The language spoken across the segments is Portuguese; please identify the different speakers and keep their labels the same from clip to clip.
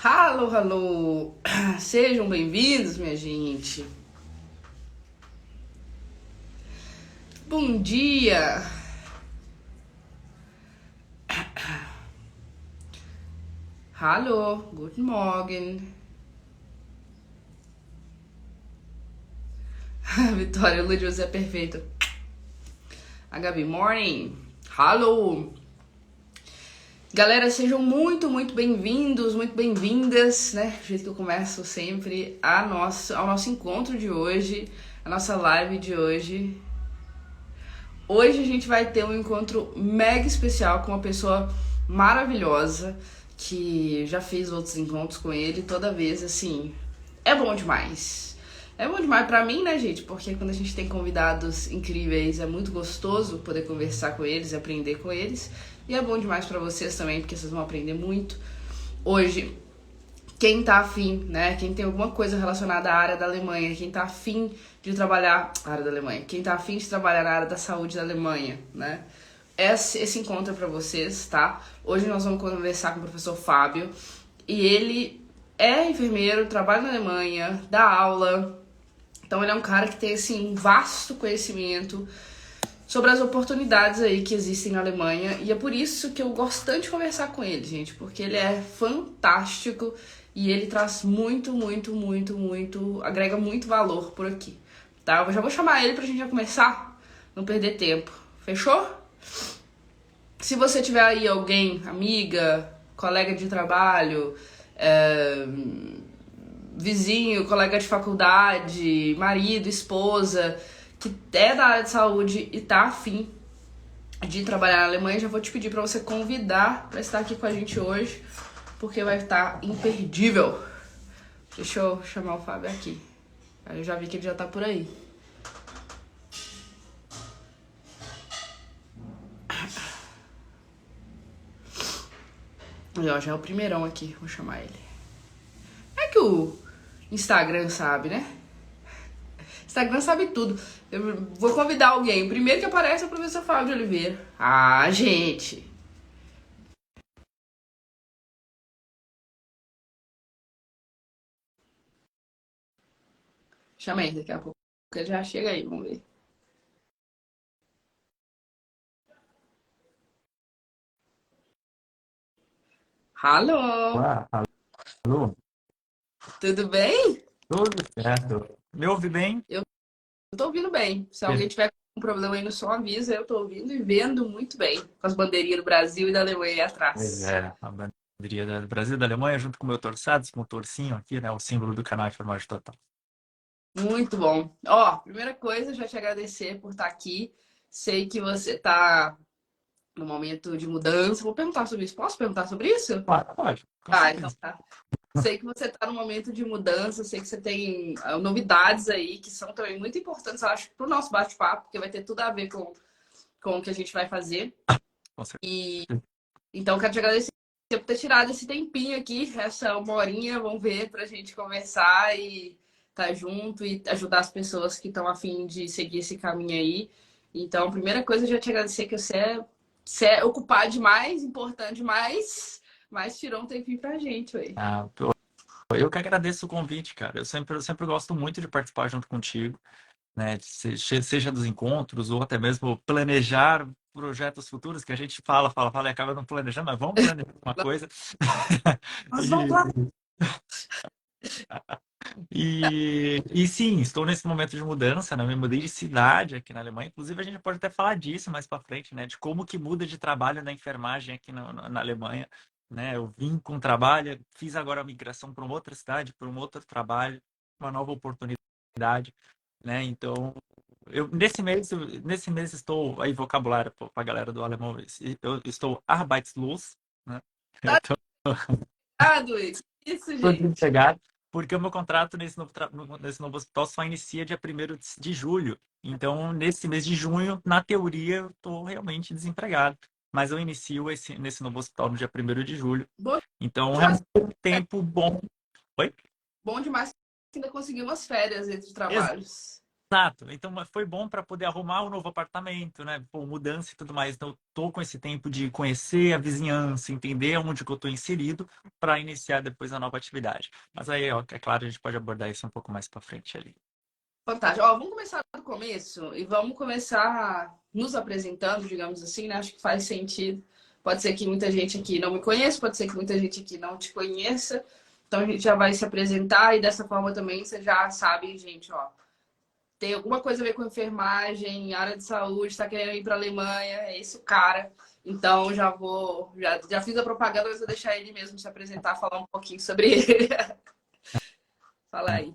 Speaker 1: Alô, alô! Sejam bem-vindos, minha gente. Bom dia! Hallo, guten Morgen. Vitória, o Luiz é perfeito. A Gabi, morning. Hallo! Galera, sejam muito bem-vindos, muito bem-vindas, né? Do jeito que eu começo sempre ao nosso encontro de hoje, a nossa live de hoje. Hoje a gente vai ter um encontro mega especial com uma pessoa maravilhosa que já fiz outros encontros com ele toda vez, assim, é bom demais. É bom demais pra mim, né, gente? Porque quando a gente tem convidados incríveis, é muito gostoso poder conversar com eles, aprender com eles. E é bom demais pra vocês também, porque vocês vão aprender muito. Hoje, quem tá afim, né? Quem tem alguma coisa relacionada à área da Alemanha, quem tá afim de trabalhar área da Alemanha, quem tá afim de trabalhar na área da saúde da Alemanha, né? Esse encontro é pra vocês, tá? Hoje nós vamos conversar com o professor Fábio e ele é enfermeiro, trabalha na Alemanha, dá aula. Então ele é um cara que tem assim um vasto conhecimento sobre as oportunidades aí que existem na Alemanha, e é por isso que eu gosto tanto de conversar com ele, gente, porque ele é fantástico e ele traz muito, agrega muito valor por aqui, tá? Eu já vou chamar ele pra gente já começar, não perder tempo, fechou? Se você tiver aí alguém, amiga, colega de trabalho, vizinho, colega de faculdade, marido, esposa, que é da área de saúde e tá afim de trabalhar na Alemanha, já vou te pedir para você convidar para estar aqui com a gente hoje, porque vai estar imperdível. Deixa eu chamar o Fábio aqui. Eu já vi que ele já tá por aí. E ó, já é o primeirão aqui, vou chamar ele. É que o Instagram sabe, né? Instagram sabe tudo. Eu vou convidar alguém. O primeiro que aparece é o professor Fábio de Oliveira. Ah, gente. Chama aí, daqui a pouco ele já chega aí, vamos ver. Alô,
Speaker 2: Olá, alô,
Speaker 1: tudo bem?
Speaker 2: tudo certo? Me ouve bem?
Speaker 1: Eu tô ouvindo bem. Se alguém
Speaker 2: Per-
Speaker 1: tiver com problema aí no som, avisa. Eu tô ouvindo e vendo muito bem. Com as bandeirinhas do Brasil e da Alemanha aí
Speaker 2: Pois
Speaker 1: atrás.
Speaker 2: é, a bandeira do Brasil e da Alemanha, junto com o meu torçados, com o torcinho aqui, né? O símbolo do canal Enfermagem Total.
Speaker 1: Muito bom. Ó, primeira coisa, já te agradecer por estar aqui. Sei que você tá no momento de mudança. Vou perguntar sobre isso. Posso perguntar sobre isso?
Speaker 2: Claro, pode, com
Speaker 1: Ah, então
Speaker 2: certeza.
Speaker 1: tá. Sei que você está no momento de mudança, sei que você tem novidades aí que são também muito importantes, eu acho, para o nosso bate-papo, porque vai ter tudo a ver com o que a gente vai fazer.
Speaker 2: Com certeza.
Speaker 1: Então, quero te agradecer por ter tirado esse tempinho aqui, essa uma horinha, vamos ver, para a gente conversar e estar junto e ajudar as pessoas que estão a fim de seguir esse caminho aí. Então, primeira coisa, já te agradecer que você é ocupado demais, importante demais, mas tirou um tempinho pra gente, ué.
Speaker 2: Ah, eu que agradeço o convite, cara. Eu sempre gosto muito de participar junto contigo, né? Seja dos encontros ou até mesmo planejar projetos futuros que a gente fala e acaba não planejando, mas vamos planejar uma coisa.
Speaker 1: Nós vamos lá.
Speaker 2: E sim, estou nesse momento de mudança, né? Me mudei de cidade aqui na Alemanha. Inclusive, a gente pode até falar disso mais para frente, né? De como que muda de trabalho na enfermagem aqui na Alemanha, né? Eu vim com trabalho, fiz agora a migração para uma outra cidade, para um outro trabalho, uma nova oportunidade, né? Então, nesse mês estou aí vocabulário para a galera do alemão. Eu estou arbeitslos, né?
Speaker 1: Tá ligado, isso,
Speaker 2: Tô
Speaker 1: gente.
Speaker 2: desempregado, porque o meu contrato nesse novo hospital só inicia dia 1º de julho. Então, nesse mês de junho, na teoria, eu estou realmente desempregado. Mas eu inicio nesse novo hospital no dia 1º de julho.
Speaker 1: Bom
Speaker 2: Então, é
Speaker 1: demais,
Speaker 2: um tempo bom. Oi?
Speaker 1: bom demais que ainda conseguiu umas férias entre trabalhos.
Speaker 2: Exato. Então foi bom para poder arrumar o novo apartamento, né? Pô, mudança e tudo mais. Então eu tô com esse tempo de conhecer a vizinhança, entender onde que eu tô inserido para iniciar depois a nova atividade. Mas aí, ó, é claro, a gente pode abordar isso um pouco mais para frente ali.
Speaker 1: Fantástico. Ó, vamos começar do começo e vamos começar nos apresentando, digamos assim, né? Acho que faz sentido. Pode ser que muita gente aqui não me conheça, pode ser que muita gente aqui não te conheça. Então a gente já vai se apresentar e dessa forma também você já sabe, gente, ó, tem alguma coisa a ver com enfermagem, área de saúde, está querendo ir para a Alemanha, é esse o cara. Então já fiz a propaganda, mas vou deixar ele mesmo se apresentar, falar um pouquinho sobre ele. Fala aí.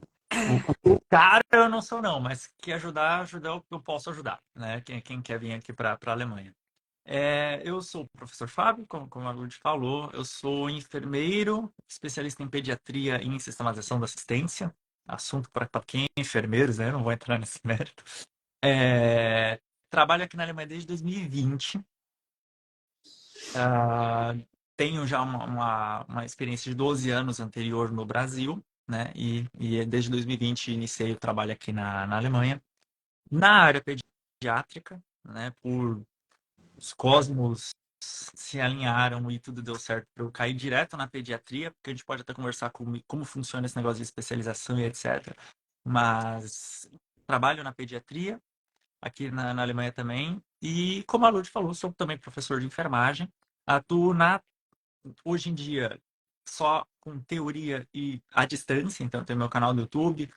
Speaker 2: O cara eu não sou não, mas que ajudar eu posso ajudar, né? Quem quer vir aqui para a Alemanha. Eu sou o professor Fábio, como a Lud falou, eu sou enfermeiro, especialista em pediatria e em sistematização da assistência, assunto para quem é enfermeiros, né? Eu não vou entrar nesse mérito. É, Trabalho aqui na Alemanha desde 2020. Ah, Tenho já uma experiência de 12 anos anterior no Brasil, né? E desde 2020 iniciei o trabalho aqui na Alemanha, na área pediátrica, né? Por os cosmos se alinharam e tudo deu certo para eu cair direto na pediatria, porque a gente pode até conversar como funciona esse negócio de especialização e etc. Mas trabalho na pediatria, aqui na Alemanha também, e como a Lud falou, sou também professor de enfermagem, atuo hoje em dia só com teoria e à distância, então tem meu canal do YouTube,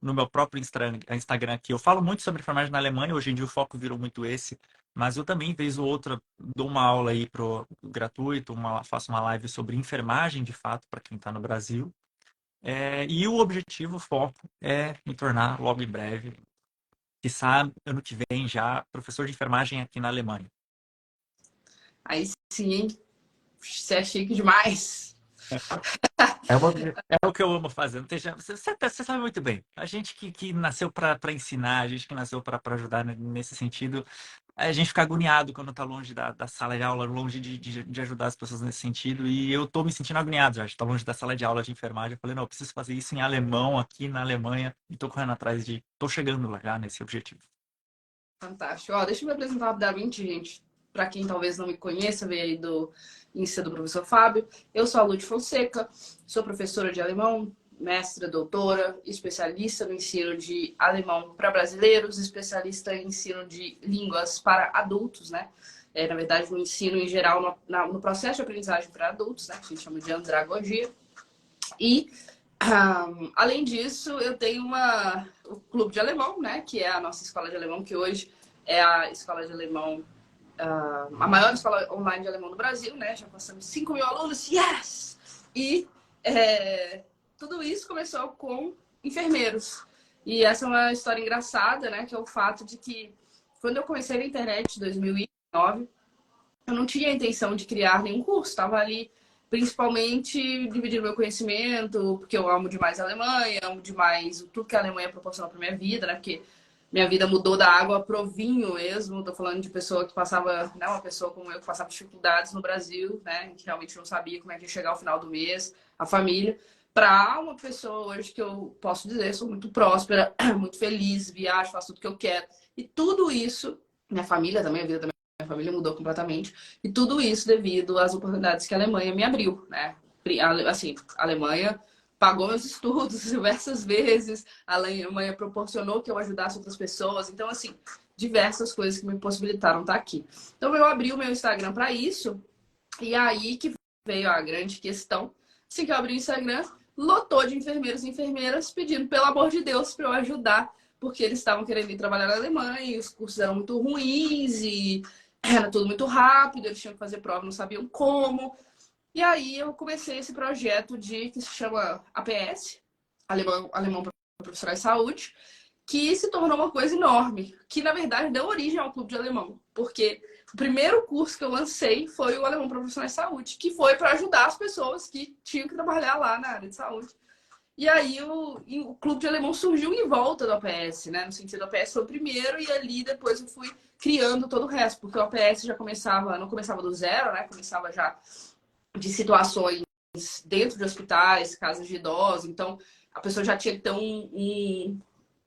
Speaker 2: no meu próprio Instagram aqui. Eu falo muito sobre enfermagem na Alemanha, hoje em dia o foco virou muito esse, mas eu também, vez ou outra, dou uma aula aí gratuito, faço uma live sobre enfermagem, de fato, para quem está no Brasil. E o objetivo, o foco, é me tornar logo em breve, quiçá ano que vem já, professor de enfermagem aqui na Alemanha.
Speaker 1: Aí sim, hein? Você é chique demais.
Speaker 2: É o que eu amo fazer. Não tem você sabe muito bem. A gente que nasceu para ensinar, a gente que nasceu para ajudar nesse sentido, a gente fica agoniado quando está longe da sala de aula, longe de ajudar as pessoas nesse sentido. E eu tô me sentindo agoniado já, de estar longe da sala de aula de enfermagem. Eu falei, não, eu preciso fazer isso em alemão aqui na Alemanha. E tô correndo atrás tô chegando lá já nesse objetivo.
Speaker 1: Fantástico. Ó, deixa eu me apresentar rapidamente, gente. Para quem talvez não me conheça, veio aí do Insta do professor Fábio. Eu sou a Lud Fonseca, sou professora de alemão, mestra, doutora, especialista no ensino de alemão para brasileiros, especialista em ensino de línguas para adultos, né? Na verdade, no ensino em geral, no processo de aprendizagem para adultos, né? Que a gente chama de andragogia. E além disso, eu tenho o clube de alemão, né? Que é a nossa escola de alemão, que hoje é a escola de alemão, a maior escola online de alemão do Brasil, né? Já passamos 5 mil alunos, yes! E tudo isso começou com enfermeiros. E essa é uma história engraçada, né? Que é o fato de que quando eu comecei na internet em 2009, eu não tinha a intenção de criar nenhum curso, estava ali principalmente dividindo meu conhecimento, porque eu amo demais a Alemanha, amo demais tudo que a Alemanha proporcionou para minha vida, né? Porque minha vida mudou da água pro vinho mesmo. Tô falando de pessoa que passava, né, uma pessoa como eu que passava dificuldades no Brasil, né, que realmente não sabia como é que ia chegar ao final do mês, a família, para uma pessoa hoje que eu posso dizer, sou muito próspera, muito feliz, viajo, faço tudo que eu quero. E tudo isso, minha família também, a vida da minha família mudou completamente. E tudo isso devido às oportunidades que a Alemanha me abriu, né? Assim, a Alemanha pagou meus estudos diversas vezes, a Alemanha proporcionou que eu ajudasse outras pessoas. Então, assim, diversas coisas que me possibilitaram estar aqui. Então, eu abri o meu Instagram para isso. E aí que veio a grande questão. Assim que eu abri o Instagram, lotou de enfermeiros e enfermeiras pedindo, pelo amor de Deus, para eu ajudar, porque eles estavam querendo ir trabalhar na Alemanha e os cursos eram muito ruins e era tudo muito rápido, eles tinham que fazer prova, não sabiam como. E aí eu comecei esse projeto que se chama APS, Alemão para Profissionais de Saúde, que se tornou uma coisa enorme, que na verdade deu origem ao Clube de Alemão, porque o primeiro curso que eu lancei foi o Alemão para Profissionais de Saúde, que foi para ajudar as pessoas que tinham que trabalhar lá na área de saúde. E aí o Clube de Alemão surgiu em volta do APS, né? No sentido, o APS foi o primeiro e ali depois eu fui criando todo o resto, porque o APS já começava, não começava do zero, né? Começava já de situações dentro de hospitais, casas de idosos. Então, a pessoa já tinha que ter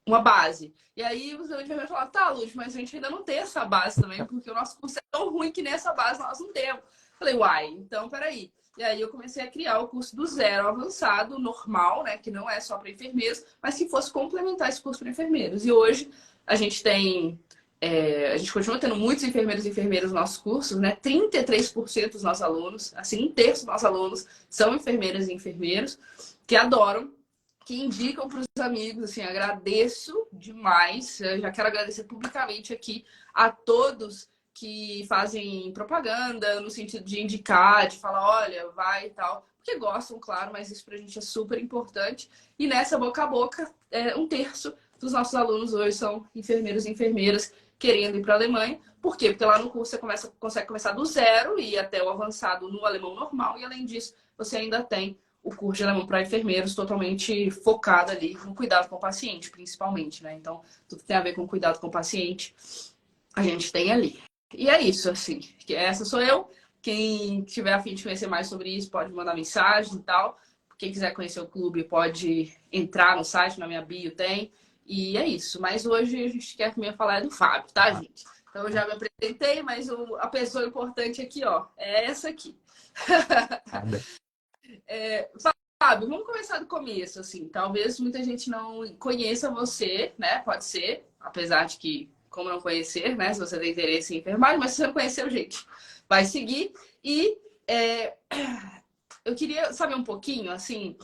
Speaker 1: uma base. E aí os enfermeiros falaram, tá, Luz, mas a gente ainda não tem essa base também, porque o nosso curso é tão ruim que nem essa base nós não temos. Falei, uai, então peraí. E aí eu comecei a criar o curso do zero ao avançado, normal, né? Que não é só para enfermeiros, mas que fosse complementar esse curso para enfermeiros. E hoje a gente tem. A gente continua tendo muitos enfermeiros e enfermeiras nos nossos cursos, né? 33% dos nossos alunos, assim, um terço dos nossos alunos são enfermeiras e enfermeiros que adoram, que indicam para os amigos, assim, agradeço demais. Eu já quero agradecer publicamente aqui a todos que fazem propaganda no sentido de indicar, de falar, olha, vai e tal, porque gostam, claro, mas isso pra gente é super importante. E nessa boca a boca, um terço dos nossos alunos hoje são enfermeiros e enfermeiras querendo ir para a Alemanha. Por quê? Porque lá no curso você consegue começar do zero e ir até o avançado no alemão normal, e além disso, você ainda tem o curso de alemão para enfermeiros totalmente focado ali no cuidado com o paciente, principalmente, né? Então, tudo que tem a ver com cuidado com o paciente, a gente tem ali. E é isso, assim. Essa sou eu. Quem tiver a fim de conhecer mais sobre isso, pode mandar mensagem e tal. Quem quiser conhecer o clube, pode entrar no site, na minha bio tem. E é isso. Mas hoje a gente quer primeiro falar do Fábio, tá, gente? Então eu já me apresentei, mas a pessoa importante aqui, ó, é essa aqui.
Speaker 2: Nada.
Speaker 1: Fábio, vamos começar do começo, assim. Talvez muita gente não conheça você, né? Pode ser, apesar de que, como não conhecer, né? Se você tem interesse em enfermagem, mas se você não conheceu, gente, vai seguir. E eu queria saber um pouquinho, assim,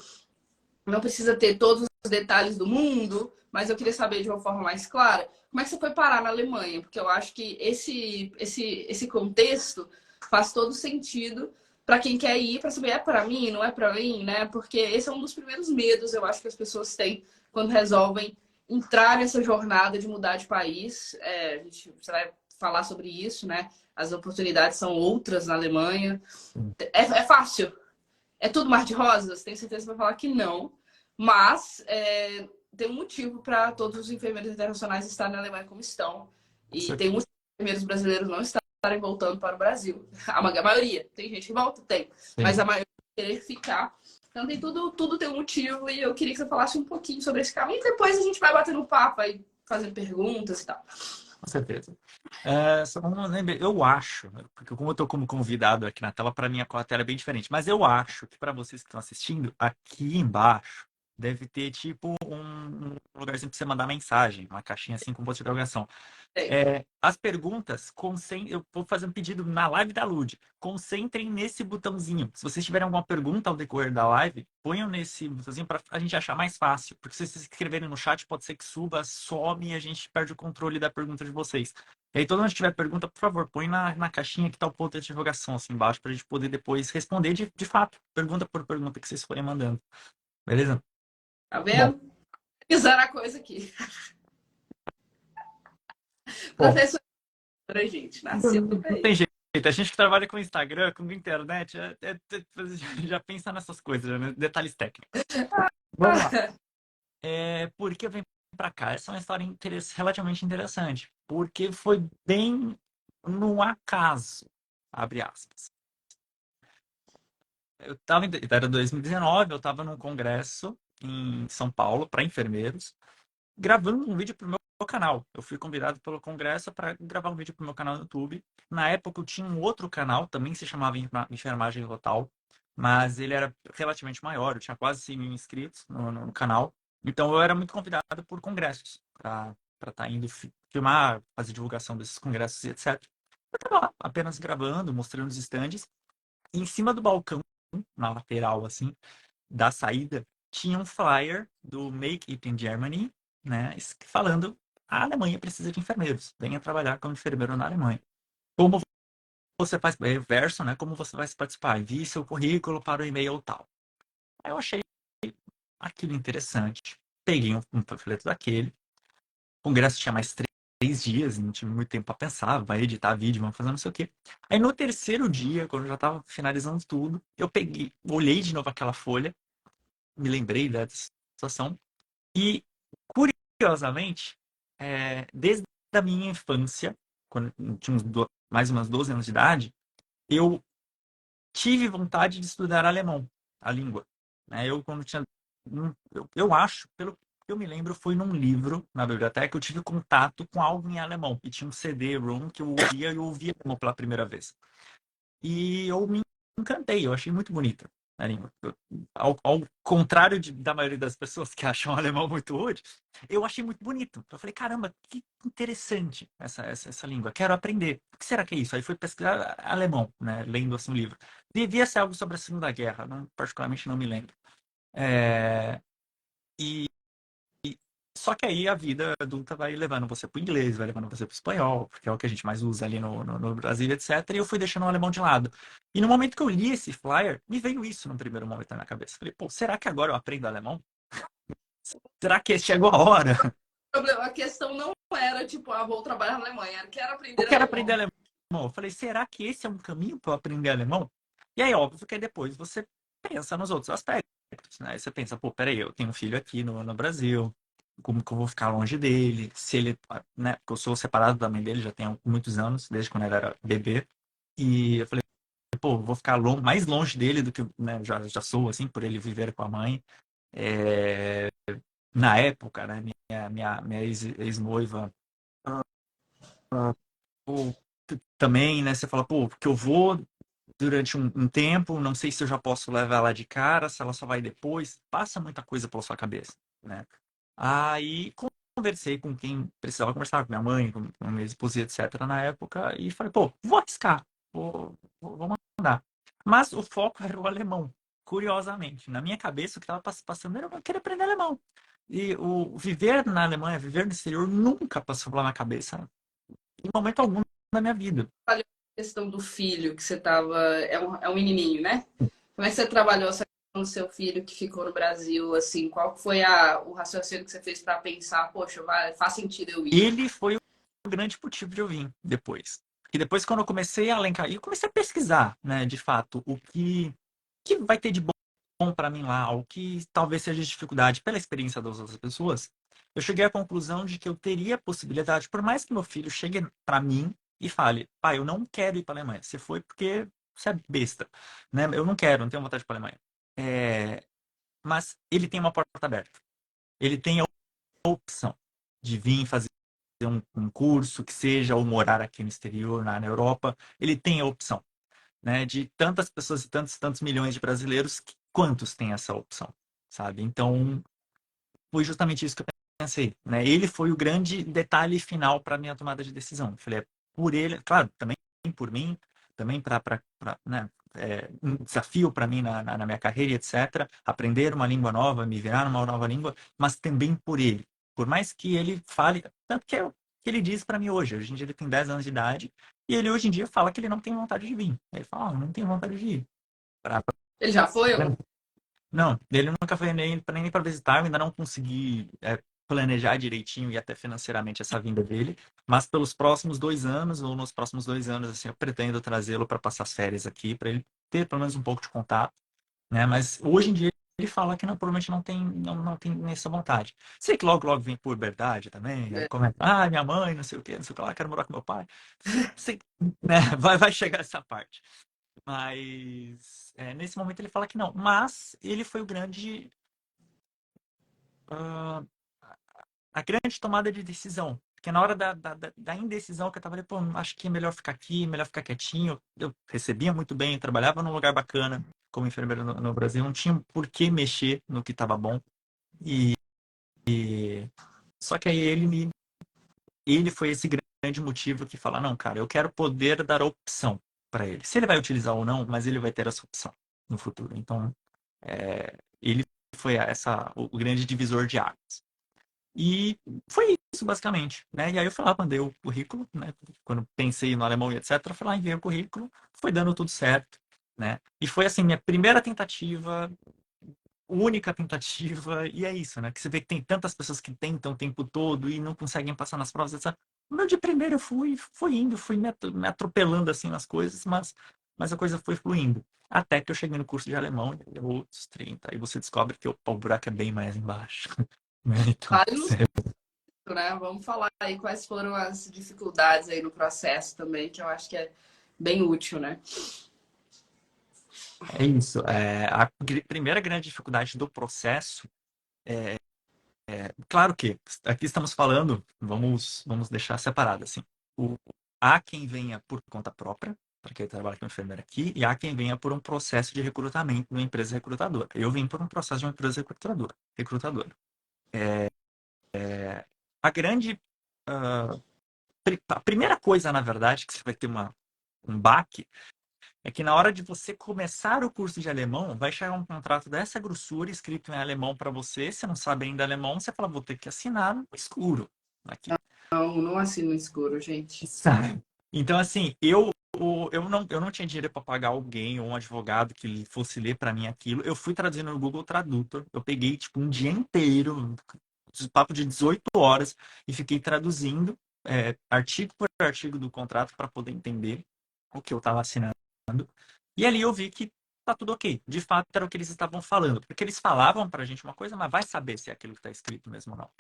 Speaker 1: não precisa ter todos os detalhes do mundo, mas eu queria saber de uma forma mais clara, como é que você foi parar na Alemanha? Porque eu acho que esse contexto faz todo sentido para quem quer ir, para saber, é para mim, não é para mim, né? Porque esse é um dos primeiros medos, eu acho que as pessoas têm quando resolvem entrar nessa jornada de mudar de país. A gente vai falar sobre isso, né? As oportunidades são outras na Alemanha. É fácil? É tudo mar de rosas? Tenho certeza que vai falar que não. Mas tem um motivo para todos os enfermeiros internacionais estarem na Alemanha como estão. E tem muitos enfermeiros brasileiros não estarem voltando para o Brasil. A maioria. Tem gente que volta? Tem. Mas
Speaker 2: Sim.
Speaker 1: a maioria querer ficar. Então tem tudo tem um motivo. E eu queria que você falasse um pouquinho sobre esse caminho. E depois a gente vai batendo papo aí, fazendo perguntas e tal.
Speaker 2: Com certeza. Só não lembro, eu acho, porque como eu estou como convidado aqui na tela, para mim a cota era bem diferente, mas eu acho que para vocês que estão assistindo, aqui embaixo deve ter tipo um lugarzinho para você mandar mensagem, uma caixinha assim com ponto de interrogação.
Speaker 1: Tem.
Speaker 2: As perguntas, eu vou fazer um pedido na live da Lud. Concentrem nesse botãozinho. Se vocês tiverem alguma pergunta ao decorrer da live, ponham nesse botãozinho para a gente achar mais fácil. Porque se vocês escreverem no chat, pode ser que suba, some e a gente perde o controle da pergunta de vocês. E aí, todo mundo que tiver pergunta, por favor, põe na caixinha que está o ponto de interrogação assim embaixo, para a gente poder depois responder de fato, pergunta por pergunta que vocês forem mandando. Beleza?
Speaker 1: Tá
Speaker 2: Bom,
Speaker 1: vendo? Pisar a coisa aqui.
Speaker 2: bom.
Speaker 1: Professora, gente,
Speaker 2: Não,
Speaker 1: nasceu
Speaker 2: não
Speaker 1: pra
Speaker 2: tem
Speaker 1: isso.
Speaker 2: jeito. A gente que trabalha com Instagram, com internet, já pensa nessas coisas, né? Detalhes técnicos. Vamos lá. Por que eu vim para cá? Essa é uma história relativamente interessante, porque foi bem no acaso, abre aspas. Era 2019, eu estava num congresso em São Paulo para enfermeiros, gravando um vídeo pro meu canal. Eu fui convidado pelo congresso para gravar um vídeo pro meu canal no YouTube. Na época eu tinha um outro canal, também se chamava Enfermagem Total, mas ele era relativamente maior, eu tinha quase 100 mil inscritos no canal. Então eu era muito convidado por congressos para estar indo filmar, fazer divulgação desses congressos e etc. Eu estava lá, apenas gravando, mostrando os estandes. E em cima do balcão, na lateral assim, da saída, tinha um flyer do Make It in Germany, né, falando a Alemanha precisa de enfermeiros, venha trabalhar como enfermeiro na Alemanha. Como você faz, verso, né, como você vai participar? Envie seu currículo para o e-mail tal. Aí eu achei aquilo interessante, peguei um panfleto daquele, o congresso tinha mais 3 dias, não tive muito tempo para pensar, vai editar vídeo, vamos fazer não sei o quê. Aí no terceiro dia, quando eu já estava finalizando tudo, eu peguei, olhei de novo aquela folha, me lembrei da situação. E, curiosamente, desde a minha infância, quando eu tinha mais ou menos 12 anos de idade, eu tive vontade de estudar alemão, a língua. Né? Eu, quando tinha. Eu acho, pelo que eu me lembro foi num livro na biblioteca, eu tive contato com algo em alemão. E tinha um CD-ROM que eu ouvia e eu ouvia alemão pela primeira vez. E eu me encantei, eu achei muito bonita a língua. Ao contrário da maioria das pessoas que acham o alemão muito rude, eu achei muito bonito. Eu falei, caramba, que interessante essa língua, quero aprender. O que será que é isso? Aí fui pesquisar alemão, né, lendo assim um livro. Devia ser algo sobre a Segunda Guerra, particularmente não me lembro. É, e só que aí a vida adulta vai levando você pro inglês, vai levando você pro espanhol, porque é o que a gente mais usa ali no Brasil, etc. E eu fui deixando o alemão de lado. E no momento que eu li esse flyer, me veio isso no primeiro momento na minha cabeça. Falei, pô, será que agora eu aprendo alemão? Será que chegou a hora?
Speaker 1: A questão não era, tipo, vou trabalhar na Alemanha, era quero
Speaker 2: Eu
Speaker 1: aprender
Speaker 2: quero aprender
Speaker 1: alemão.
Speaker 2: alemão. Eu falei, será que esse é um caminho para eu aprender alemão? E aí, óbvio que aí depois você pensa nos outros aspectos, né? Aí você pensa, pô, peraí, eu tenho um filho aqui no Brasil, como que eu vou ficar longe dele? Se ele, né? Porque eu sou separado da mãe dele já tem muitos anos, desde quando ele era bebê. E eu falei, pô, vou ficar mais longe dele do que, né, já sou, assim, por ele viver com a mãe. É, na época, né, minha ex-noiva, pô, também, né, você fala, pô, porque eu vou durante um tempo, não sei se eu já posso levar ela de cara, se ela só vai depois, passa muita coisa pela sua cabeça, né? Aí conversei com quem precisava conversar, com minha mãe, com minha esposa, etc. na época, e falei, pô, vou arriscar, vou mandar. Mas o foco era o alemão, curiosamente. Na minha cabeça, o que estava passando era eu querer aprender alemão. E o viver na Alemanha, viver no exterior, nunca passou pela minha cabeça, em momento algum da minha vida.
Speaker 1: Trabalhou a questão do filho, que você tava. É um menininho, né? Como é que você trabalhou essa questão do seu filho que ficou no Brasil, assim? Qual foi o raciocínio que você fez para pensar, poxa, faz sentido eu ir?
Speaker 2: Ele foi o grande motivo de eu vir depois. E depois, quando eu comecei a elencar, eu comecei a pesquisar, né, de fato, que vai ter de bom para mim lá, o que talvez seja dificuldade pela experiência das outras pessoas, eu cheguei à conclusão de que eu teria possibilidade, por mais que meu filho chegue para mim e fale, pai, eu não quero ir para a Alemanha. Você foi porque você é besta, né? Eu não quero, não tenho vontade de ir para a Alemanha. Mas ele tem uma porta aberta. Ele tem a opção de vir fazer um curso que seja, ou morar aqui no exterior, na Europa. Ele tem a opção, né? De tantas pessoas e tantos milhões de brasileiros, quantos têm essa opção, sabe? Então, foi justamente isso que eu pensei, né? Ele foi o grande detalhe final para minha tomada de decisão. Eu falei, é por ele, claro, também por mim, também para, né? Um desafio para mim na minha carreira, etc. Aprender uma língua nova, me virar numa nova língua, mas também por ele. Por mais que ele fale, tanto que ele diz para mim hoje em dia ele tem 10 anos de idade, e ele hoje em dia fala que ele não tem vontade de vir. Ele fala, não tenho vontade de ir. Pra,
Speaker 1: Ele já foi?
Speaker 2: não, ele nunca foi nem para visitar, eu ainda não consegui planejar direitinho e até financeiramente essa vinda dele, mas pelos próximos 2 anos, ou nos próximos 2 anos, assim, eu pretendo trazê-lo para passar as férias aqui, para ele ter pelo menos um pouco de contato, né? Mas hoje em dia ele fala que provavelmente não tem essa vontade. Sei que logo vem por verdade também, aí
Speaker 1: É.
Speaker 2: comenta, minha mãe, não sei o que, não sei o que lá, quero morar com meu pai. Sei, né? Vai chegar essa parte. Mas nesse momento ele fala que não. Mas ele foi o grande. ah, a grande tomada de decisão. Porque na hora da indecisão que eu tava ali, pô, acho que é melhor ficar aqui, melhor ficar quietinho. Eu recebia muito bem, trabalhava num lugar bacana, como enfermeiro no Brasil, não tinha por que mexer no que estava bom. E só que aí ele foi esse grande motivo que fala, não, cara, eu quero poder dar opção para ele. Se ele vai utilizar ou não, mas ele vai ter essa opção no futuro. Então, ele foi o grande divisor de águas. E foi isso, basicamente, né? E aí eu fui lá, mandei o currículo, né? Quando pensei no alemão e etc, eu fui lá, enviei o currículo, foi dando tudo certo, né? E foi, assim, minha primeira tentativa, única tentativa, e é isso, né? Que você vê que tem tantas pessoas que tentam o tempo todo e não conseguem passar nas provas, etc. O meu de primeiro eu fui indo, fui me atropelando, assim, nas coisas, mas a coisa foi fluindo. Até que eu cheguei no curso de alemão, e outros 30, aí você descobre que o buraco é bem mais embaixo. Né? Então,
Speaker 1: Vários, né? Vamos falar aí quais foram as dificuldades aí no processo também, que eu acho que é bem útil, né?
Speaker 2: é isso. A primeira grande dificuldade do processo Claro que aqui estamos falando, vamos deixar separado assim. O, há quem venha por conta própria, para quem trabalha com enfermeira aqui, e há quem venha por um processo de recrutamento de uma empresa recrutadora. Eu vim por um processo de uma empresa recrutadora. A grande, ah, a primeira coisa, na verdade, que você vai ter um baque, é que na hora de você começar o curso de alemão, vai chegar um contrato dessa grossura escrito em alemão para você não sabe ainda alemão, você fala, vou ter que assinar no escuro aqui.
Speaker 1: Não, não assino no escuro, gente.
Speaker 2: Sabe? Então, assim, eu não tinha dinheiro para pagar alguém ou um advogado que fosse ler para mim aquilo. Eu fui traduzindo no Google Tradutor. Eu peguei, tipo, um dia inteiro, papo de 18 horas, e fiquei traduzindo artigo por artigo do contrato para poder entender o que eu estava assinando. E ali eu vi que tá tudo ok. De fato, era o que eles estavam falando. Porque eles falavam pra gente uma coisa, mas vai saber se é aquilo que tá escrito mesmo ou não.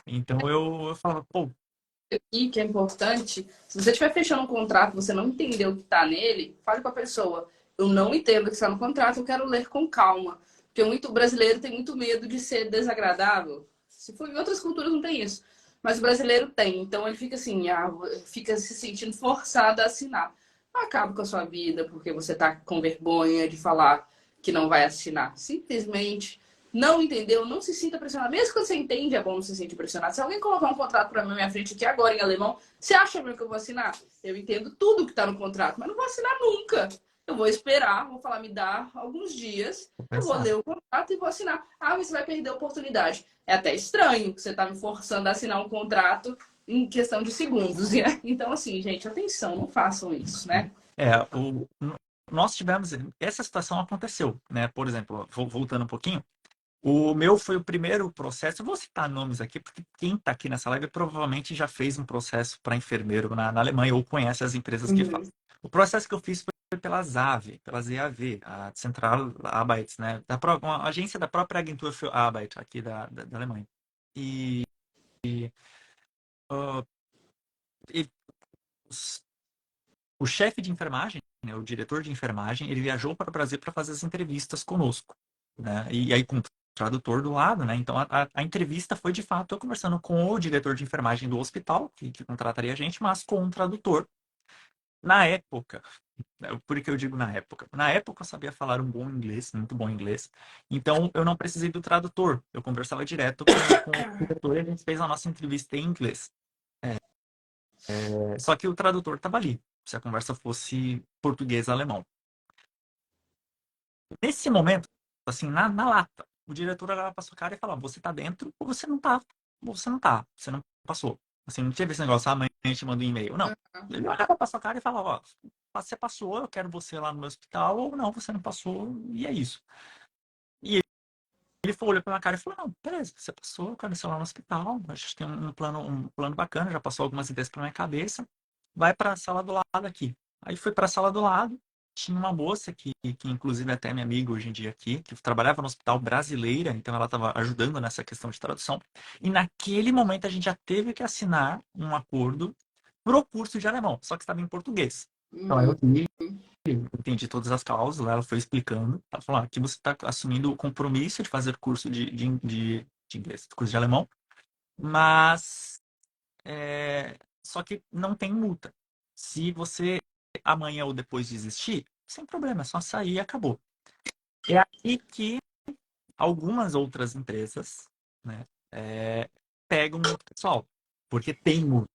Speaker 2: Então eu falava, pô,
Speaker 1: E que é importante, se você estiver fechando um contrato, você não entendeu o que está nele, fale com a pessoa. Eu não entendo o que está no contrato, eu quero ler com calma. Porque muito brasileiro tem muito medo de ser desagradável. Se for em outras culturas não tem isso. Mas o brasileiro tem. Então ele fica assim, fica se sentindo forçado a assinar. Não acaba com a sua vida porque você está com vergonha de falar que não vai assinar. Simplesmente não entendeu, não se sinta pressionado. Mesmo que você entende, é bom não se sentir pressionado. Se alguém colocar um contrato para mim na minha frente aqui agora em alemão, você acha mesmo que eu vou assinar? Eu entendo tudo que está no contrato, mas não vou assinar nunca. Eu vou esperar, vou falar, me dá alguns dias,
Speaker 2: vou
Speaker 1: eu vou
Speaker 2: pensar.
Speaker 1: ler o contrato e vou assinar. Ah, mas você vai perder a oportunidade. É até estranho que você está me forçando a assinar um contrato em questão de segundos. Né? Então, assim, gente, atenção, não façam isso, né?
Speaker 2: É, nós tivemos, essa situação aconteceu, né? Por exemplo, voltando um pouquinho, o meu foi o primeiro processo. Eu vou citar nomes aqui, porque quem está aqui nessa live provavelmente já fez um processo para enfermeiro na Alemanha ou conhece as empresas que
Speaker 1: Uhum.
Speaker 2: fazem. O processo que eu fiz foi pela ZAV, pela ZAV, a Central Arbeit, né? Uma agência da própria Agentur für Arbeit aqui da Alemanha. E, uh, e o chefe de enfermagem, né, o diretor de enfermagem, ele viajou para o Brasil para fazer as entrevistas conosco, né? E aí com o tradutor do lado, né? Então a entrevista foi de fato eu conversando com o diretor de enfermagem do hospital, que contrataria a gente, mas com um tradutor. Na época, por que eu digo na época? Na época eu sabia falar um bom inglês, muito bom inglês, então eu não precisei do tradutor, eu conversava direto com o diretor e a gente fez a nossa entrevista em inglês. Só que o tradutor estava ali, se a conversa fosse português-alemão. Nesse momento, assim, na lata, o diretor olhava pra sua cara e falava, você tá dentro ou você não tá? Ou você não tá, você não passou. Assim, não teve esse negócio, amanhã a gente manda um e-mail. Não. Ele olhava pra sua cara e falava, ó, você passou, eu quero você lá no meu hospital, ou não, você não passou, e é isso. E ele foi, olhou pra minha cara e falou, não, beleza, você passou, eu quero você lá no hospital, a gente tem um plano bacana, já passou algumas ideias pra minha cabeça, vai pra sala do lado aqui. Aí fui pra sala do lado, tinha uma moça que inclusive é até minha amiga hoje em dia aqui, que trabalhava no hospital brasileira, então ela estava ajudando nessa questão de tradução. E naquele momento a gente já teve que assinar um acordo pro curso de alemão, só que estava em português. Então aí
Speaker 1: Uhum.
Speaker 2: eu entendi todas as cláusulas, ela foi explicando. Ela falou: aqui você está assumindo o compromisso de fazer curso de inglês, curso de alemão, mas só que não tem multa. Se você amanhã ou depois desistir, sem problema, é só sair e acabou. É aí que algumas outras empresas, né, pegam o pessoal, porque tem multa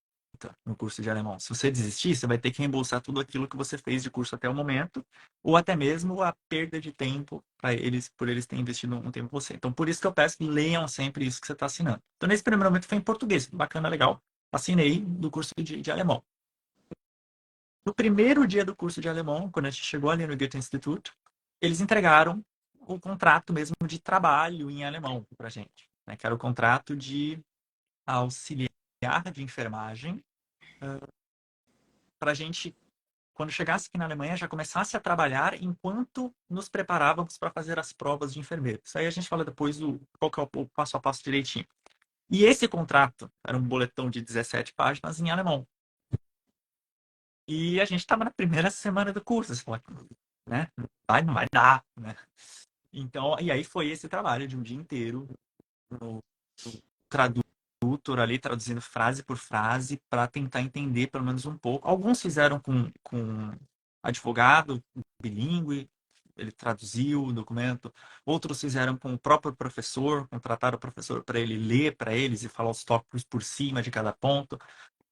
Speaker 2: no curso de alemão. Se você desistir, você vai ter que reembolsar tudo aquilo que você fez de curso até o momento, ou até mesmo a perda de tempo para eles, por eles terem investido um tempo em você. Então, por isso que eu peço que leiam sempre isso que você está assinando. Então, nesse primeiro momento foi em português, bacana, legal. Assinei do curso de alemão. No primeiro dia do curso de alemão, quando a gente chegou ali no Goethe-Institut, eles entregaram o contrato mesmo de trabalho em alemão para a gente, né? Que era o contrato de auxiliar de enfermagem para a gente, quando chegasse aqui na Alemanha, já começasse a trabalhar enquanto nos preparávamos para fazer as provas de enfermeiro. Isso aí a gente fala depois do qual que é o passo a passo direitinho. E esse contrato era um boletão de 17 páginas em alemão. E a gente estava na primeira semana do curso, você fala, né? Não vai dar, né? Então, e aí foi esse trabalho de um dia inteiro no tradutor ali, traduzindo frase por frase, para tentar entender pelo menos um pouco. Alguns fizeram com advogado bilíngue, ele traduziu o documento. Outros fizeram com o próprio professor, contrataram o professor para ele ler para eles e falar os tópicos por cima de cada ponto.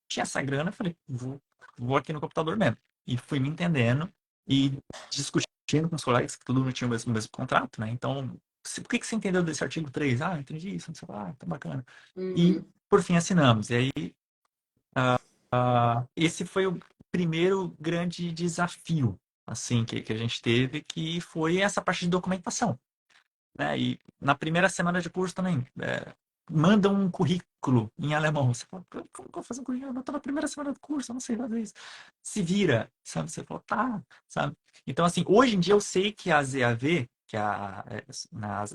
Speaker 2: Tinha essa grana, eu falei, vou aqui no computador mesmo. E fui me entendendo e discutindo com os colegas, que todo mundo tinha o mesmo contrato, né? Então, por que você entendeu desse artigo 3? Ah, eu entendi isso, não sei lá, tá bacana. E,
Speaker 1: Uhum.
Speaker 2: por fim, assinamos. E aí, esse foi o primeiro grande desafio, assim, que a gente teve, que foi essa parte de documentação, né? E na primeira semana de curso também, manda um currículo em alemão. Você fala, como que eu vou fazer um currículo? Eu tô na primeira semana do curso, eu não sei fazer isso. Se vira, sabe? Você fala, tá, sabe? Então, assim, hoje em dia eu sei que a ZAV, que a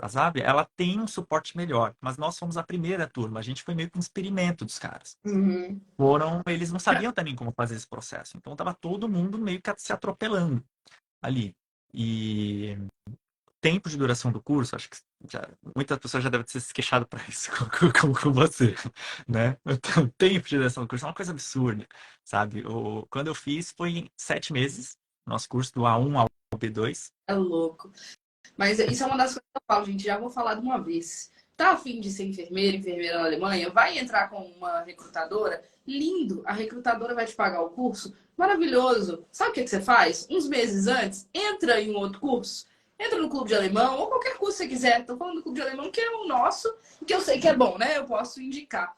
Speaker 2: ZAV, ela tem um suporte melhor, mas nós fomos a primeira turma, a gente foi meio que um experimento dos caras.
Speaker 1: Uhum.
Speaker 2: Eles não sabiam também como fazer esse processo, então tava todo mundo meio que se atropelando ali. E tempo de duração do curso, acho que muitas pessoas já devem ter se queixado para isso com você, né? O tempo de duração do curso é uma coisa absurda, sabe? Quando eu fiz foi em 7 meses, nosso curso do A1 ao B2.
Speaker 1: É louco. Mas isso é uma das coisas que eu falo, gente, já vou falar de uma vez. Tá a fim de ser enfermeiro, enfermeira na Alemanha? Vai entrar com uma recrutadora? Lindo! A recrutadora vai te pagar o curso? Maravilhoso! Sabe o que você faz? Uns meses antes, entra em um outro curso. Entra no clube de alemão ou qualquer curso que você quiser. Tô falando do clube de alemão, que é o nosso, que eu sei que é bom, né? Eu posso indicar.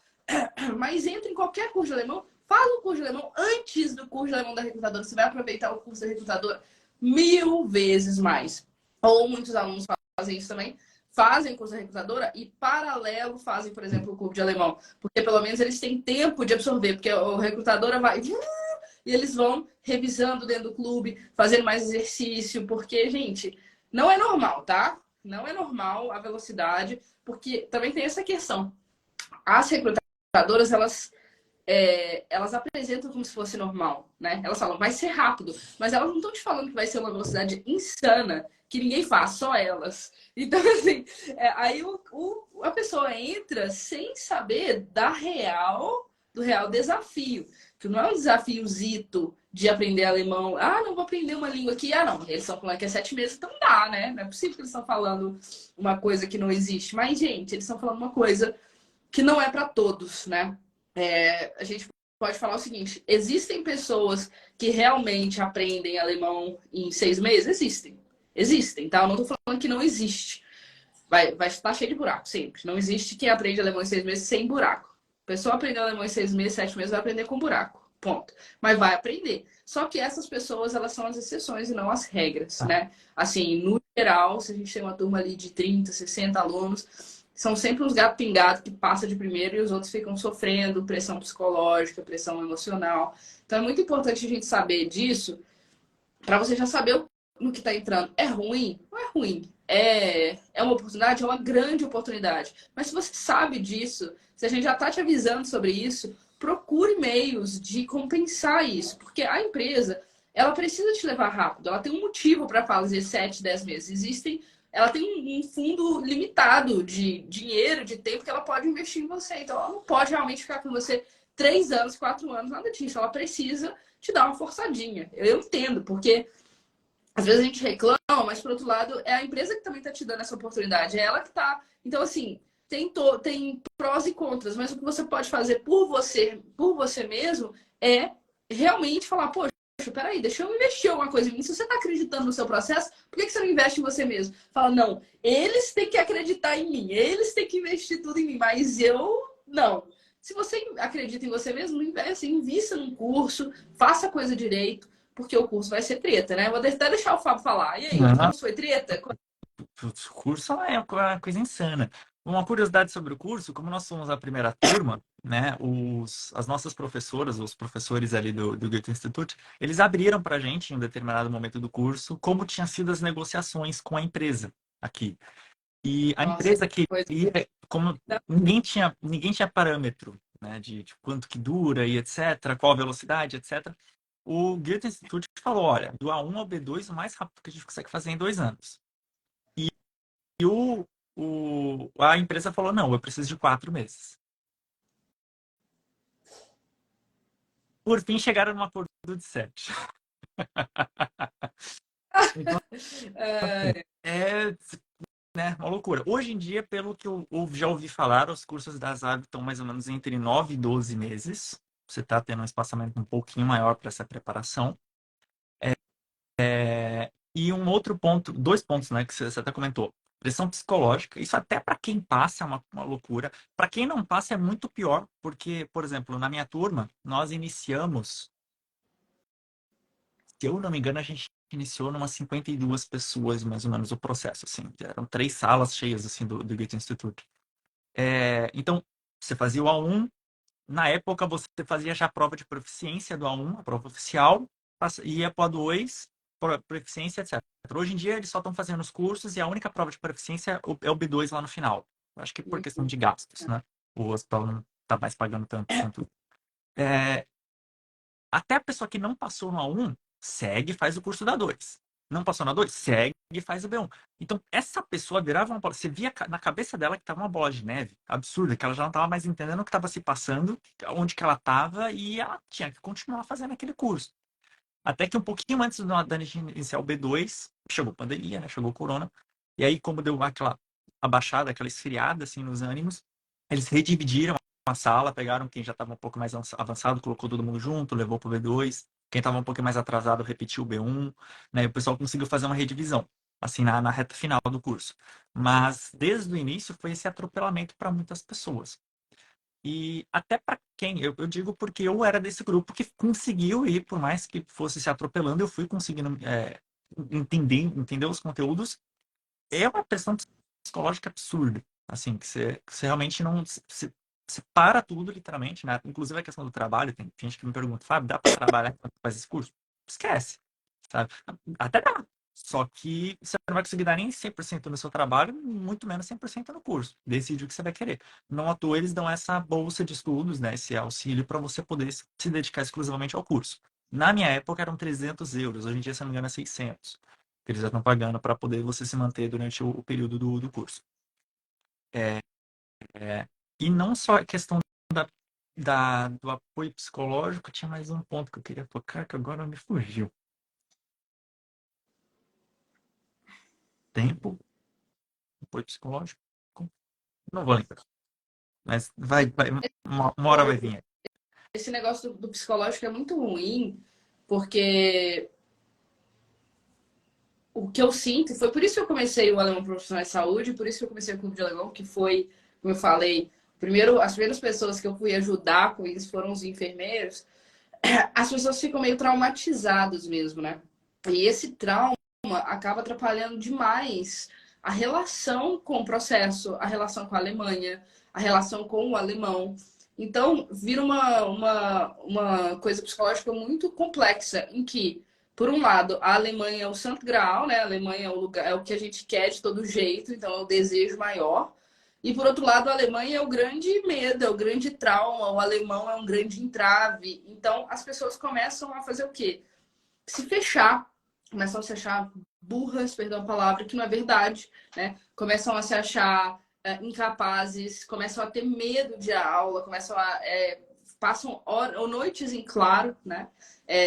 Speaker 1: Mas entra em qualquer curso de alemão, faz o curso de alemão antes do curso de alemão da recrutadora. Você vai aproveitar o curso da recrutadora 1000 vezes mais. Ou muitos alunos fazem isso também, fazem curso da recrutadora e paralelo fazem, por exemplo, o clube de alemão. Porque pelo menos eles têm tempo de absorver, porque a recrutadora vai e eles vão revisando dentro do clube, fazendo mais exercício, porque, gente, não é normal, tá? Não é normal a velocidade, porque também tem essa questão. As recrutadoras, elas apresentam como se fosse normal, né? Elas falam, vai ser rápido, mas elas não estão te falando que vai ser uma velocidade insana, que ninguém faz, só elas. Então, assim, aí a pessoa entra sem saber do real desafio, que não é um desafiozito de aprender alemão. Ah, não vou aprender uma língua aqui. Ah, não, eles estão falando que é 7 meses, então dá, né? Não é possível que eles estão falando uma coisa que não existe. Mas, gente, eles estão falando uma coisa que não é para todos, né? A gente pode falar o seguinte: existem pessoas que realmente aprendem alemão em 6 meses? Existem. Existem, tá? Eu não tô falando que não existe. Vai estar cheio de buraco, sempre. Não existe quem aprende alemão em 6 meses sem buraco. A pessoa aprender alemão em 6 meses, 7 meses, vai aprender com buraco. Ponto. Mas vai aprender. Só que essas pessoas, elas são as exceções e não as regras, né? Assim, no geral, se a gente tem uma turma ali de 30, 60 alunos, são sempre uns gato pingado que passa de primeiro e os outros ficam sofrendo pressão psicológica, pressão emocional. Então é muito importante a gente saber disso para você já saber no que está entrando. É ruim? Não é ruim. É uma oportunidade? É uma grande oportunidade. Mas se você sabe disso, se a gente já está te avisando sobre isso, procure meios de compensar isso. Porque a empresa, ela precisa te levar rápido. Ela tem um motivo para fazer 7, 10 meses. Ela tem um fundo limitado de dinheiro, de tempo que ela pode investir em você. Então, ela não pode realmente ficar com você 3 anos, 4 anos, nada disso. Ela precisa te dar uma forçadinha. Eu entendo, porque às vezes a gente reclama, mas por outro lado, é a empresa que também está te dando essa oportunidade. É ela que está. Então, assim, tem prós e contras, mas o que você pode fazer por você mesmo, é realmente falar, poxa, peraí, deixa eu investir alguma coisa em mim. Se você está acreditando no seu processo, por que você não investe em você mesmo? Fala, não, eles têm que acreditar em mim, eles têm que investir tudo em mim, mas eu não. Se você acredita em você mesmo, invista num curso, faça a coisa direito, porque o curso vai ser treta, né? Vou até deixar o Fábio falar. E aí, o
Speaker 2: Não,
Speaker 1: curso foi treta?
Speaker 2: o curso é uma coisa insana. Uma curiosidade sobre o curso, como nós somos a primeira turma, né, as nossas professoras, os professores ali do Goethe-Institut, eles abriram para a gente, em um determinado momento do curso, como tinham sido as negociações com a empresa aqui. E a
Speaker 1: Nossa,
Speaker 2: empresa
Speaker 1: coisa.
Speaker 2: queria, como ninguém tinha parâmetro, né, de quanto que dura e etc., qual a velocidade, etc., o Goethe-Institut falou, olha, do A1 ao B2, o mais rápido que a gente consegue fazer é em 2 anos. E a empresa falou, não, eu preciso de 4 meses. Por fim, chegaram num acordo de 7. Então, assim, é, né, uma loucura. Hoje em dia, pelo que eu já ouvi falar, os cursos da ZAB estão mais ou menos entre 9 e 12 meses. Você está tendo um espaçamento um pouquinho maior para essa preparação. E um outro ponto, 2 pontos, né, que você até comentou. Pressão psicológica, isso até para quem passa é uma loucura. Para quem não passa é muito pior, porque, por exemplo, na minha turma, nós iniciamos, se eu não me engano, a gente iniciou numa 52 pessoas, mais ou menos, o processo, assim. Eram 3 salas cheias, assim, do Goethe Institute. Então, você fazia o A1, na época você fazia já a prova de proficiência do A1, a prova oficial, ia para o A2, proficiência, etc. Hoje em dia eles só estão fazendo os cursos e a única prova de proficiência é o B2 lá no final. Acho que por questão de gastos, né? O hospital não está mais pagando tanto quanto. Até a pessoa que não passou no A1, segue e faz o curso da 2. Não passou na 2, segue e faz o B1. Então, essa pessoa virava uma bola. Você via na cabeça dela que estava uma bola de neve absurda, que ela já não estava mais entendendo o que estava se passando, onde que ela estava, e ela tinha que continuar fazendo aquele curso. Até que um pouquinho antes da gente iniciar o B2, chegou a pandemia, né? Chegou o corona. E aí, como deu aquela abaixada, aquela esfriada assim nos ânimos, eles redividiram a sala, pegaram quem já estava um pouco mais avançado, colocou todo mundo junto, levou para o B2. Quem estava um pouquinho mais atrasado repetiu o B1, né? E o pessoal conseguiu fazer uma redivisão, assim, na reta final do curso. Mas desde o início foi esse atropelamento para muitas pessoas. E até para quem, eu digo porque eu era desse grupo que conseguiu ir, por mais que fosse se atropelando, eu fui conseguindo entender os conteúdos. É uma pressão psicológica absurda, assim, que você realmente não se para tudo, literalmente, né? Inclusive a questão do trabalho, tem gente que me pergunta, Fábio, dá para trabalhar enquanto faz esse curso? Esquece, sabe? Até dá. Só que você não vai conseguir dar nem 100% no seu trabalho, muito menos 100% no curso. Decide o que você vai querer. Não à toa, eles dão essa bolsa de estudos, né? Esse auxílio para você poder se dedicar exclusivamente ao curso. Na minha época eram 300 euros, hoje em dia, se não me engano, é 600 que eles já estão pagando para poder você se manter durante o período do curso. É, e não só a questão do apoio psicológico, tinha mais um ponto que eu queria tocar que agora me fugiu. Tempo, apoio psicológico, não vou lembrar. Mas vai uma hora vai vir.
Speaker 1: Esse negócio do psicológico é muito ruim, porque o que eu sinto, foi por isso que eu comecei o Alemão Profissional de Saúde, por isso que eu comecei o Clube de Alemão, que foi, como eu falei, as primeiras pessoas que eu fui ajudar com isso foram os enfermeiros. As pessoas ficam meio traumatizadas mesmo, né? E esse trauma acaba atrapalhando demais a relação com o processo, a relação com a Alemanha, a relação com o alemão. Então, vira uma coisa psicológica muito complexa, em que, por um lado, a Alemanha é o santo graal, né? A Alemanha é o lugar, é o que a gente quer de todo jeito, então é o desejo maior. E, por outro lado, a Alemanha é o grande medo, é o grande trauma, o alemão é um grande entrave. Então, as pessoas começam a fazer o quê? Se fechar, começam a se achar burras, perdão a palavra, que não é verdade, né? Começam a se achar incapazes, começam a ter medo de aula, passam horas, noites em claro, né?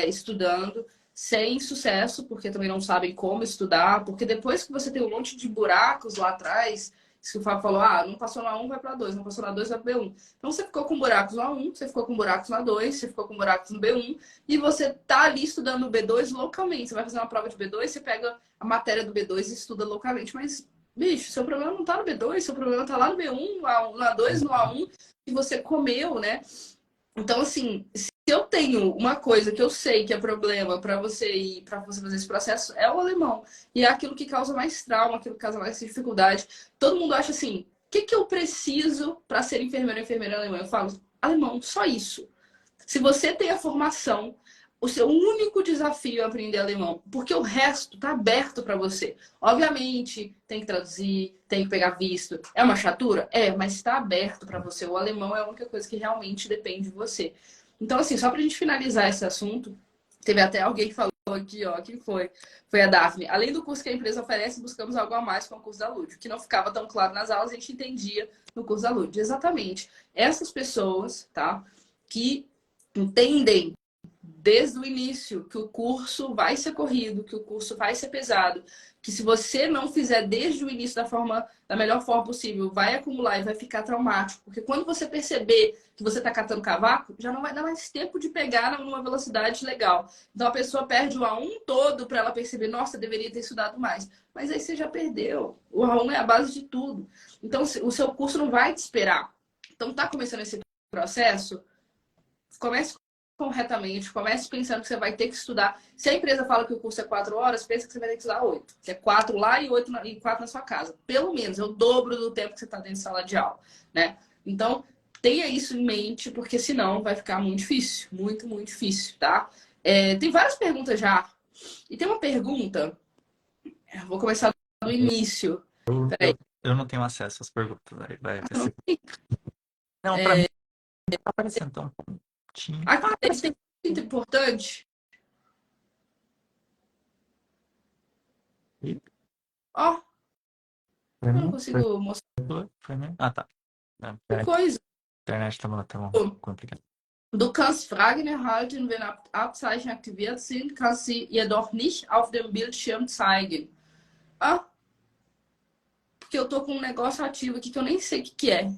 Speaker 1: Estudando, sem sucesso, porque também não sabem como estudar, porque depois que você tem um monte de buracos lá atrás, isso que o Fábio falou, não passou na 1, vai para 2, não passou na 2, vai para B1. Então você ficou com buracos na 1, você ficou com buracos na 2, você ficou com buracos no B1, e você tá ali estudando o B2 localmente. Você vai fazer uma prova de B2, você pega a matéria do B2 e estuda localmente. Mas, bicho, seu problema não tá no B2, seu problema tá lá no B1, no A2, no A1, que você comeu, né? Então, assim, se eu tenho uma coisa que eu sei que é problema para você ir, para você fazer esse processo, é o alemão. E é aquilo que causa mais trauma, aquilo que causa mais dificuldade. Todo mundo acha assim: o que eu preciso para ser enfermeiro ou enfermeira alemã? Eu falo, alemão, só isso. Se você tem a formação, o seu único desafio é aprender alemão, porque o resto tá aberto para você. Obviamente, tem que traduzir, tem que pegar visto. É uma chatura? É, mas está aberto para você. O alemão é a única coisa que realmente depende de você. Então, assim, só pra gente finalizar esse assunto, teve até alguém que falou aqui, ó, quem foi? Foi a Daphne. Além do curso que a empresa oferece, buscamos algo a mais com o curso da Lud. O que não ficava tão claro nas aulas, a gente entendia no curso da Lud. Exatamente. Essas pessoas, tá? Que entendem desde o início que o curso vai ser corrido, que o curso vai ser pesado, que se você não fizer desde o início da melhor forma possível, vai acumular e vai ficar traumático, porque quando você perceber que você está catando cavaco, já não vai dar mais tempo de pegar numa velocidade legal. Então a pessoa perde o A1 todo para ela perceber, nossa, deveria ter estudado mais. Mas aí você já perdeu. O A1 é a base de tudo. Então o seu curso não vai te esperar. Então tá começando esse processo, comece corretamente, comece pensando que você vai ter que estudar. Se a empresa fala que o curso é 4 horas, pensa que você vai ter que estudar 8. Que é 4 lá e 4 na sua casa. Pelo menos, é o dobro do tempo que você está dentro de sala de aula, né? Então, tenha isso em mente, porque senão vai ficar muito difícil. Muito, muito difícil, tá? Tem várias perguntas já. E tem uma pergunta, eu vou começar do início. Peraí.
Speaker 2: Eu não tenho acesso às perguntas. Vai ser... Não, para mim tá aparecendo tão pontinho.
Speaker 1: Aqui tem muito importante. Ó, eu não consigo mostrar
Speaker 2: Ah, tá.
Speaker 1: coisa.
Speaker 2: A internet tá complicada.
Speaker 1: Du kannst Fragen erhalten, wenn Abzeichen aktiviert sind, kannst sie jedoch nicht auf dem Bildschirm zeigen. Ah, porque eu tô com um negócio ativo aqui que eu nem sei o que é.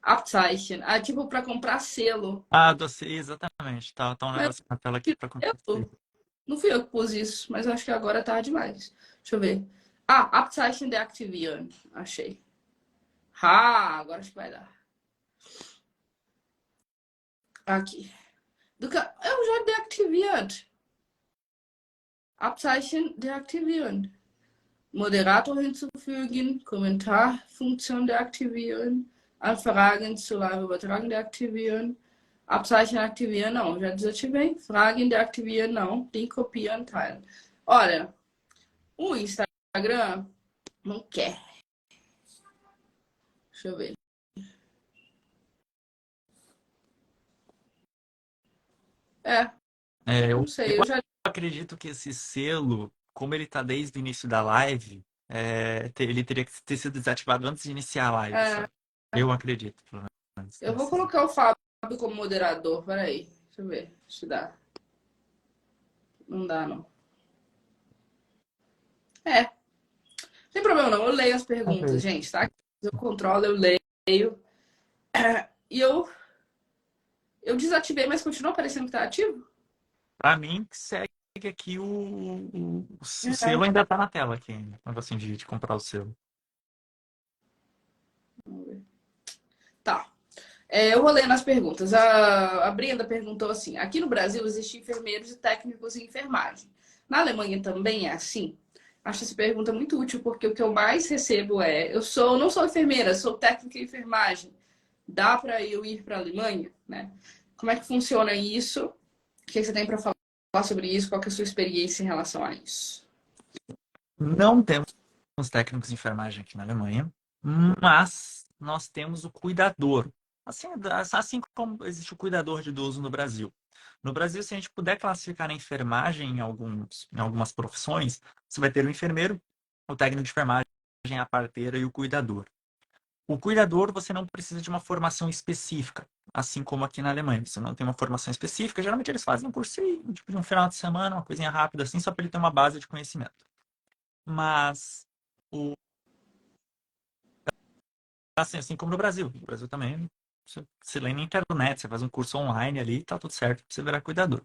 Speaker 1: Abzeichen. Ah, tipo para comprar selo.
Speaker 2: Ah, dossiê, exatamente. Tá um
Speaker 1: Mas
Speaker 2: negócio na tela aqui para comprar.
Speaker 1: não fui eu que pus isso, mas eu acho que agora tá demais. Deixa eu ver. Ah, Abzeichen deaktivieren. Achei. Ah, agora acho que vai dar. Aqui. Eu já deaktiviert. Abzeichen deaktivieren. Moderator hinzufügen, Kommentarfunktion deaktivieren, Anfragen zu Live-Übertragung deaktivieren, Abzeichen aktivieren, não, já desativei. Fragen deaktivieren, não. Link copiar, teilen. Olha, o Instagram não quer. Deixa eu ver.
Speaker 2: Eu
Speaker 1: não sei, eu já...
Speaker 2: acredito que esse selo, como ele tá desde o início da live, ele teria que ter sido desativado antes de iniciar a live, sabe? Eu acredito, pelo menos.
Speaker 1: Eu vou colocar o Fábio como moderador, peraí. Deixa eu ver se dá. Não dá, não. Não tem problema não, eu leio as perguntas, gente, tá? Eu controlo, eu leio. E eu desativei, mas continua aparecendo que tá ativo?
Speaker 2: Pra mim, segue aqui o selo ainda tá na tela aqui, o negocinho de comprar o selo.
Speaker 1: Vamos ver. Tá. Eu vou lendo as perguntas. A Brenda perguntou assim: aqui no Brasil existem enfermeiros e técnicos em enfermagem. Na Alemanha também é assim? Acho essa pergunta muito útil, porque o que eu mais recebo é: não sou enfermeira, sou técnica em enfermagem. Dá para eu ir para a Alemanha? Né? Como é que funciona isso? O que você tem para falar sobre isso? Qual que é a sua experiência em relação a isso?
Speaker 2: Não temos técnicos de enfermagem aqui na Alemanha, mas nós temos o cuidador. Assim como existe o cuidador de idoso no Brasil. No Brasil, se a gente puder classificar a enfermagem em algumas profissões, você vai ter o enfermeiro, o técnico de enfermagem, a parteira e o cuidador. O cuidador, você não precisa de uma formação específica, assim como aqui na Alemanha. Você não tem uma formação específica, geralmente eles fazem um cursinho, tipo de um final de semana, uma coisinha rápida assim, só para ele ter uma base de conhecimento. Mas, assim como no Brasil. No Brasil também, você lê na internet, você faz um curso online ali, tá tudo certo, você virar cuidador.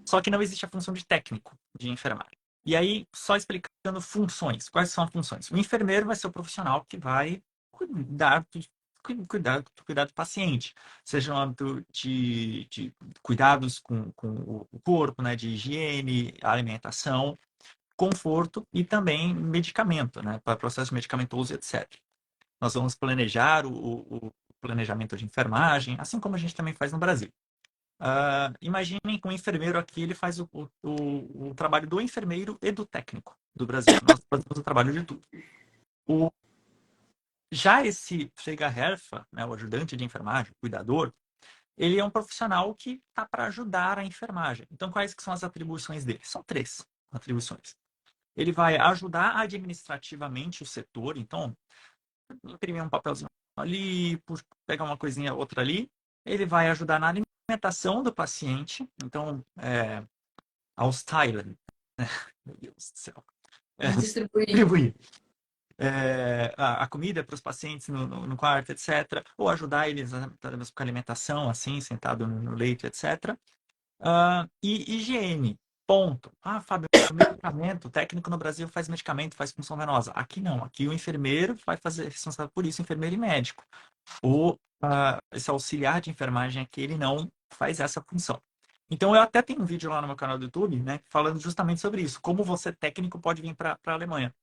Speaker 2: Só que não existe a função de técnico de enfermagem. E aí, só explicando funções. Quais são as funções? O enfermeiro vai ser o profissional que vai cuidar do paciente, seja no âmbito de cuidados com o corpo, né, de higiene, alimentação, conforto e também medicamento, né, para processo medicamentoso, etc. Nós vamos planejar o planejamento de enfermagem, assim como a gente também faz no Brasil. Imaginem que um enfermeiro aqui ele faz o trabalho do enfermeiro e do técnico do Brasil. Nós fazemos o trabalho de tudo. Já esse Pflegehelfer, né, o ajudante de enfermagem, o cuidador, ele é um profissional que está para ajudar a enfermagem. Então, quais que são as atribuições dele? São três atribuições. Ele vai ajudar administrativamente o setor, então, imprimir um papelzinho ali, pegar uma coisinha outra ali. Ele vai ajudar na alimentação do paciente, então, aos Thailand, né? Meu Deus do céu.
Speaker 1: Distribuir.
Speaker 2: Distribuir a comida para os pacientes no quarto, etc. Ou ajudar eles com a alimentação, assim, sentado no leito, etc. E higiene, ponto. Ah, Fábio, medicamento, o técnico no Brasil faz medicamento, faz função venosa. Aqui não, aqui o enfermeiro vai fazer responsável por isso, enfermeiro e médico. Esse auxiliar de enfermagem aqui, ele não faz essa função. Então, eu até tenho um vídeo lá no meu canal do YouTube, né, falando justamente sobre isso. Como você, técnico, pode vir para a Alemanha.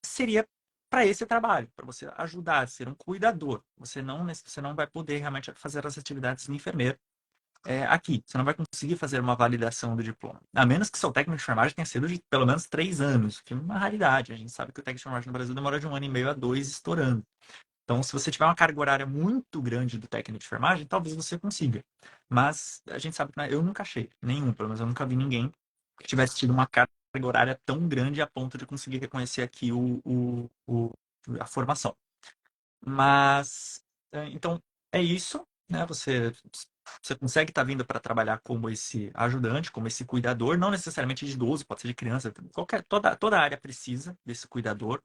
Speaker 2: Seria para esse trabalho, para você ajudar, ser um cuidador. Você não vai poder realmente fazer as atividades de enfermeiro aqui. Você não vai conseguir fazer uma validação do diploma. A menos que seu técnico de enfermagem tenha sido de pelo menos 3 anos, que é uma raridade. A gente sabe que o técnico de enfermagem no Brasil demora de 1 ano e meio a 2 estourando. Então, se você tiver uma carga horária muito grande do técnico de enfermagem, talvez você consiga. Mas a gente sabe que eu nunca achei nenhum, pelo menos eu nunca vi ninguém que tivesse tido uma carga horária tão grande a ponto de conseguir reconhecer aqui a formação. Mas, então, é isso, né? Você consegue estar vindo para trabalhar como esse ajudante, como esse cuidador, não necessariamente de idoso, pode ser de criança, toda área precisa desse cuidador.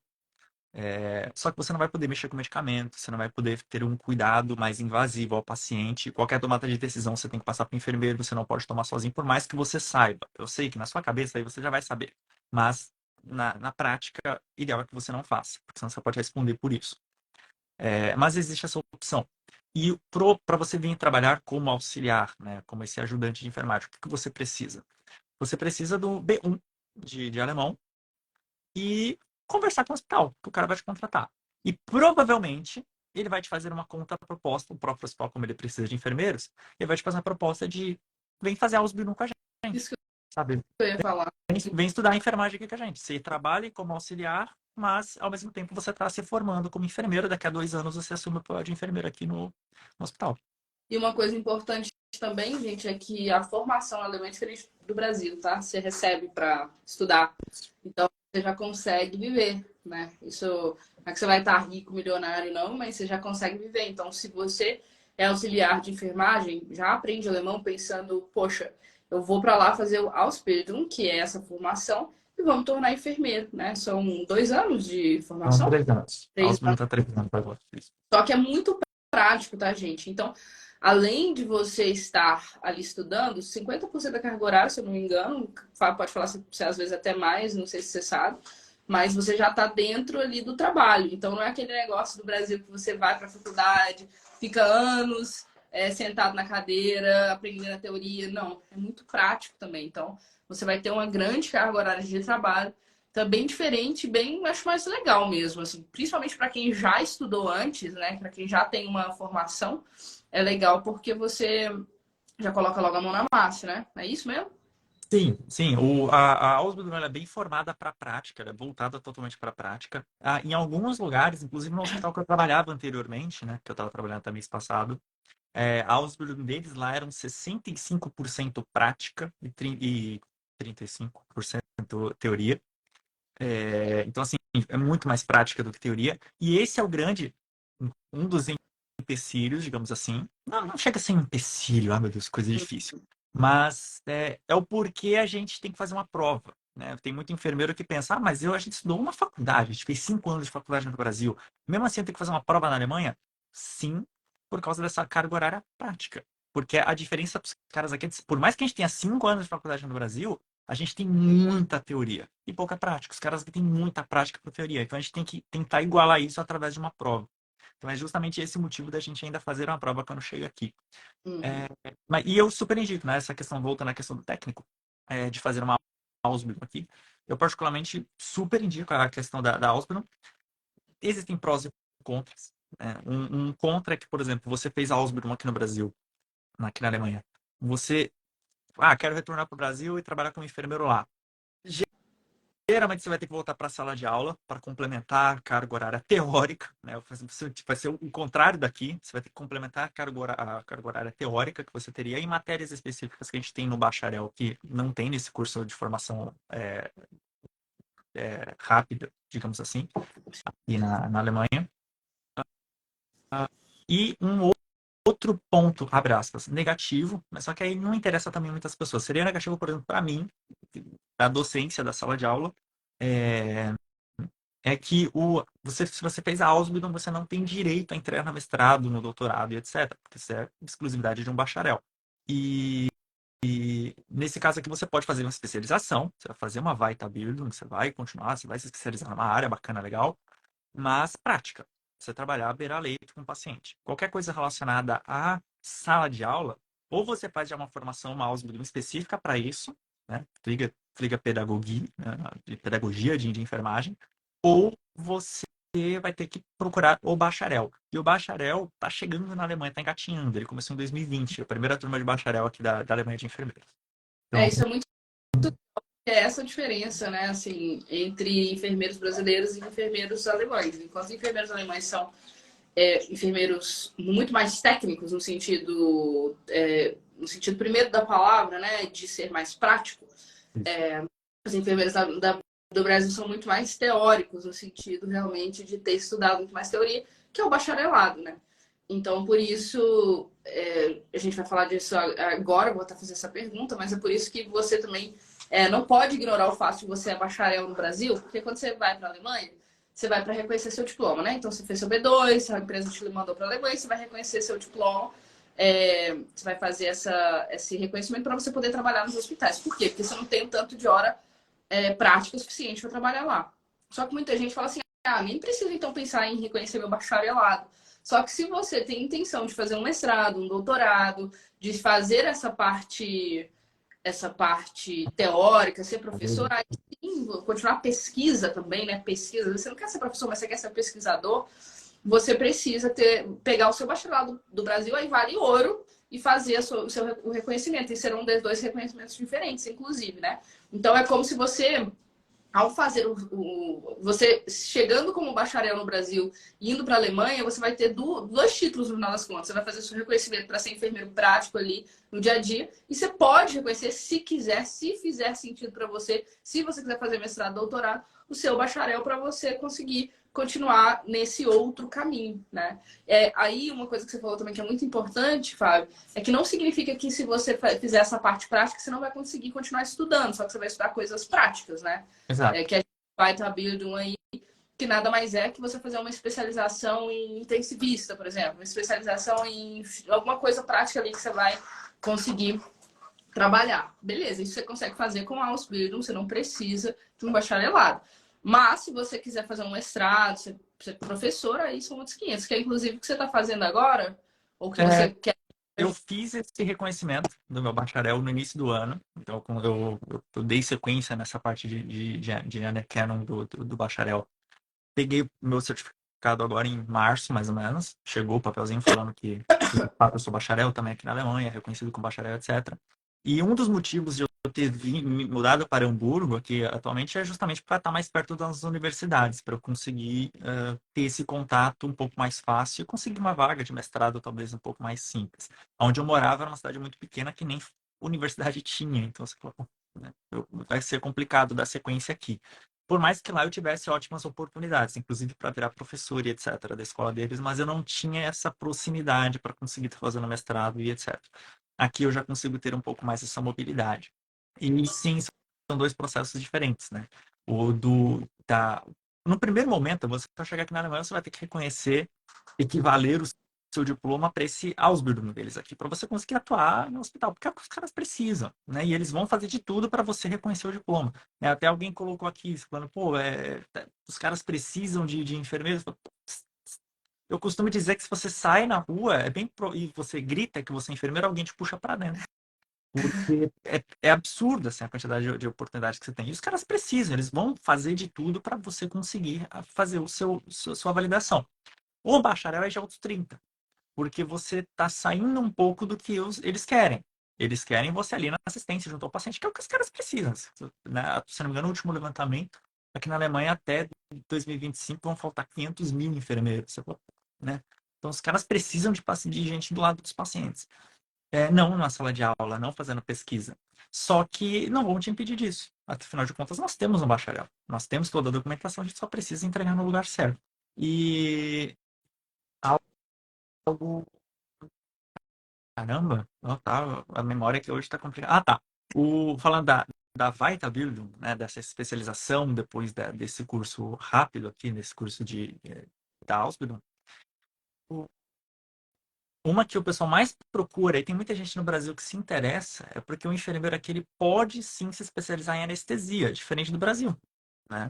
Speaker 2: Só que você não vai poder mexer com medicamento, você não vai poder ter um cuidado mais invasivo ao paciente. Qualquer tomada de decisão você tem que passar para o enfermeiro, você não pode tomar sozinho, por mais que você saiba. Eu sei que na sua cabeça aí você já vai saber, mas na prática, ideal é que você não faça, porque senão você pode responder por isso. Mas existe essa opção. E para você vir trabalhar como auxiliar, né, como esse ajudante de enfermagem, o que você precisa? Você precisa do B1 de alemão e conversar com o hospital, que o cara vai te contratar. E provavelmente ele vai te fazer uma contraproposta, o próprio hospital, como ele precisa de enfermeiros, ele vai te fazer uma proposta de vem fazer Ausbildung com a
Speaker 1: Isso
Speaker 2: gente,
Speaker 1: que
Speaker 2: sabe?
Speaker 1: eu ia falar.
Speaker 2: Vem estudar enfermagem aqui com a gente. Você trabalha como auxiliar, mas ao mesmo tempo você está se formando como enfermeiro. Daqui a 2 anos você assume o papel de enfermeiro aqui no hospital.
Speaker 1: E uma coisa importante também, gente, é que a formação alemã é diferente do Brasil, tá? Você recebe para estudar. Então, você já consegue viver, né? Isso não é que você vai estar rico, milionário, não, mas você já consegue viver. Então, se você é auxiliar de enfermagem, já aprende alemão pensando, poxa, eu vou para lá fazer o Ausbildung, que é essa formação, e vou me tornar enfermeiro, né? São 2 anos de
Speaker 2: São
Speaker 1: formação?
Speaker 2: 3 anos. A
Speaker 1: 3
Speaker 2: Ausbildung está 3 anos agora. Isso.
Speaker 1: só que é muito prático, tá, gente? Então, além de você estar ali estudando, 50% da carga horária, se eu não me engano, pode falar se às vezes até mais, não sei se você sabe, mas você já está dentro ali do trabalho. Então, não é aquele negócio do Brasil que você vai para a faculdade, fica anos sentado na cadeira, aprendendo a teoria. Não, é muito prático também. Então, você vai ter uma grande carga horária de trabalho. Então, é bem diferente, bem, acho mais legal mesmo, assim, principalmente para quem já estudou antes, né? Para quem já tem uma formação, é legal porque você já coloca logo a mão na massa, né? É isso mesmo?
Speaker 2: Sim, sim. A Ausbildung ela é bem formada para a prática, ela é voltada totalmente para a prática. Em alguns lugares, inclusive no hospital que eu trabalhava anteriormente, né, que eu estava trabalhando até mês passado, a Ausbildung deles lá eram 65% prática e 35% teoria. Então, assim, é muito mais prática do que teoria. E esse é um dos empecilhos, digamos assim. Não chega a ser um empecilho, meu Deus, coisa difícil. Mas é o porquê a gente tem que fazer uma prova. Né? Tem muito enfermeiro que pensa, mas a gente estudou uma faculdade, a gente fez 5 anos de faculdade no Brasil. Mesmo assim, eu tenho que fazer uma prova na Alemanha? Sim, por causa dessa carga horária prática. Porque a diferença dos caras aqui, por mais que a gente tenha 5 anos de faculdade no Brasil, a gente tem muita teoria e pouca prática. Os caras aqui têm muita prática para teoria. Então a gente tem que tentar igualar isso através de uma prova. Então é justamente esse o motivo da gente ainda fazer uma prova quando chega aqui.
Speaker 1: Uhum.
Speaker 2: E eu super indico, né? Essa questão, voltando à questão do técnico, de fazer uma Ausbildung aqui. Eu particularmente super indico a questão da Ausbildung. Existem prós e contras. Né? Um contra é que, por exemplo, você fez a Ausbildung aqui no Brasil, aqui na Alemanha. Você, quero retornar para o Brasil e trabalhar como enfermeiro lá. Primeiramente, você vai ter que voltar para a sala de aula para complementar a carga horária teórica, né? Vai ser o contrário daqui. Você vai ter que complementar a carga horária teórica que você teria em matérias específicas que a gente tem no bacharel, que não tem nesse curso de formação rápida, digamos assim, aqui na Alemanha. E um outro ponto, abre aspas, negativo, mas só que aí não interessa também muitas pessoas. Seria negativo, por exemplo, para mim, da docência da sala de aula, é, que se você fez a Ausbildung, você não tem direito a entrar no mestrado, no doutorado e etc. Porque isso é exclusividade de um bacharel. E nesse caso aqui você pode fazer uma especialização, você vai fazer uma Weiterbildung, você vai continuar, você vai se especializar numa área bacana, legal, mas prática. Você trabalhar beira-leito com o paciente. Qualquer coisa relacionada à sala de aula, ou você faz já uma formação, uma Ausbildung específica para isso, né? Liga pedagogia, né? De pedagogia de enfermagem, ou você vai ter que procurar o bacharel. E o bacharel está chegando na Alemanha, está engatinhando. Ele começou em 2020, a primeira turma de bacharel aqui da Alemanha de enfermeiros. Então,
Speaker 1: Isso é muito essa diferença, né, assim, entre enfermeiros brasileiros e enfermeiros alemães. Enquanto os enfermeiros alemães são enfermeiros muito mais técnicos no sentido primeiro da palavra, né, de ser mais prático. Os enfermeiros do Brasil são muito mais teóricos no sentido realmente de ter estudado muito mais teoria, que é o bacharelado, né? Então, por isso, a gente vai falar disso agora, vou até fazer essa pergunta, mas é por isso que você também não pode ignorar o fato de você é bacharel no Brasil, porque quando você vai para a Alemanha, você vai para reconhecer seu diploma, né? Então, você fez seu B2, a empresa te mandou para a Alemanha, você vai reconhecer seu diploma, você vai fazer esse reconhecimento para você poder trabalhar nos hospitais. Por quê? Porque você não tem o tanto de hora prática o suficiente para trabalhar lá. Só que muita gente fala assim, nem preciso então pensar em reconhecer meu bacharelado. Só que se você tem intenção de fazer um mestrado, um doutorado, de fazer essa parte teórica, ser professor, aí sim, continuar a pesquisa também, né? Pesquisa. Você não quer ser professor, mas você quer ser pesquisador. Você precisa pegar o seu bacharelado do Brasil, aí vale ouro, e fazer o reconhecimento. E serão dois reconhecimentos diferentes, inclusive, né? Então é como se você ao fazer você chegando como bacharel no Brasil e indo para a Alemanha, você vai ter dois títulos no final das contas. Você vai fazer seu reconhecimento para ser enfermeiro prático ali no dia a dia. E você pode reconhecer, se quiser, se fizer sentido para você, se você quiser fazer mestrado, doutorado, o seu bacharel para você conseguir continuar nesse outro caminho, né? Aí uma coisa que você falou também que é muito importante, Fábio, é que não significa que se você fizer essa parte prática, você não vai conseguir continuar estudando, só que você vai estudar coisas práticas, né?
Speaker 2: exato.
Speaker 1: Que a gente vai estar building aí, que nada mais é que você fazer uma especialização em intensivista, por exemplo, uma especialização em alguma coisa prática ali que você vai conseguir trabalhar. Beleza, isso você consegue fazer com a Ausbildung, você não precisa de um bacharelado. Mas, se você quiser fazer um mestrado, ser professor, aí são outros 500, que é inclusive o que você está fazendo agora, ou que você quer.
Speaker 2: Eu fiz esse reconhecimento do meu bacharel no início do ano. Então, quando eu dei sequência nessa parte de Anna Canon do bacharel. Peguei o meu certificado agora em março, mais ou menos. Chegou o papelzinho falando que de fato, eu sou bacharel também aqui na Alemanha, reconhecido como bacharel, etc. E um dos motivos de eu ter mudado para Hamburgo aqui atualmente é justamente para estar mais perto das universidades, para eu conseguir ter esse contato um pouco mais fácil e conseguir uma vaga de mestrado talvez um pouco mais simples. Onde eu morava era uma cidade muito pequena que nem universidade tinha, então você falou, né, vai ser complicado dar sequência aqui. Por mais que lá eu tivesse ótimas oportunidades, inclusive para virar professor e etc., da escola deles, mas eu não tinha essa proximidade para conseguir estar fazendo mestrado e etc. Aqui eu já consigo ter um pouco mais essa mobilidade. E sim, são dois processos diferentes, né? O do da No primeiro momento, você para chegar aqui na Alemanha, você vai ter que reconhecer, equivaler o seu diploma para esse Ausbildung deles aqui, para você conseguir atuar no hospital, porque é o que os caras precisam, né? E eles vão fazer de tudo para você reconhecer o diploma. Né? Até alguém colocou aqui, falando, pô, os caras precisam de enfermeiros. Eu costumo dizer que se você sai na rua e você grita que você é enfermeiro, alguém te puxa para dentro. Porque é absurdo assim, a quantidade de oportunidades que você tem. E os caras precisam, eles vão fazer de tudo para você conseguir fazer sua validação. O bacharel é já outros 30, porque você está saindo um pouco do que eles querem. Eles querem você ali na assistência junto ao paciente, que é o que os caras precisam. Né? Se não me engano, o último levantamento aqui na Alemanha até 2025 vão faltar 500 mil enfermeiros, né? Então os caras precisam de gente do lado dos pacientes. Não na sala de aula, não fazendo pesquisa. Só que não vão te impedir disso. Afinal de contas, nós temos um bacharel. Nós temos toda a documentação, a gente só precisa entregar no lugar certo. E algo. Caramba, tá, a memória que hoje está complicada. Ah, tá. Falando da Weiterbildung, né, dessa especialização depois desse curso rápido aqui, nesse curso da Ausbildung, uma que o pessoal mais procura, e tem muita gente no Brasil que se interessa, é porque o enfermeiro aqui ele pode sim se especializar em anestesia, diferente do Brasil, né?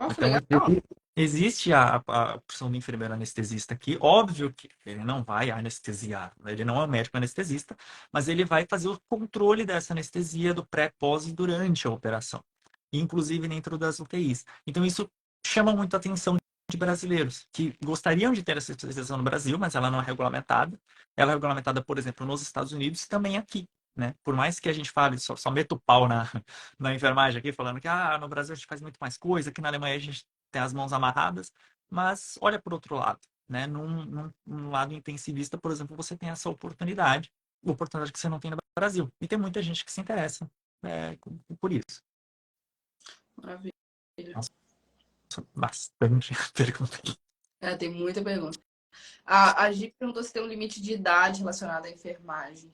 Speaker 1: Nossa,
Speaker 2: Então,
Speaker 1: legal.
Speaker 2: existe a opção do enfermeiro anestesista aqui. Óbvio que ele não vai anestesiar, né? Ele não é um médico anestesista, mas ele vai fazer o controle dessa anestesia do pré, pós e durante a operação, inclusive dentro das UTIs. Então, isso chama muito a atenção de brasileiros que gostariam de ter essa especialização no Brasil, mas ela não é regulamentada. Ela é regulamentada, por exemplo, nos Estados Unidos e também aqui. Né? Por mais que a gente fale, só meta o pau na enfermagem aqui, falando que no Brasil a gente faz muito mais coisa, aqui na Alemanha a gente tem as mãos amarradas, mas olha por outro lado, né? Num lado intensivista, por exemplo, você tem essa oportunidade que você não tem no Brasil. E tem muita gente que se interessa por isso.
Speaker 1: Maravilha.
Speaker 2: Nossa, bastante pergunta.
Speaker 1: Tem muita pergunta. A Gi perguntou se tem um limite de idade relacionado à enfermagem.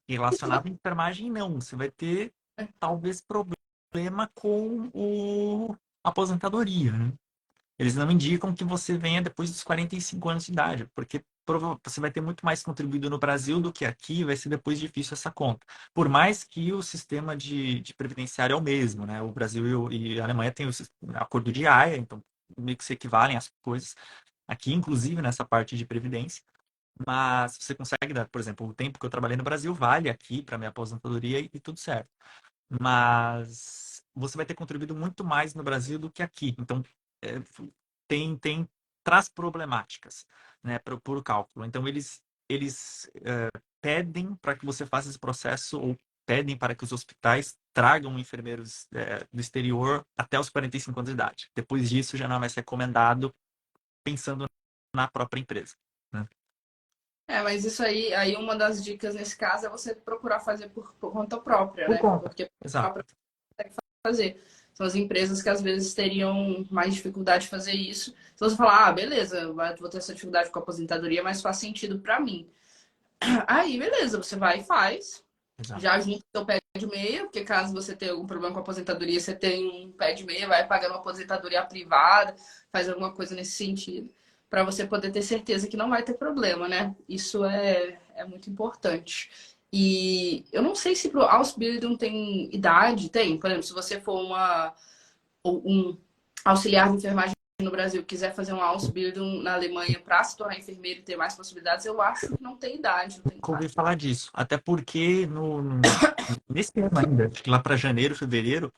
Speaker 2: Relacionado à enfermagem, não. Você vai ter, talvez, problema com a aposentadoria, né? Eles não indicam que você venha depois dos 45 anos de idade, porque você vai ter muito mais contribuído no Brasil do que aqui, vai ser depois difícil essa conta. Por mais que o sistema de previdenciário é o mesmo, né? O Brasil e a Alemanha têm o acordo de AIA, então meio que se equivalem as coisas. Aqui, inclusive, nessa parte de previdência. Mas você consegue dar, por exemplo, o tempo que eu trabalhei no Brasil vale aqui para minha aposentadoria e tudo certo. Mas você vai ter contribuído muito mais no Brasil do que aqui. Então, é, traz problemáticas, né, para o cálculo. Então, eles pedem para que você faça esse processo ou pedem para que os hospitais tragam enfermeiros do exterior até os 45 anos de idade. Depois disso, já não é mais recomendado pensando na própria empresa. Né?
Speaker 1: Mas isso aí uma das dicas nesse caso é você procurar fazer por conta própria,
Speaker 2: Por
Speaker 1: né?
Speaker 2: conta.
Speaker 1: Porque
Speaker 2: Exato.
Speaker 1: fazer. São as empresas que às vezes teriam mais dificuldade de fazer isso. Se você falar, beleza, vou ter essa dificuldade com a aposentadoria, mas faz sentido para mim. Aí, beleza, você vai e faz.
Speaker 2: Exato.
Speaker 1: Já junta o seu pé de meia, porque caso você tenha algum problema com a aposentadoria, você tem um pé de meia, vai pagando uma aposentadoria privada, faz alguma coisa nesse sentido, para você poder ter certeza que não vai ter problema, né? Isso é muito importante. E eu não sei se pro Ausbildung tem idade, tem. Por exemplo, se você for um auxiliar de enfermagem no Brasil, quiser fazer um Ausbildung na Alemanha para se tornar enfermeiro e ter mais possibilidades, eu acho que não tem idade. Não tem
Speaker 2: Nunca ouvi falar disso. Até porque nesse ano ainda, acho que lá para janeiro, fevereiro,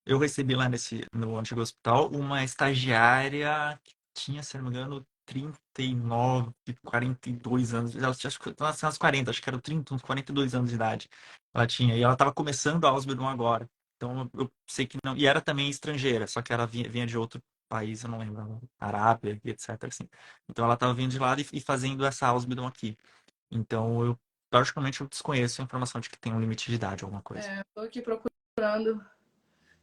Speaker 2: eu recebi lá no antigo hospital uma estagiária que tinha, se não me engano, 39, 42 anos. Ela tinha acho que uns 40, acho que era 30, uns 42 anos de idade. Ela tinha. E ela estava começando a Ausbildung agora. Então eu sei que não. E era também estrangeira, só que ela vinha de outro país, eu não lembro, Arábia, etc. Assim. Então ela estava vindo de lá e fazendo essa Ausbildung aqui. Então eu praticamente eu desconheço a informação de que tem um limite de idade, alguma coisa.
Speaker 1: Estou aqui procurando.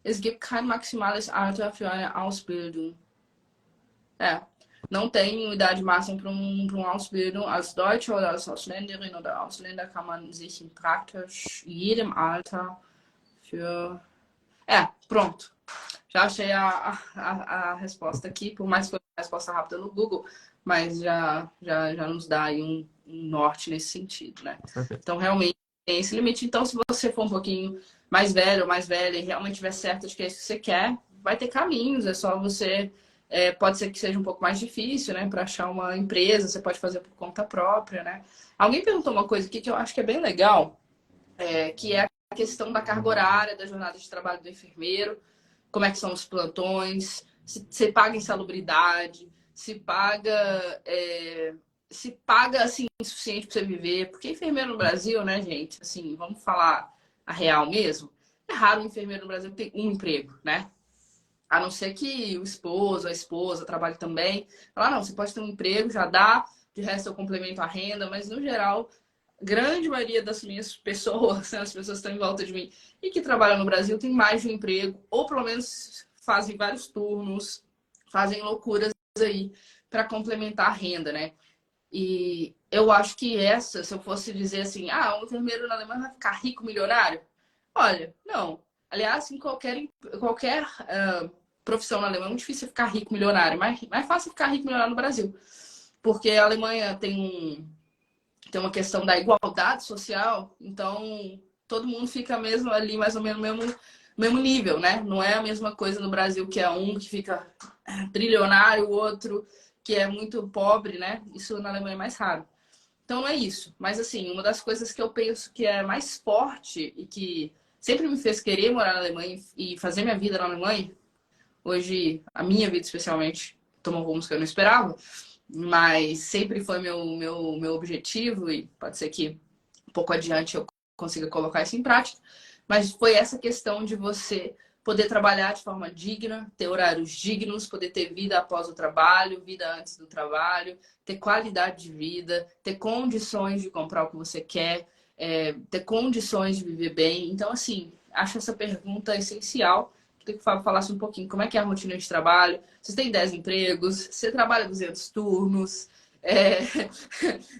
Speaker 1: Es gibt kein maximales Alter für eine Ausbildung. Não tem idade máxima para um Ausbildung. Als Deutsche oder als Ausländerin oder Ausländer kann man sich in praktisch jedem Alter für. Pronto. Já achei a resposta aqui, por mais que foi uma resposta rápida no Google, mas já nos dá aí um norte nesse sentido, né? Então, realmente, tem esse limite. Então, se você for um pouquinho mais velho ou mais velha e realmente tiver certo de que é isso que você quer, vai ter caminhos. É só você... pode ser que seja um pouco mais difícil, né? Para achar uma empresa, você pode fazer por conta própria, né? Alguém perguntou uma coisa aqui que eu acho que é bem legal, que é a questão da carga horária, da jornada de trabalho do enfermeiro, como é que são os plantões, se paga insalubridade, se paga se paga assim o suficiente para você viver, porque enfermeiro no Brasil, né, gente? Assim, vamos falar a real mesmo. É raro um enfermeiro no Brasil ter um emprego, né? A não ser que o esposo, a esposa trabalhe também. Falar, não, você pode ter um emprego, já dá, de resto eu complemento a renda, mas no geral, grande maioria das minhas pessoas, né, as pessoas que estão em volta de mim e que trabalham no Brasil, tem mais de um emprego, ou pelo menos fazem vários turnos, fazem loucuras aí para complementar a renda, né? E eu acho que essa, se eu fosse dizer assim, ah, um enfermeiro na Alemanha vai ficar rico, milionário? Olha, não. Aliás, em qualquer profissão na Alemanha é muito difícil ficar rico, milionário. Mais fácil ficar rico, milionário no Brasil. Porque a Alemanha tem uma questão da igualdade social, então todo mundo fica mesmo ali, mais ou menos, no mesmo nível, né? Não é a mesma coisa no Brasil, que é um que fica trilionário, o outro que é muito pobre, né? Isso na Alemanha é mais raro. Então não é isso. Mas assim, uma das coisas que eu penso que é mais forte e que sempre me fez querer morar na Alemanha e fazer minha vida na Alemanha, hoje a minha vida especialmente tomou rumos que eu não esperava, mas sempre foi meu objetivo e pode ser que um pouco adiante eu consiga colocar isso em prática. Mas foi essa questão de você poder trabalhar de forma digna, ter horários dignos, poder ter vida após o trabalho, vida antes do trabalho, ter qualidade de vida, ter condições de comprar o que você quer, ter condições de viver bem. Então, assim, acho essa pergunta essencial. Queria que o Fábio falasse um pouquinho como é que é a rotina de trabalho. Você tem 10 empregos, você trabalha 200 turnos, é,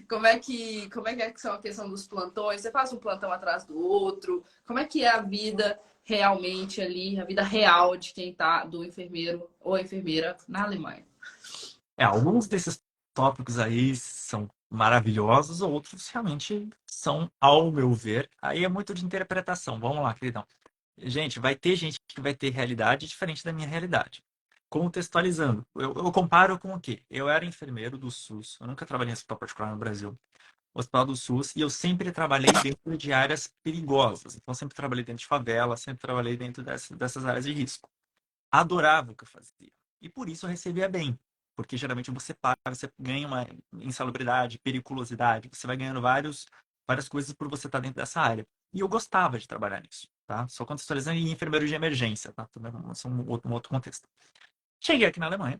Speaker 1: como é que são a questão dos plantões? Você faz um plantão atrás do outro? Como é que é a vida realmente ali, a vida real de quem tá, do enfermeiro ou enfermeira na Alemanha?
Speaker 2: Alguns desses tópicos aí são maravilhosos, outros realmente são, ao meu ver, aí é muito de interpretação. Vamos lá, queridão. Gente, vai ter gente que vai ter realidade diferente da minha realidade. Contextualizando, eu comparo com o quê? Eu era enfermeiro do SUS, eu nunca trabalhei em hospital particular no Brasil, hospital do SUS, e eu sempre trabalhei dentro de áreas perigosas. Então, sempre trabalhei dentro de favela, sempre trabalhei dentro dessas áreas de risco. Adorava o que eu fazia. E por isso eu recebia bem. Porque geralmente você paga, você ganha uma insalubridade, periculosidade, você vai ganhando várias coisas por você estar dentro dessa área. E eu gostava de trabalhar nisso, tá? Só contextualizando em enfermeiro de emergência, tá? Também é um outro contexto. Cheguei aqui na Alemanha,